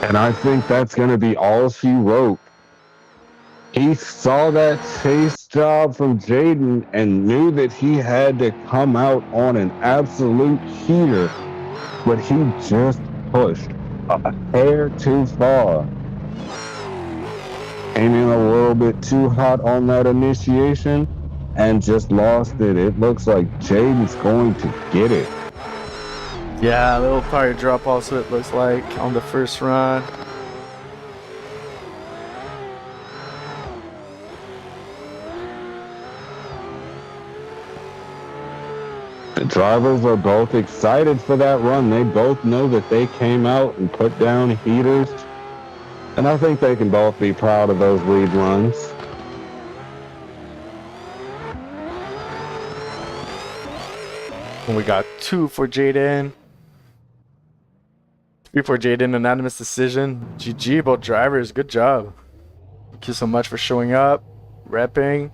And I think that's going to be all she wrote. He saw that chase job from Jaden and knew that he had to come out on an absolute heater, but he just pushed a hair too far. Came in a little bit too hot on that initiation and just lost it. It looks like Jaden's going to get it. Yeah, a little tire drop also, it looks like, on the first run. The drivers are both excited for that run. They both know that they came out and put down heaters. And I think they can both be proud of those lead runs. And we got 2 for Jaden. 3 for Jaden, unanimous decision. GG, both drivers, good job. Thank you so much for showing up, repping.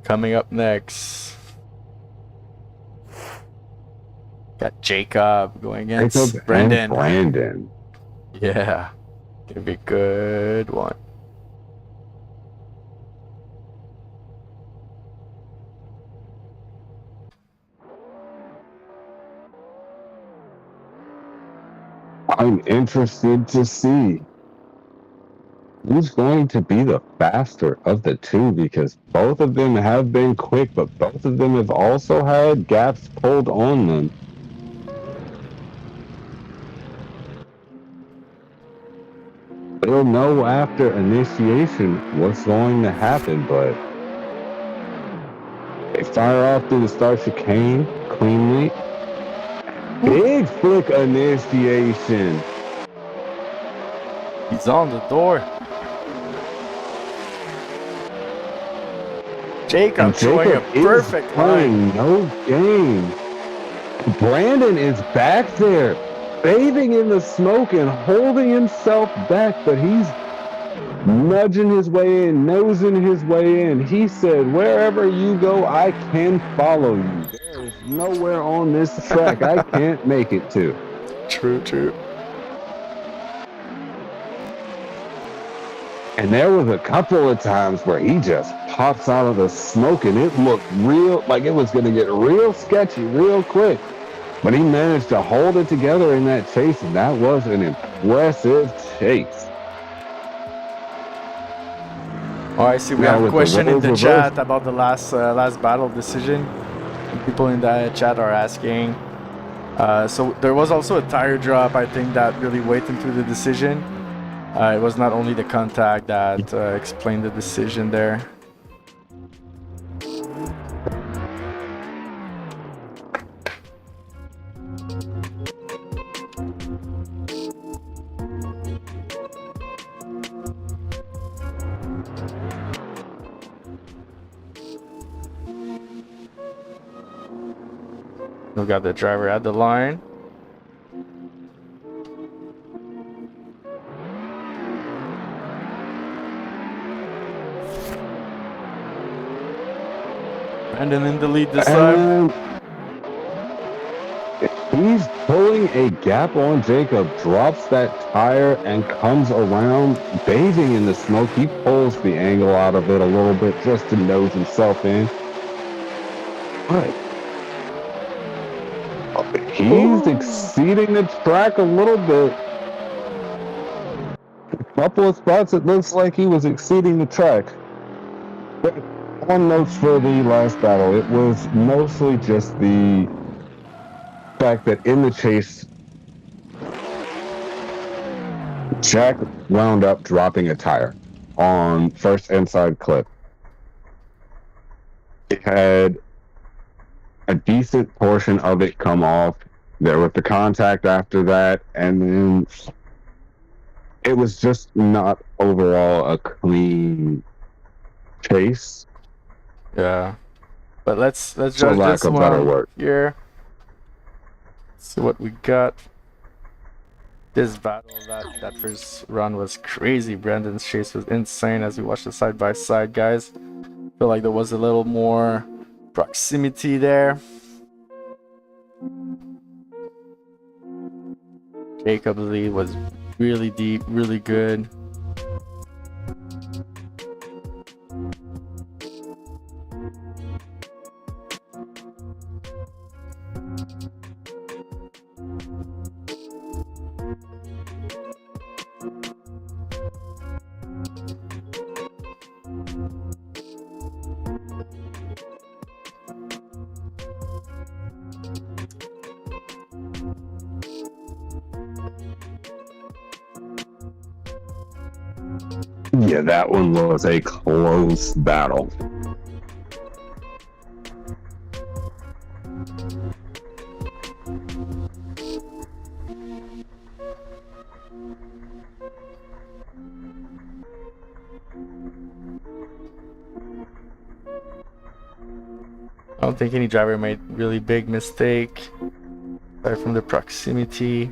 Coming up next, got Jacob going against Brandon. Yeah, gonna be a good one. I'm interested to see who's going to be the faster of the two, because both of them have been quick, but both of them have also had gaps pulled on them. They'll know after initiation what's going to happen, but they fire off through the start chicane cleanly. Big flick initiation. He's on the door. Jacob showing a perfect line. No game. Brandon is back there, bathing in the smoke and holding himself back, but he's nudging his way in, nosing his way in. He said, wherever you go, I can follow you. There is nowhere on this track I can't make it to. True, true. And there was a couple of times where he just pops out of the smoke and it looked real, like it was going to get real sketchy real quick. But he managed to hold it together in that chase, and that was an impressive chase. Oh, I see. We have a question in the chat about the last battle decision. People in the chat are asking. So there was also a tire drop, I think, that really weighed into the decision. It was not only the contact that explained the decision there. We got the driver at the line. Brandon in the lead this time. He's pulling a gap on Jacob, drops that tire, and comes around, bathing in the smoke. He pulls the angle out of it a little bit just to nose himself in. But he's exceeding the track a little bit. A couple of spots, it looks like he was exceeding the track. But on notes for the last battle, it was mostly just the fact that in the chase, Jack wound up dropping a tire on first inside clip. It had a decent portion of it come off. There was the contact after that, and then it was just not overall a clean chase. Yeah, but let's judge this one here. Let's see what we got. This battle, that first run was crazy. Brandon's chase was insane as we watched the side by side, guys. Feel like there was a little more proximity there. Jacob's lead was really deep, really good. Yeah, that one was a close battle. I don't think any driver made really big mistake aside from the proximity.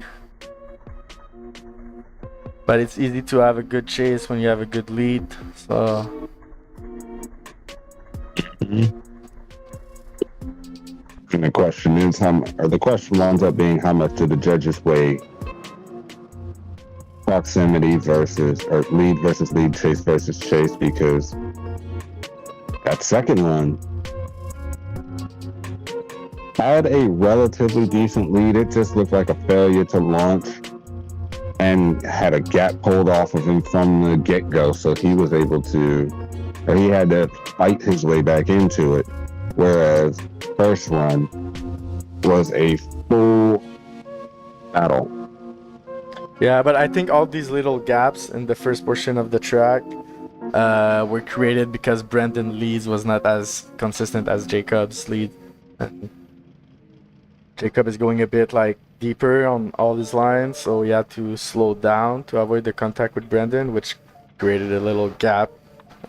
But it's easy to have a good chase when you have a good lead, so... And the question is, the question winds up being, how much do the judges weigh proximity versus, or lead versus lead, chase versus chase? Because that second one had a relatively decent lead. It just looked like a failure to launch. and had a gap pulled off of him from the get-go, so he was able to, or he had to fight his way back into it. Whereas first run was a full battle. Yeah, but I think all these little gaps in the first portion of the track were created because Brendan Lee's was not as consistent as Jacob's lead. And Jacob is going a bit like deeper on all his lines, so he had to slow down to avoid the contact with Brendan, which created a little gap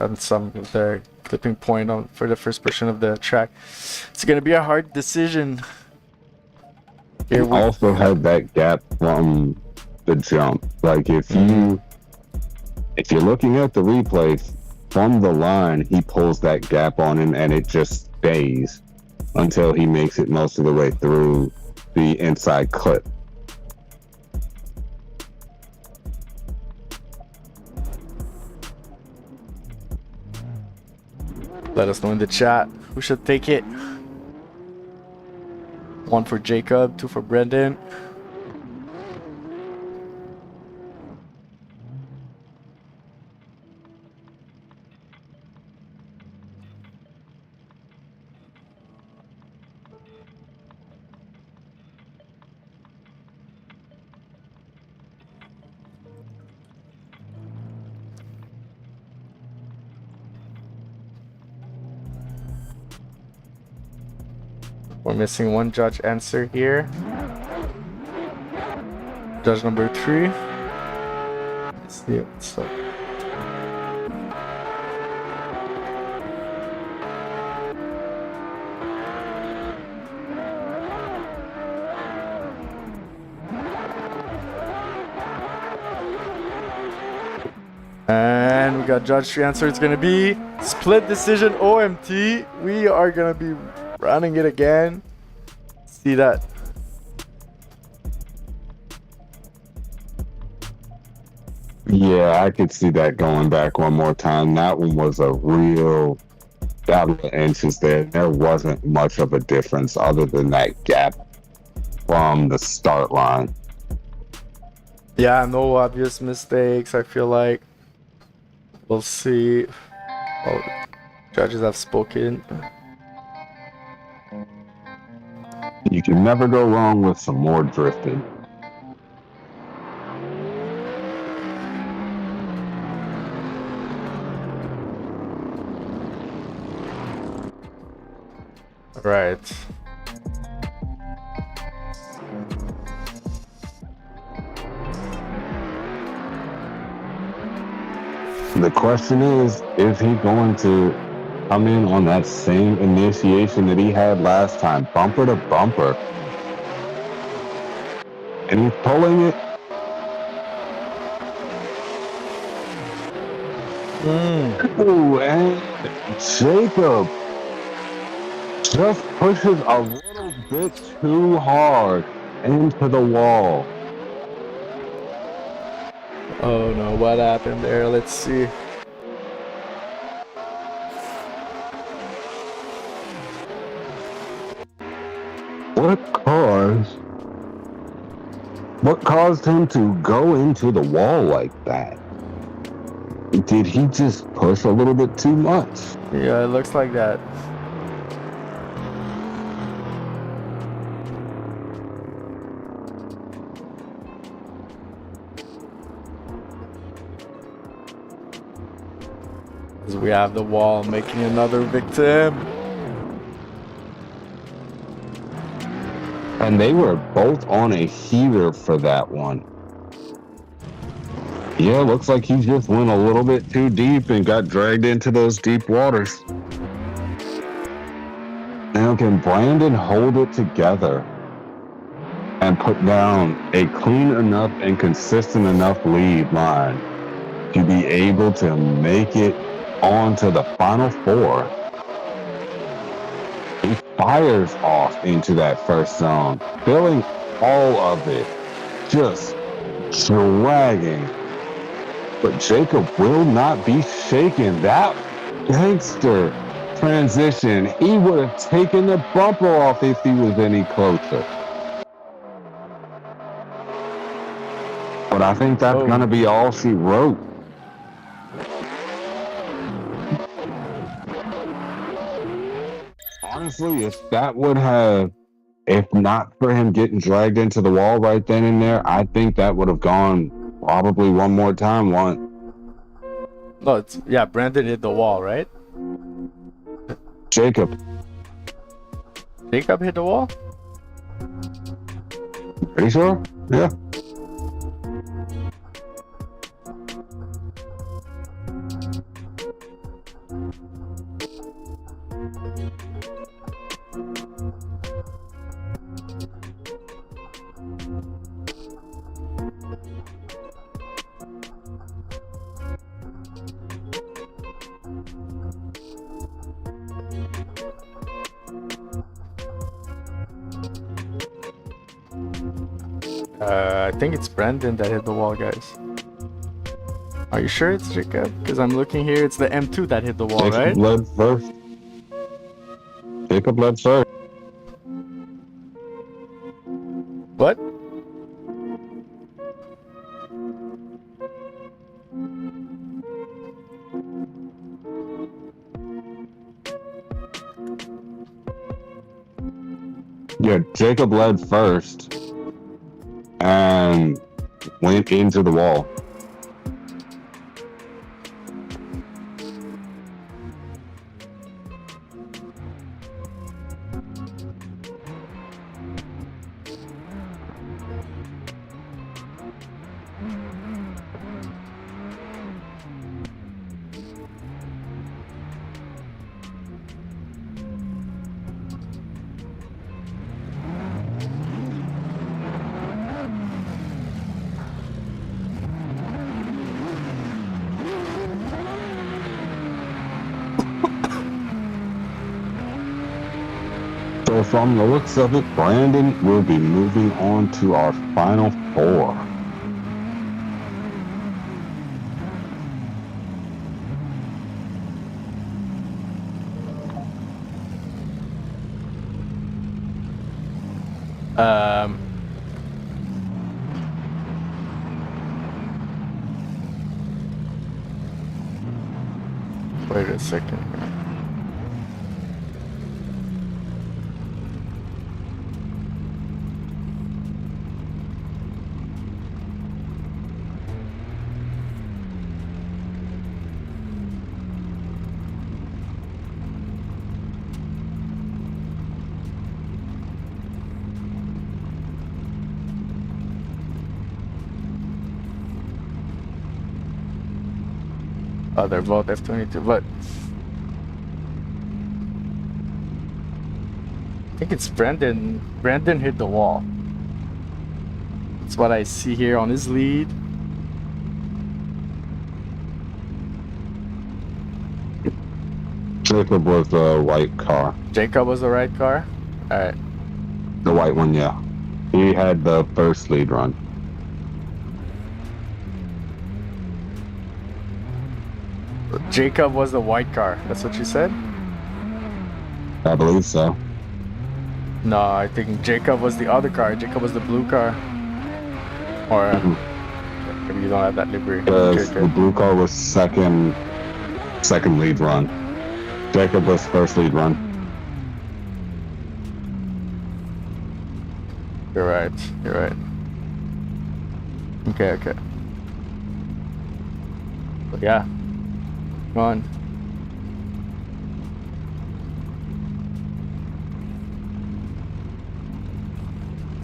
on some of the clipping point on for the first portion of the track. It's gonna be a hard decision. He also had that gap from the jump. Like if you're looking at the replay from the line, he pulls that gap on him and it just stays until he makes it most of the way through the inside clip. Let us know in the chat who should take it. 1 for Jacob, 2 for Brendan. We're missing one judge answer here. Judge number 3. Let's see what's up. And we got judge 3 answer. It's gonna be split decision OMT. We are gonna be running it again. See that? Yeah, I could see that going back one more time. That one was a real battle of inches there. There wasn't much of a difference other than that gap from the start line. Yeah, no obvious mistakes, I feel like. We'll see. Oh, judges have spoken. You can never go wrong with some more drifting. Right. The question is he going to come in on that same initiation that he had last time, bumper to bumper? And he's pulling it. Ooh, and Jacob just pushes a little bit too hard into the wall. Oh no, what happened there? Let's see. What caused him to go into the wall like that? Did he just push a little bit too much? Yeah, it looks like that. As we have the wall making another victim. And they were both on a heater for that one. Yeah, looks like he just went a little bit too deep and got dragged into those deep waters. Now, can Brandon hold it together and put down a clean enough and consistent enough lead line to be able to make it onto the final 4? He fires off into that first zone, filling all of it, just dragging. But Jacob will not be shaken. That gangster transition, he would have taken the bumper off if he was any closer. But I think that's Oh. gonna be all she wrote. Honestly, if not for him getting dragged into the wall right then and there, I think that would have gone probably one more time. No, yeah, Brandon hit the wall, right? Jacob, Jacob hit the wall? pretty sure? Yeah. I think it's Brandon that hit the wall, guys. Are you sure it's Jacob? Because I'm looking here, it's the M2 that hit the wall, Jacob right? led first. Jacob led first. What? Yeah, Jacob led first and went into the wall. So from the looks of it, Brandon will be moving on to our final four. Wait a second. Oh, they're both F22, but I think it's Brandon. Brandon hit the wall. That's what I see here on his lead. Jacob was the white car. Jacob was the right car? Alright. The white one, yeah. He had the first lead run. Jacob was the white car. That's what you said? I believe so. No, I think Jacob was the other car. Jacob was the blue car. Or maybe you don't have that livery. Because the blue car was second lead run. Jacob was first lead run. You're right. You're right. Okay, okay. But yeah. Come on.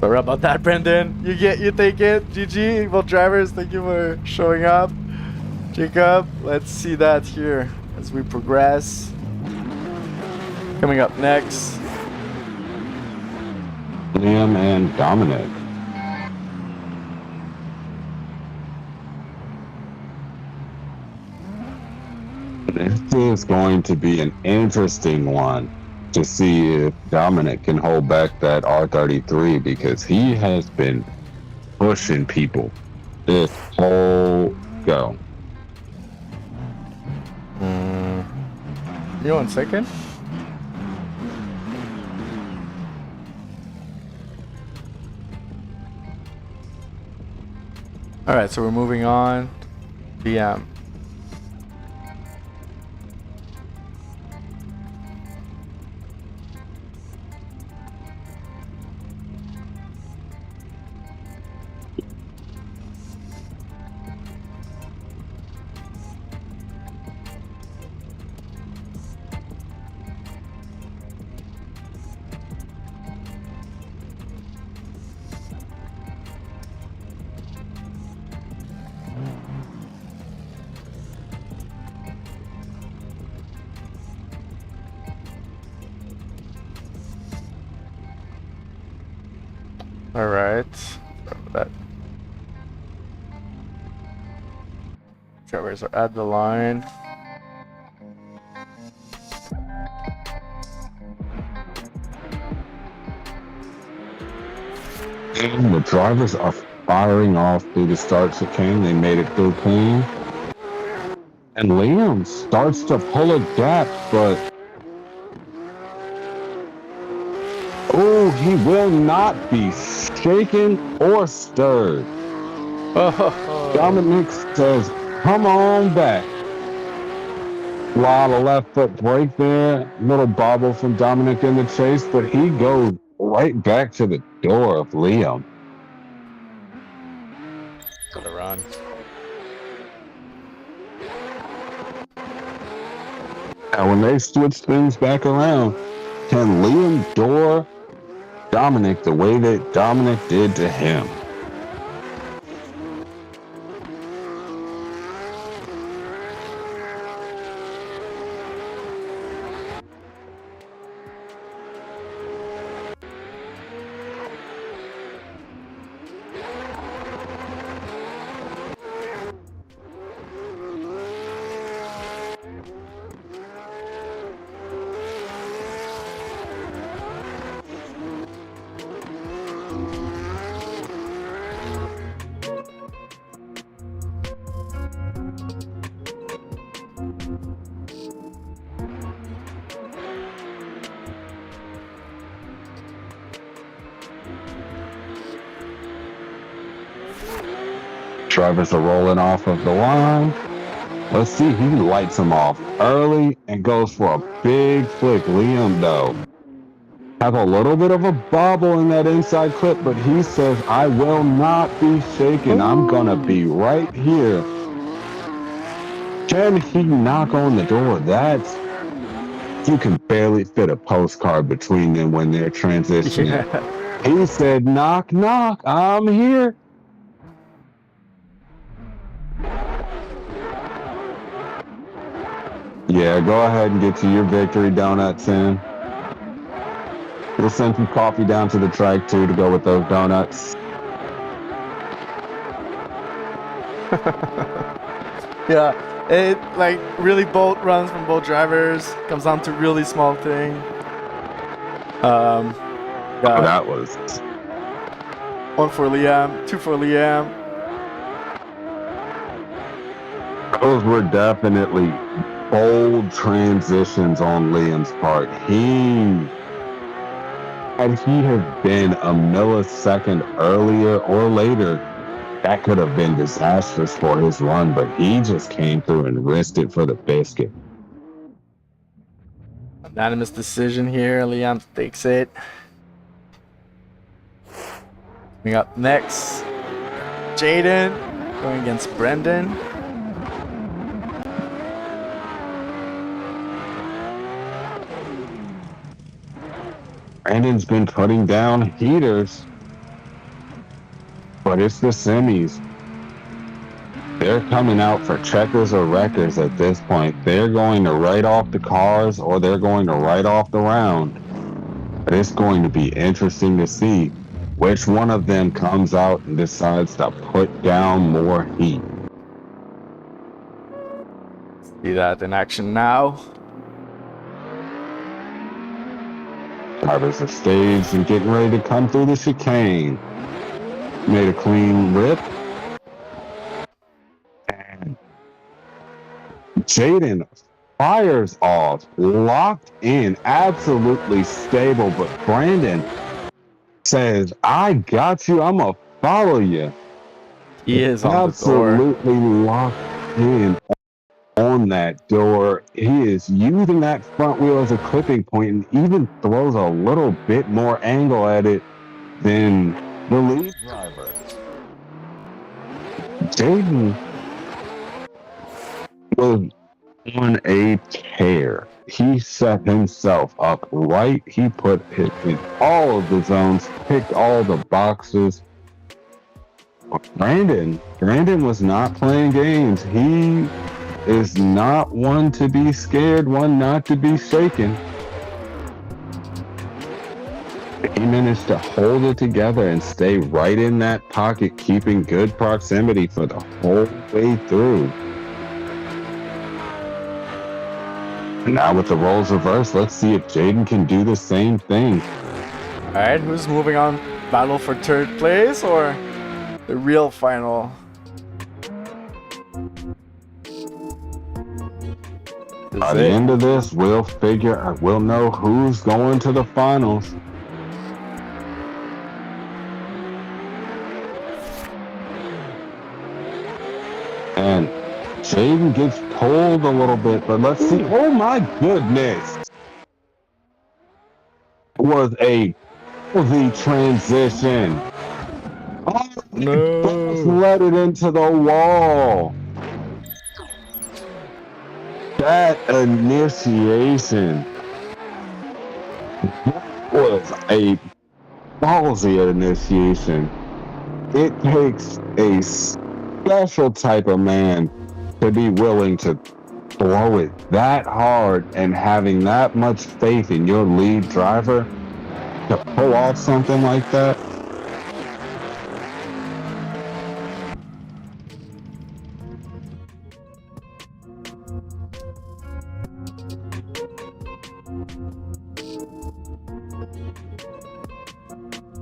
Sorry about that, Brendan. You take it. GG, both drivers. Thank you for showing up. Jacob, let's see that here as we progress. Coming up next, Liam and Dominic. This is going to be an interesting one to see if Dominic can hold back that R33, because he has been pushing people this whole go. you 1 second. All right, so we're moving on. BM. All right. That drivers are at the line. And the drivers are firing off through the start chicane. They made it through clean. And Liam starts to pull a gap, but oh, he will not be shaken or stirred. Dominic says, come on back. A lot of left foot brake there. Little bobble from Dominic in the chase, but he goes right back to the door of Liam. Gotta run. Now, when they switch things back around, can Liam door Dominic the way that Dominic did to him? Drivers are rolling off of the line. Let's see, he lights them off early and goes for a big flick. Liam, though, have a little bit of a bobble in that inside clip, but he says, I will not be shaken. I'm going to be right here. Can he knock on the door? You can barely fit a postcard between them when they're transitioning. Yeah. He said, knock, knock, I'm here. Yeah, go ahead and get you your victory donuts in. We'll send some coffee down to the track too to go with those donuts. Yeah, it like really both runs from both drivers. Comes down to really small thing. Yeah. Oh, that was 1 for Liam, 2 for Liam. Those were definitely bold transitions on Liam's part. Had he have been a millisecond earlier or later, that could have been disastrous for his run, but he just came through and risked it for the biscuit. Unanimous decision here. Liam takes it. Coming up next, Jaden going against Brendan. Brandon's been putting down heaters, but it's the semis. They're coming out for checkers or wreckers at this point. They're going to write off the cars or they're going to write off the round. But it's going to be interesting to see which one of them comes out and decides to put down more heat. See that in action now. Drivers are staged and getting ready to come through the chicane. Made a clean rip. And Jaden fires off, locked in, absolutely stable, but Brandon says, I got you, I'm gonna follow you. He is on the door. Absolutely locked in on that door. He is using that front wheel as a clipping point and even throws a little bit more angle at it than the lead driver. Jaden was on a tear. He set himself up right. He put it in all of the zones, picked all the boxes. Brandon was not playing games. He is not one to be scared, one not to be shaken. He managed to hold it together and stay right in that pocket, keeping good proximity for the whole way through. And now with the roles reversed, let's see if Jaden can do the same thing. All right, who's moving on? Battle for third place or the real final? By the end of this, we'll know who's going to the finals. And Jaden gets pulled a little bit, but let's see. Oh my goodness! It was a heavy transition. Oh, no! Let it into the wall. That initiation was a ballsy initiation. It takes a special type of man to be willing to throw it that hard and having that much faith in your lead driver to pull off something like that.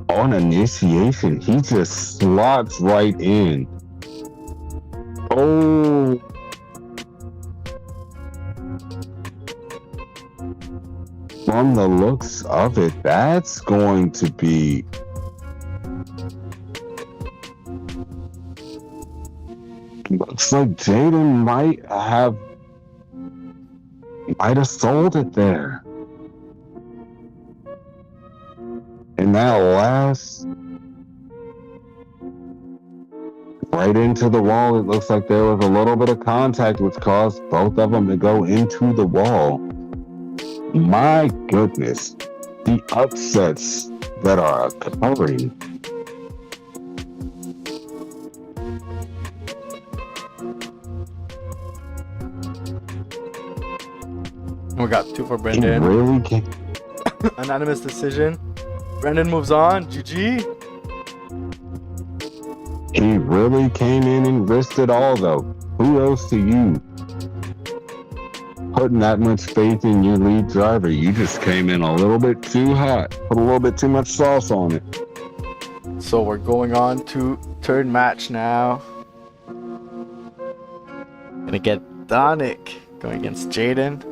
On initiation, he just slots right in. Oh. From the looks of it, that's going to be looks like Jaden might have sold it there. And that last right into the wall, it looks like there was a little bit of contact which caused both of them to go into the wall. My goodness, the upsets that are occurring. We got 2 for Brendan. Really can't. Anonymous decision. Brendan moves on. GG. He really came in and risked it all, though. Kudos to you. Putting that much faith in your lead driver. You just came in a little bit too hot. Put a little bit too much sauce on it. So we're going on to third match now. Gonna get Donick going against Jaden.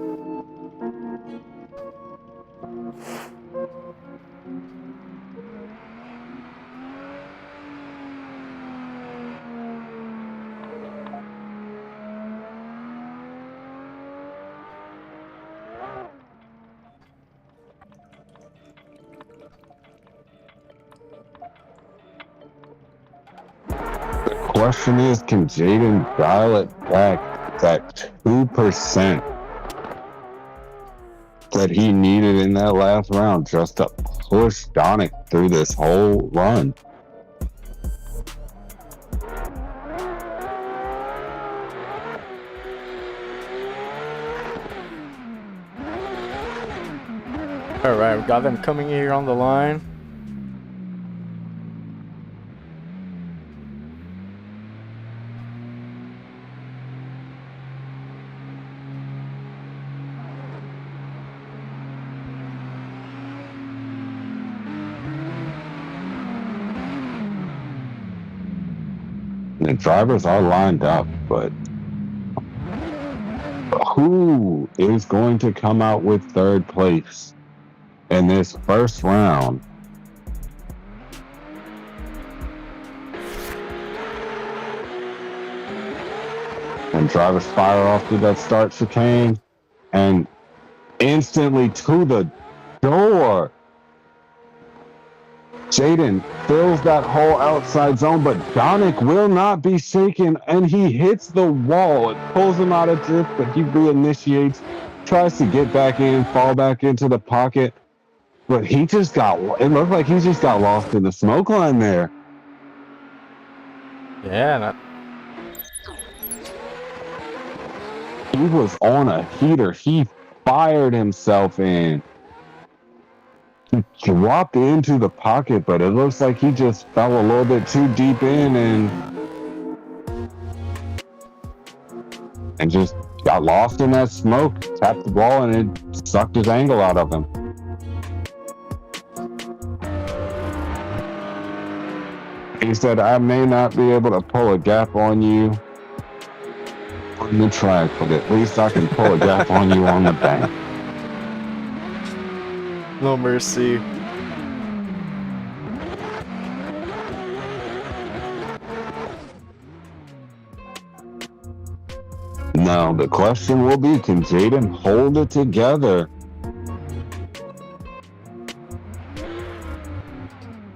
Question is, can Jaden dial it back that 2% that he needed in that last round just to push Donick through this whole run? Alright, we got them coming here on the line. The drivers are lined up, but who is going to come out with third place in this first round? And drivers fire off through that start chicane. And instantly to the door. Jaden fills that whole outside zone, but Donick will not be shaken, and he hits the wall. It pulls him out of drift, but he reinitiates, tries to get back in, fall back into the pocket, but it looked like he just got lost in the smoke line there. Yeah, He was on a heater. He fired himself in. He dropped into the pocket, but it looks like he just fell a little bit too deep in and just got lost in that smoke, tapped the ball, and it sucked his angle out of him. He said, I may not be able to pull a gap on you on the track, but at least I can pull a gap on you on the bank. no mercy. Now, the question will be, can Jaden hold it together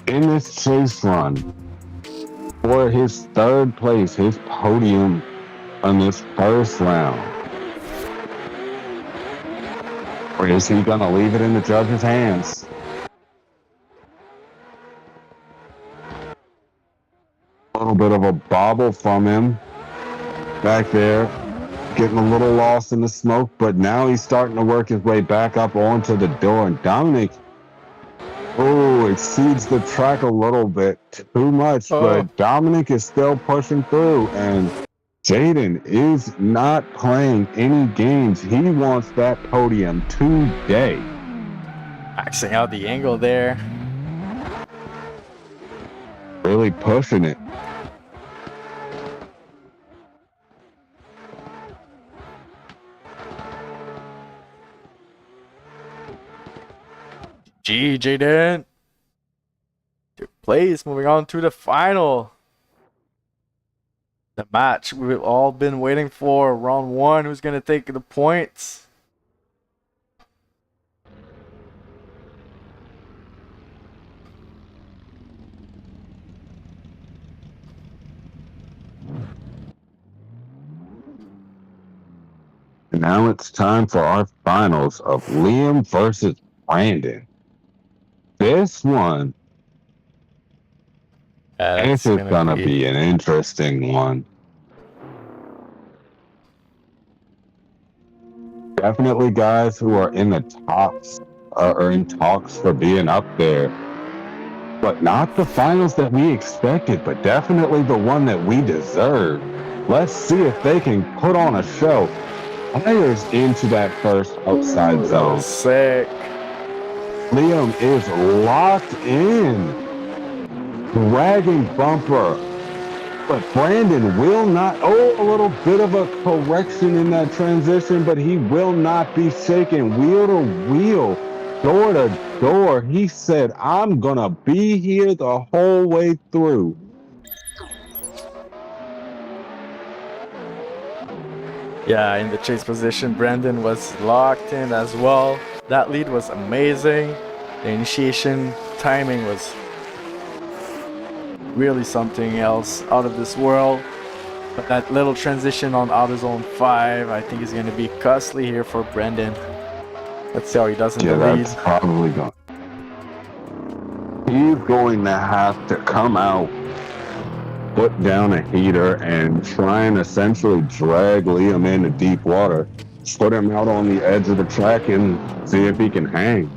in this chase run for his third place, his podium on this first round? Or is he going to leave it in the judge's hands? A little bit of a bobble from him back there, getting a little lost in the smoke, but now he's starting to work his way back up onto the door. And Dominic, exceeds the track a little bit too much, but Dominic is still pushing through, and Jaden is not playing any games. He wants that podium today. Maxing out the angle there. Really pushing it. Jaden. Third place, moving on to the final. The match we've all been waiting for. Round one, who's going to take the points? And now it's time for our finals of Liam versus Brandon. This one, this is gonna be an interesting one. Definitely guys who are in the tops or in talks for being up there, but not the finals that we expected, but definitely the one that we deserve. Let's see if they can put on a show. Fires into that first outside zone. Sick. Liam is locked in. Dragging bumper. But Brandon will not. A little bit of a correction in that transition, but he will not be shaken. Wheel to wheel, door to door. He said, I'm going to be here the whole way through. Yeah, in the chase position, Brandon was locked in as well. That lead was amazing. The initiation timing was really something else out of this world. But that little transition on AutoZone 5, I think is going to be costly here for Brandon. Let's see how he does in the lead. That's probably going. He's going to have to come out, put down a heater, and try and essentially drag Liam into deep water. Put him out on the edge of the track and see if he can hang.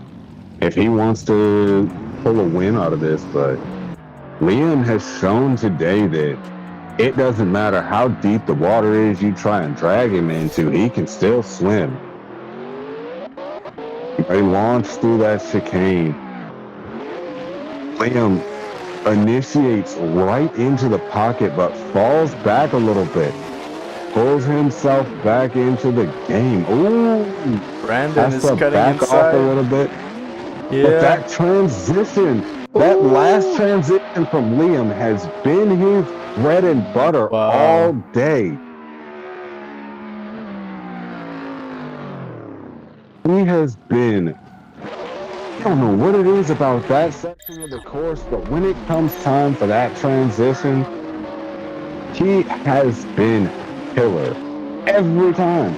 If he wants to pull a win out of this, but Liam has shown today that it doesn't matter how deep the water is you try and drag him into, he can still swim. They launch through that chicane. Liam initiates right into the pocket, but falls back a little bit. Pulls himself back into the game. Ooh, Brandon is cutting back inside. Off a little bit. Yeah. But that transition, that last transition from Liam has been his bread and butter all day. He has been, I don't know what it is about that section of the course, but when it comes time for that transition, he has been killer every time.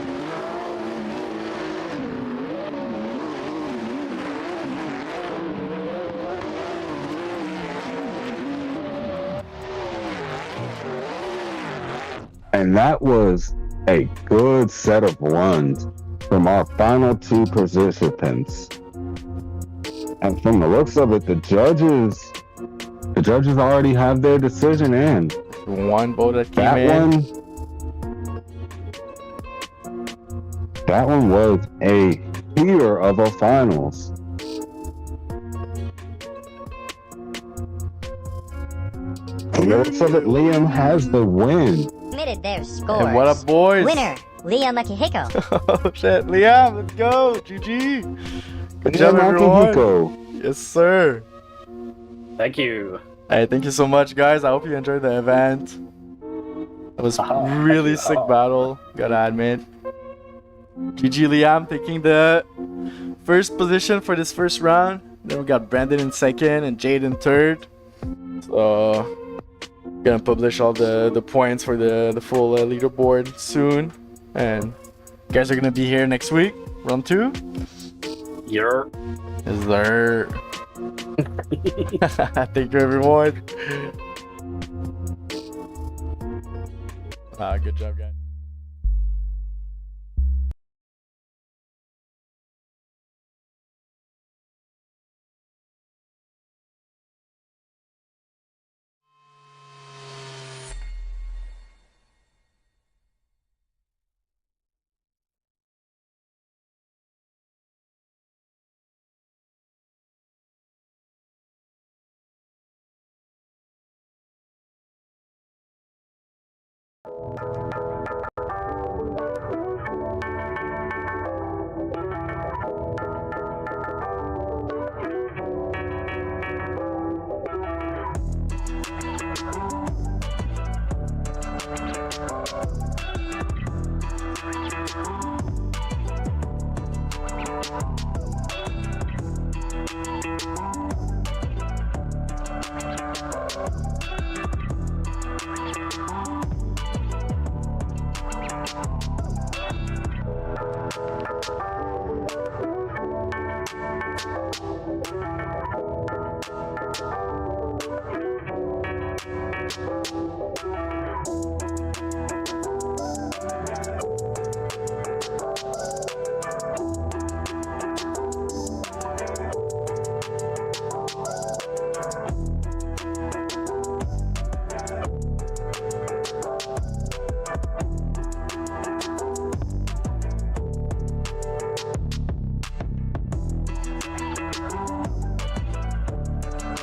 And that was a good set of runs from our final two participants. And from the looks of it, the judges already have their decision in. One boat that came That in. That one was a heater of a finals. From the looks of it, Liam has the win. Submitted their scores. And what up, boys? Winner, Liam Akihiko. Oh shit, Liam, let's go. GG. Good job, Liam everyone. Akihiko. Yes, sir. Thank you. Hey, thank you so much, guys. I hope you enjoyed the event. It was really sick battle, gotta admit. GG, Liam taking the first position for this first round. Then we got Brandon in second and Jade in third. So gonna publish all the points for the full leaderboard soon, and you guys are gonna be here next week, round 2. You're. Is there? Thank you, everyone. Good job, guys.